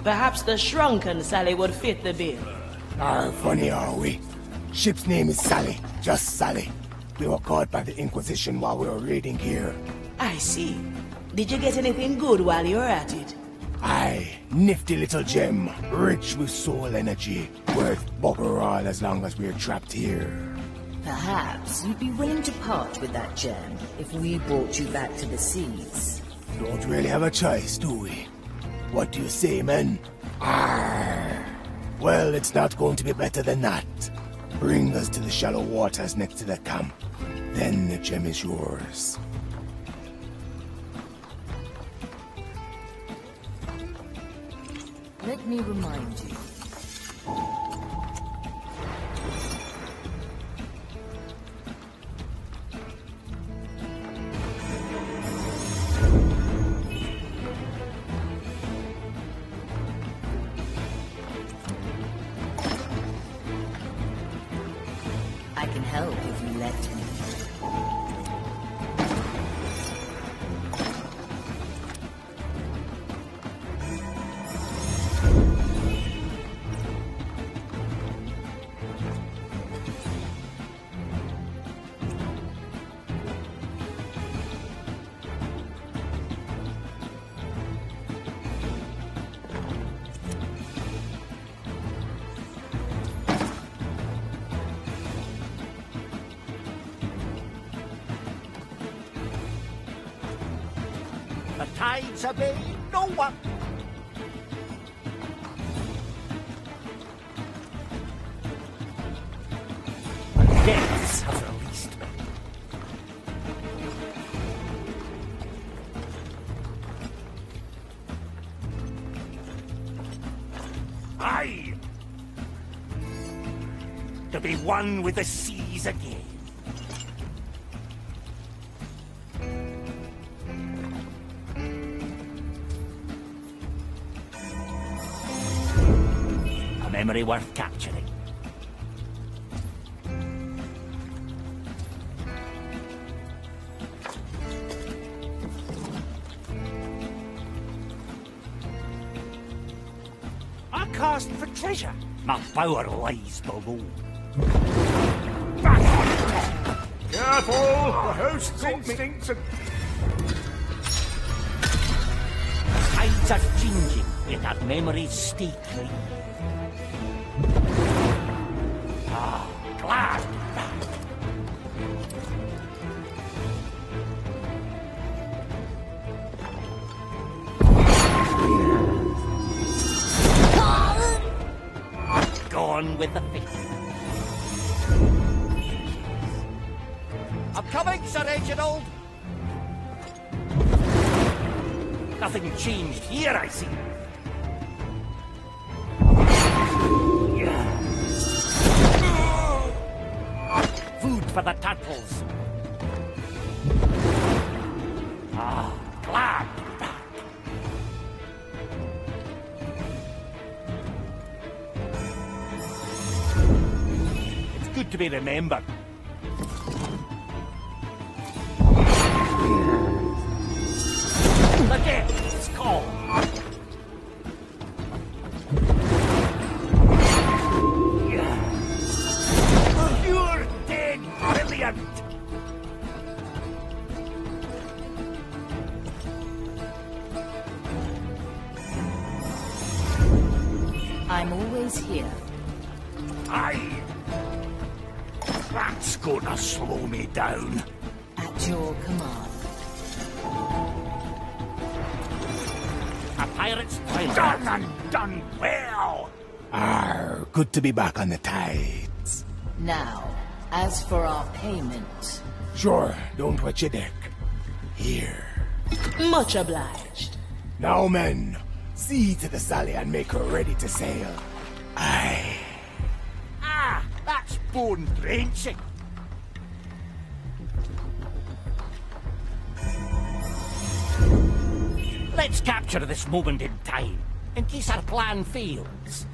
Perhaps the shrunken Sally would fit the bill. Funny are we? Ship's name is Sally, just Sally. We were caught by the Inquisition while we were raiding here. I see. Did you get anything good while you were at it? Aye, nifty little gem, rich with soul energy, worth bugger all as long as we're trapped here. Perhaps you'd be willing to part with that gem if we brought you back to the seas. Don't really have a choice, do we? What do you say, men? Arr. Well, it's not going to be better than that. Bring us to the shallow waters next to the camp. Then the gem is yours. Let me remind you. I can help if you let me. The tides obey no one. The depths have released me. Aye! To be one with the seas again. A memory worth capturing. I cast for treasure. My power lies below. Back on top! Careful! The host's instincts are... Tides are changing, yet that memories stay clean. Ah, glad to be back. Gone with the fish. I'm coming, Sir Reginald! Nothing changed here, I see. Food for the turtles. Ah, glad to be back. It's good to be remembered. The death's call. You're dead brilliant. I'm always here. Aye. That's gonna slow me down. At your command. A pirate's toilet. Done and done well! Good to be back on the tides. Now, as for our payment... Sure, don't wet your deck. Here. Much obliged. Now, men, see to the Sally and make her ready to sail. Aye. Ah, that's bone drenching. Let's capture this moment in time, in case our plan fails.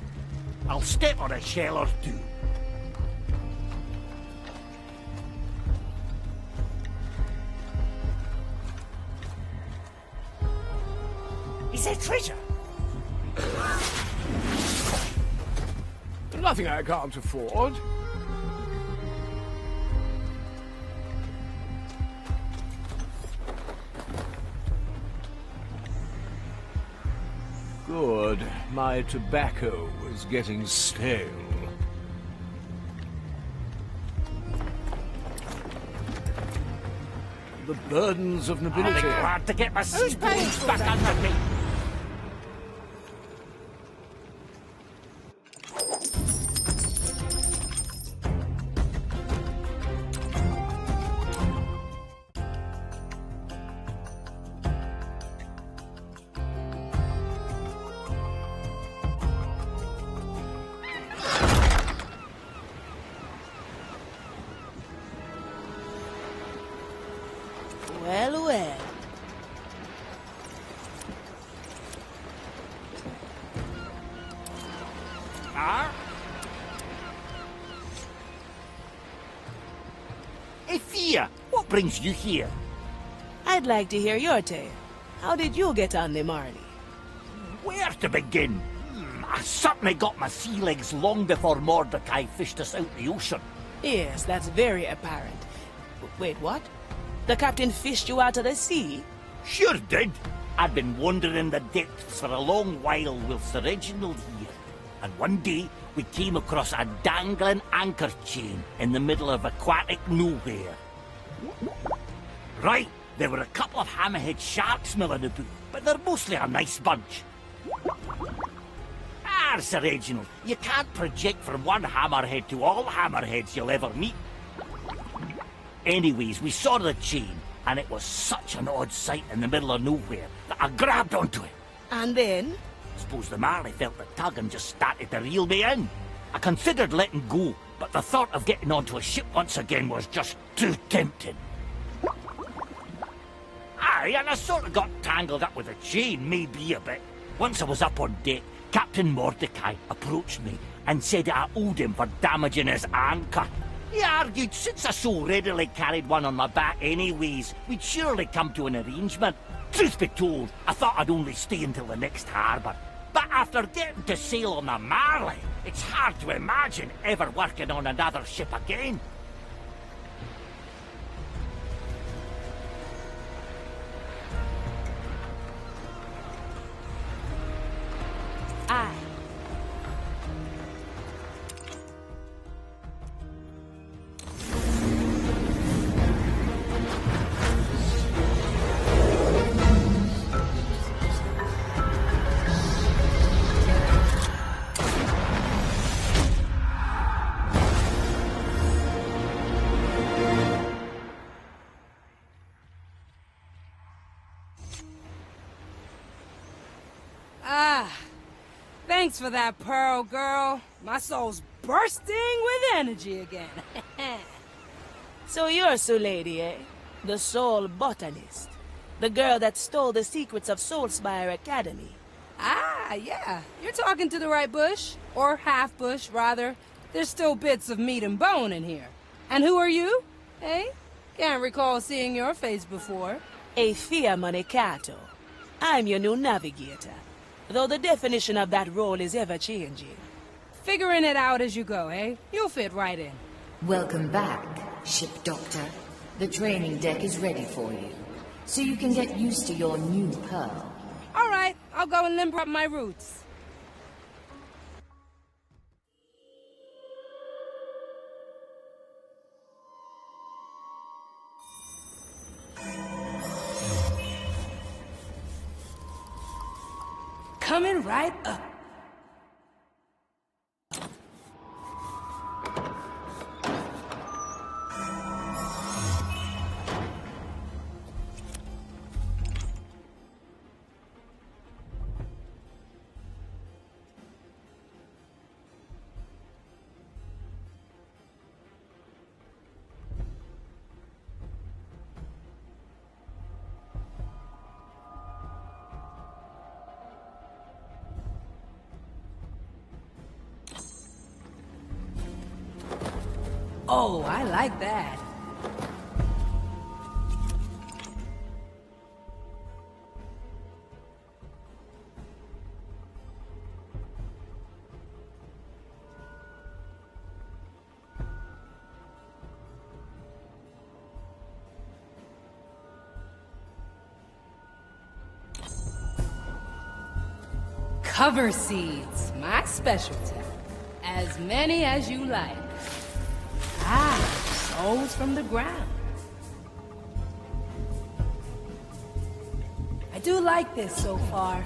I'll step on a shell or two. Is there treasure? Nothing I can't afford. Good. My tobacco was getting stale. The burdens of nobility. I'll be glad to get my seat back under me. Well, well. Ifia, what brings you here? I'd like to hear your tale. How did you get on the Marley? Where to begin? I certainly got my sea legs long before Mordecai fished us out the ocean. Yes, that's very apparent. Wait, what? The captain fished you out of the sea? Sure did. I'd been wandering the depths for a long while with Sir Reginald here. And one day, we came across a dangling anchor chain in the middle of aquatic nowhere. Right, there were a couple of hammerhead sharks milling about, but they're mostly a nice bunch. Sir Reginald, you can't project from one hammerhead to all hammerheads you'll ever meet. Anyways, we saw the chain, and it was such an odd sight in the middle of nowhere that I grabbed onto it. And then? Suppose the Marley felt the tug and just started to reel me in. I considered letting go, but the thought of getting onto a ship once again was just too tempting. Aye, and I sort of got tangled up with the chain, maybe a bit. Once I was up on deck, Captain Mordecai approached me and said I owed him for damaging his anchor. He argued since I so readily carried one on my back anyways, we'd surely come to an arrangement. Truth be told, I thought I'd only stay until the next harbour. But after getting to sail on the Marley, it's hard to imagine ever working on another ship again. Aye. Thanks for that, Pearl girl. My soul's bursting with energy again. So you're Sue Lady, eh? The soul botanist. The girl that stole the secrets of Soulspire Academy. Ah, yeah. You're talking to the right bush. Or half bush, rather. There's still bits of meat and bone in here. And who are you? Eh? Can't recall seeing your face before. Ifia Manicato. I'm your new navigator. Though the definition of that role is ever-changing. Figuring it out as you go, eh? You'll fit right in. Welcome back, Ship Doctor. The training deck is ready for you, so you can get used to your new Pearl. All right, I'll go and limber up my roots. coming right up. Oh, I like that. Cover seeds, my specialty. As many as you like. Ah, souls from the ground. I do like this so far.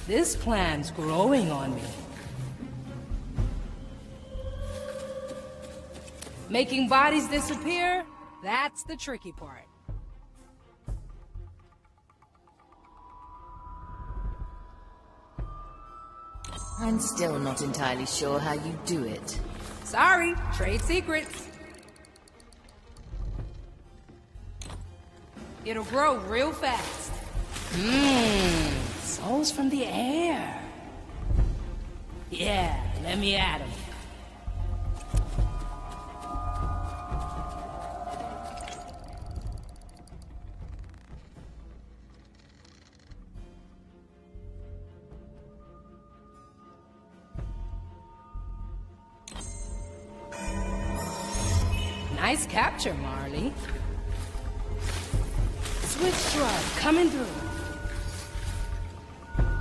This plan's growing on me. Making bodies disappear, that's the tricky part. I'm still not entirely sure how you do it. Sorry, trade secrets. It'll grow real fast. Souls from the air. Yeah, let me at 'em. Nice capture, Marley. Switch shrub coming through.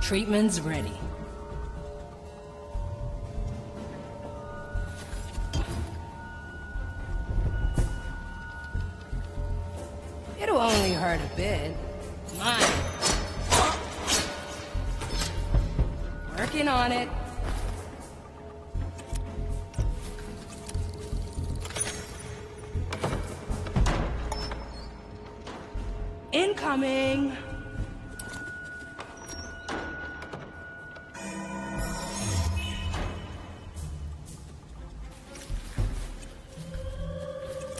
Treatment's ready. It'll only hurt a bit. Mine. Working on it. Incoming!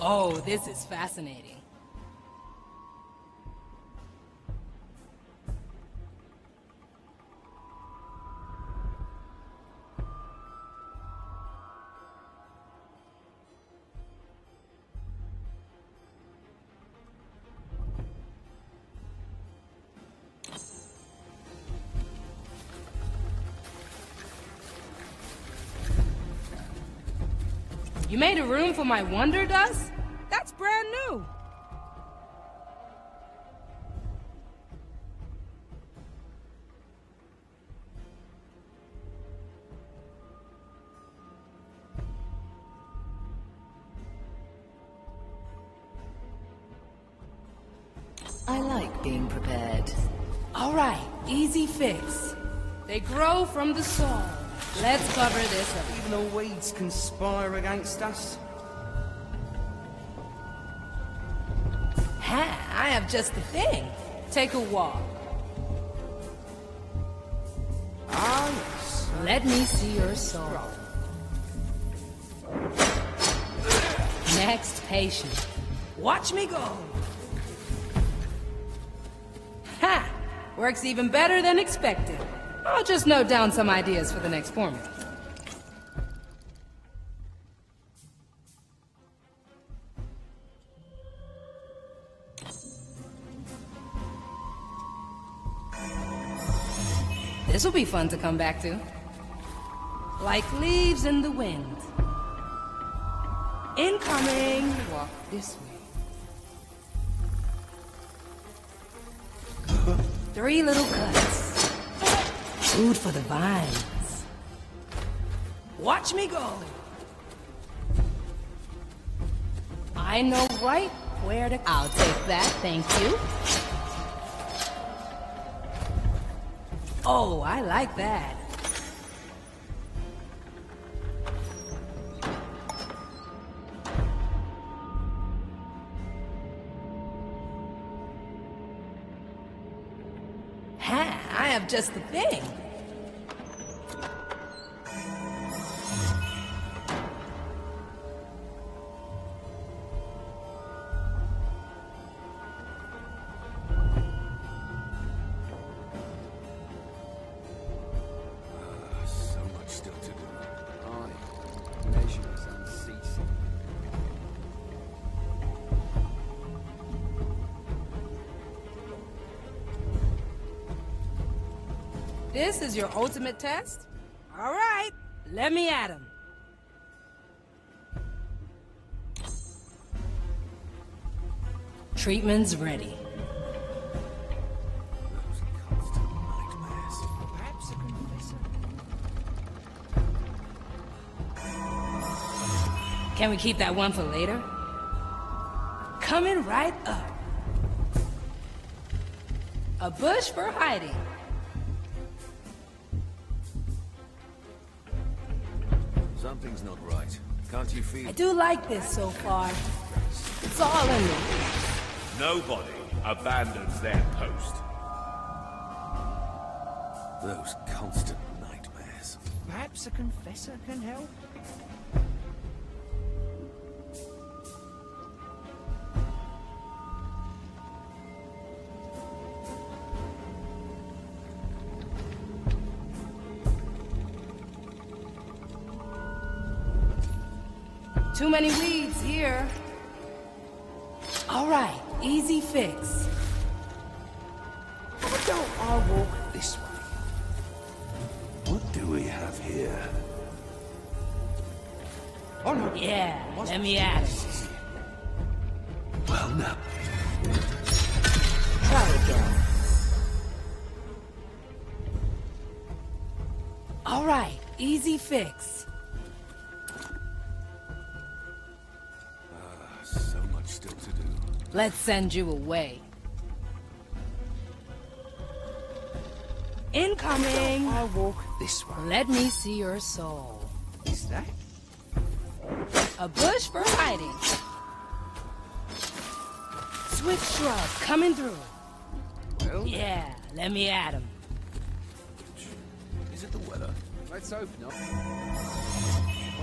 Oh, this is fascinating. You made a room for my wonder dust? That's brand new. I like being prepared. All right, easy fix. They grow from the soil. Let's cover this up. Even the weeds conspire against us. Ha! I have just the thing. Take a walk. Ah, yes. Let me see your soul. Next patient. Watch me go. Ha! Works even better than expected. I'll just note down some ideas for the next formula. This'll be fun to come back to. Like leaves in the wind. Incoming! Walk this way. 3 little cuts. Food for the vines. Watch me go! I know right where to... I'll take that, thank you. Oh, I like that. Ha! I have just the thing. This is your ultimate test? All right, let me at him. Treatment's ready. Can we keep that one for later? Coming right up. A bush for hiding. Something's not right. Can't you feel? I do like this so far. It's all in me. Nobody abandons their post. Those constant nightmares. Perhaps a confessor can help? Too many weeds here. All right, easy fix. Why don't I walk this way? What do we have here? Oh no. Yeah, let me at it. Well, now. Try again. All right, easy fix. So much still to do. Let's send you away. Incoming! I'll walk this way. Let me see your soul. Is that? A bush for hiding. Swift shrub coming through. Well, yeah, let me at him. Is it the weather? Let's hope not.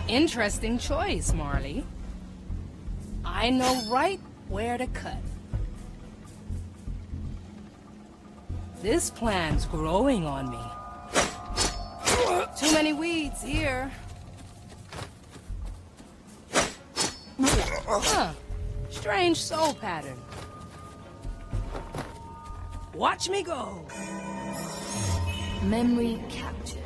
Interesting choice, Marley. I know right where to cut. This plan's growing on me. Too many weeds here. Huh. Strange soul pattern. Watch me go. Memory captured.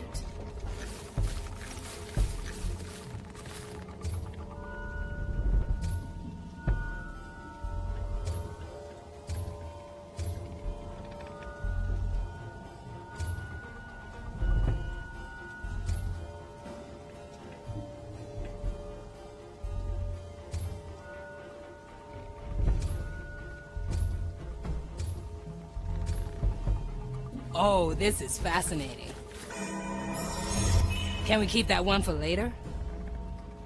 Oh, this is fascinating. Can we keep that one for later?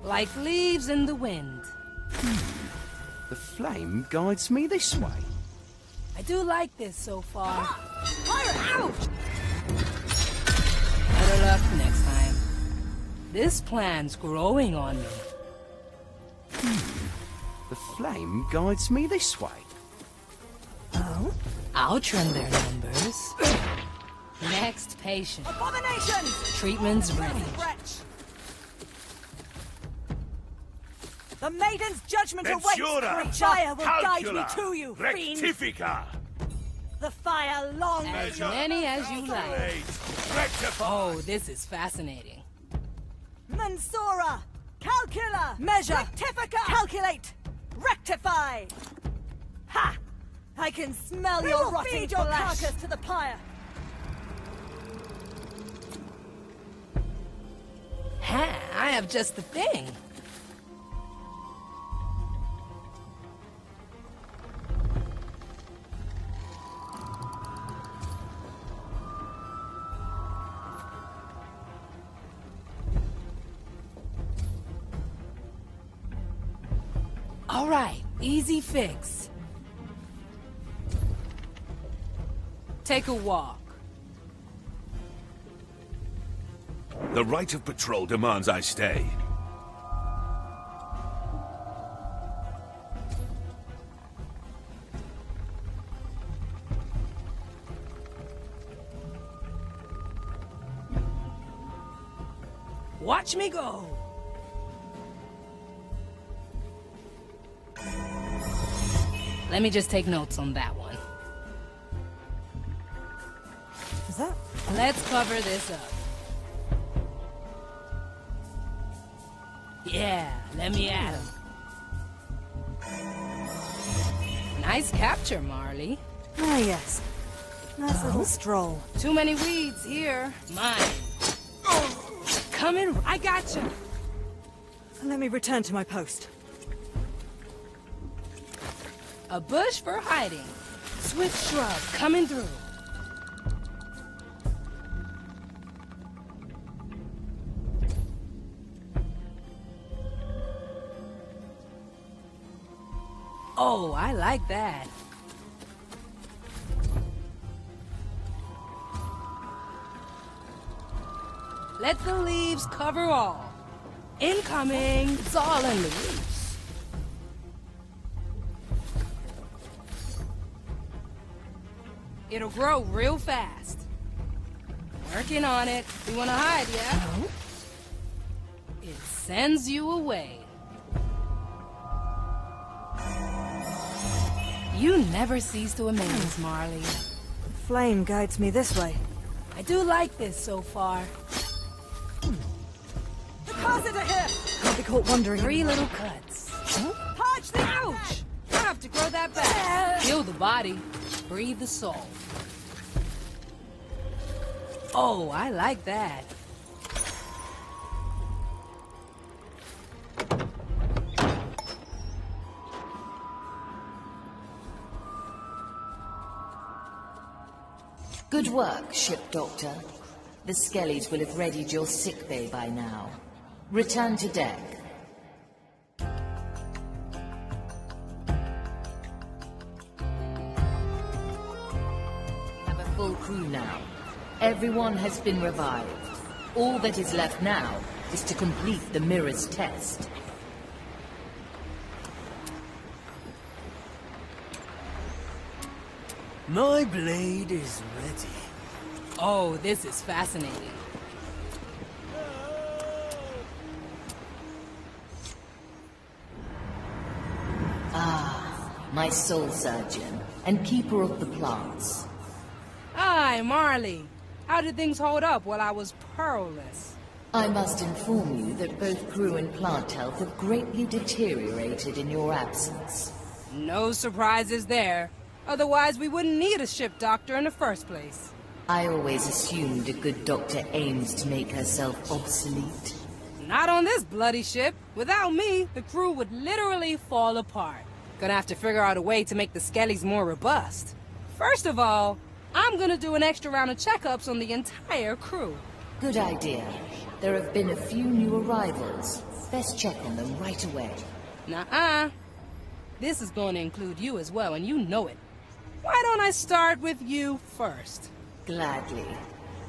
Like leaves in the wind. The flame guides me this way. I do like this so far. Fire out! Better luck next time. This plan's growing on me. The flame guides me this way. Oh? I'll trim their numbers. Next patient. Abominations! Treatment's ready. The maiden's judgment awaits! Mensura! Fire will guide me Calcula! to you, fiend! Rectifica! The fire long As many as you like. Rectify! Oh, this is fascinating. Mensura! Calcula! Measure! Rectifica! Calculate! Rectify! Ha! I can smell your rotting feed your carcass to the pyre! Ha! I have just the thing. All right, easy fix. Take a walk. The right of patrol demands I stay. Watch me go. Let me just take notes on that one. Is that? Let's cover this up. Yeah, let me at him. Nice capture, Marley. Ah, yes. Nice little stroll. Too many weeds here. Mine. Come in, I gotcha. Let me return to my post. A bush for hiding. Swift shrub coming through. Oh, I like that. Let the leaves cover all. Incoming! It's all in the roots. It'll grow real fast. Working on it. You wanna hide, yeah? It sends you away. You never cease to amaze, Marley. The flame guides me this way. I do like this so far. The cars are here! Can't be caught wandering. 3 little cuts. Parch the Ouch! I have to grow that back. Heal the body, breathe the soul. Oh, I like that. Good work, ship doctor. The Skellies will have readied your sickbay by now. Return to deck. Have a full crew now. Everyone has been revived. All that is left now is to complete the mirror's test. My blade is ready. Oh, this is fascinating. Ah, my soul surgeon and keeper of the plants. Hi, Marley. How did things hold up while I was pearlless? I must inform you that both crew and plant health have greatly deteriorated in your absence. No surprises there. Otherwise, we wouldn't need a ship doctor in the first place. I always assumed a good doctor aims to make herself obsolete. Not on this bloody ship. Without me, the crew would literally fall apart. Gonna have to figure out a way to make the Skellies more robust. First of all, I'm gonna do an extra round of checkups on the entire crew. Good idea. There have been a few new arrivals. Best check on them right away. Nuh-uh. This is going to include you as well, and you know it. Why don't I start with you first? Gladly.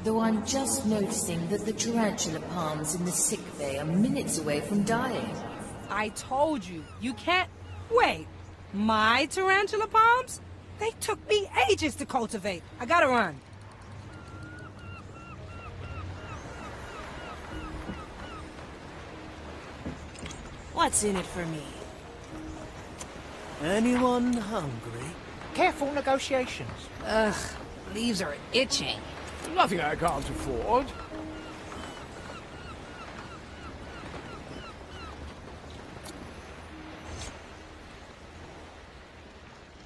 Though I'm just noticing that the tarantula palms in the sick bay are minutes away from dying. I told you, you can't... Wait, my tarantula palms? They took me ages to cultivate. I gotta run. What's in it for me? Anyone hungry? Careful negotiations. Ugh, leaves are itching. Nothing I can't afford.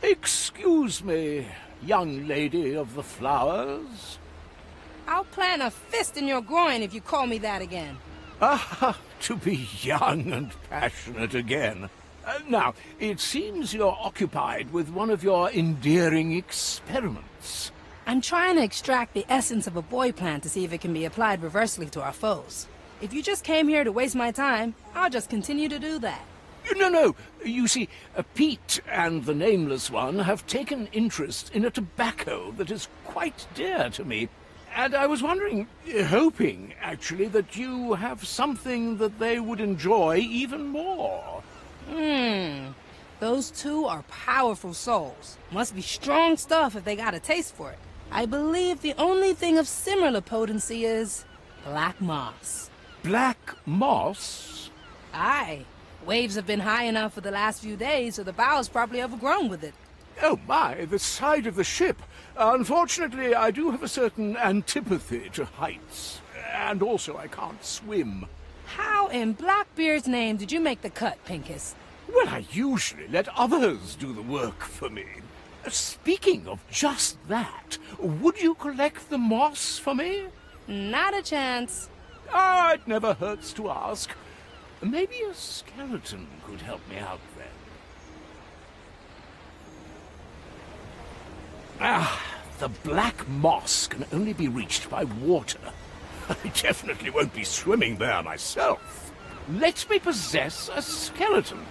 Excuse me, young lady of the flowers. I'll plant a fist in your groin if you call me that again. Ah, to be young and passionate again. Now, it seems you're occupied with one of your endearing experiments. I'm trying to extract the essence of a boy plant to see if it can be applied reversely to our foes. If you just came here to waste my time, I'll just continue to do that. No. You see, Pete and the Nameless One have taken interest in a tobacco that is quite dear to me. And I was wondering, hoping, actually, that you have something that they would enjoy even more. Those two are powerful souls. Must be strong stuff if they got a taste for it. I believe the only thing of similar potency is black moss. Black moss? Aye. Waves have been high enough for the last few days, so the bow's probably overgrown with it. Oh my, the side of the ship. Unfortunately, I do have a certain antipathy to heights. And also, I can't swim. How in Blackbeard's name did you make the cut, Pincus? Well, I usually let others do the work for me. Speaking of just that, would you collect the moss for me? Not a chance. Ah, it never hurts to ask. Maybe a skeleton could help me out then. The black moss can only be reached by water. I definitely won't be swimming there myself. Let me possess a skeleton.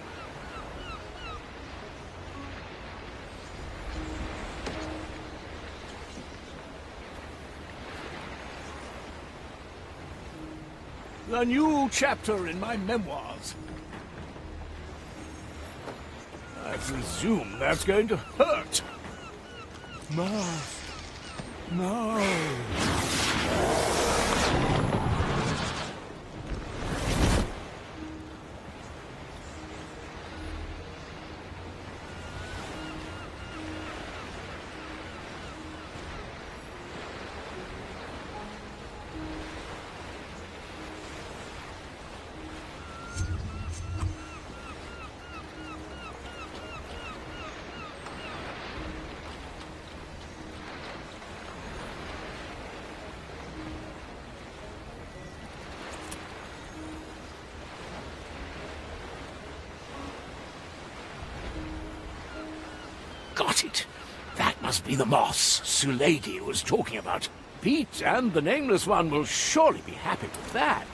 A new chapter in my memoirs. I presume that's going to hurt. No. Got it. That must be the moss Sulady was talking about. Pete and the Nameless One will surely be happy with that.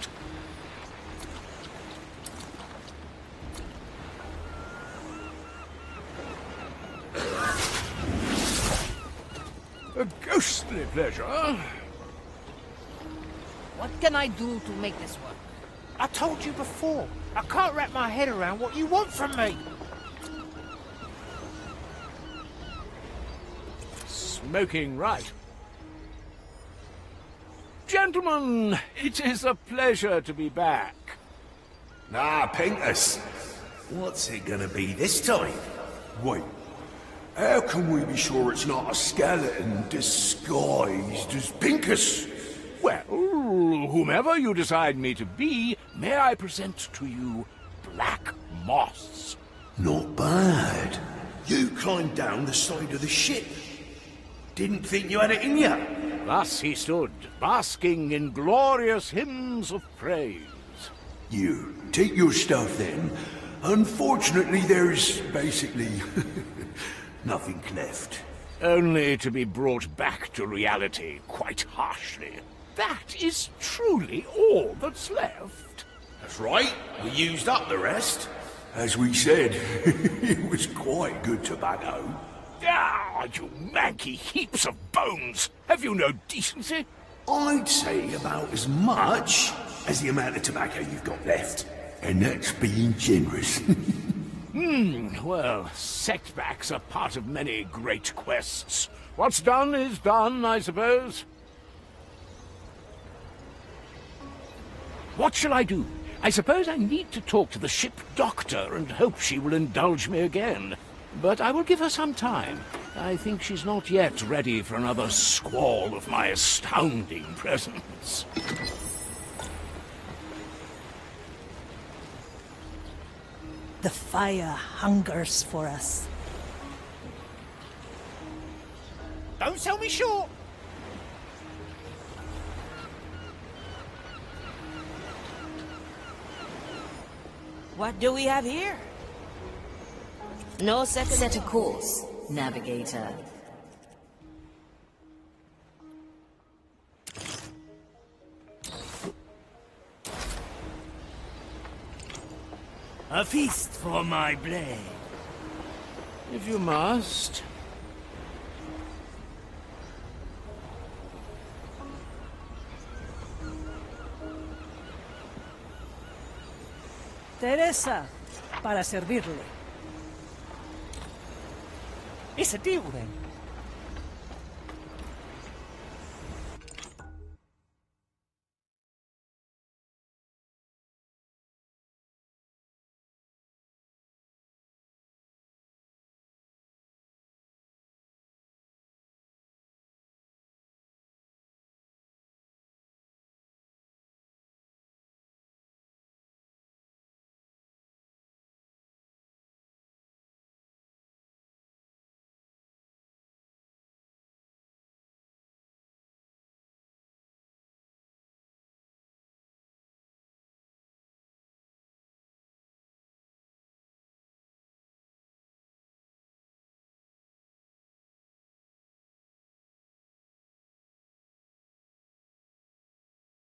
A ghostly pleasure. What can I do to make this work? I told you before. I can't wrap my head around what you want from me. Smoking right. Gentlemen, it is a pleasure to be back. Pincus. What's it gonna be this time? Wait, how can we be sure it's not a skeleton disguised as Pincus? Well, whomever you decide me to be, may I present to you black moss? Not bad. You climbed down the side of the ship. Didn't think you had it in you. Thus he stood, basking in glorious hymns of praise. You take your stuff then. Unfortunately, there's basically nothing left. Only to be brought back to reality quite harshly. That is truly all that's left. That's right. We used up the rest. As we said, it was quite good tobacco. Ah, you manky heaps of bones! Have you no decency? I'd say about as much as the amount of tobacco you've got left. And that's being generous. Well, setbacks are part of many great quests. What's done is done, I suppose. What shall I do? I suppose I need to talk to the ship doctor and hope she will indulge me again. But I will give her some time. I think she's not yet ready for another squall of my astounding presence. The fire hungers for us. Don't sell me short. What do we have here? No second. Set a course, navigator. A feast for my blade. If you must. Teresa, para servirle. It's a deal then.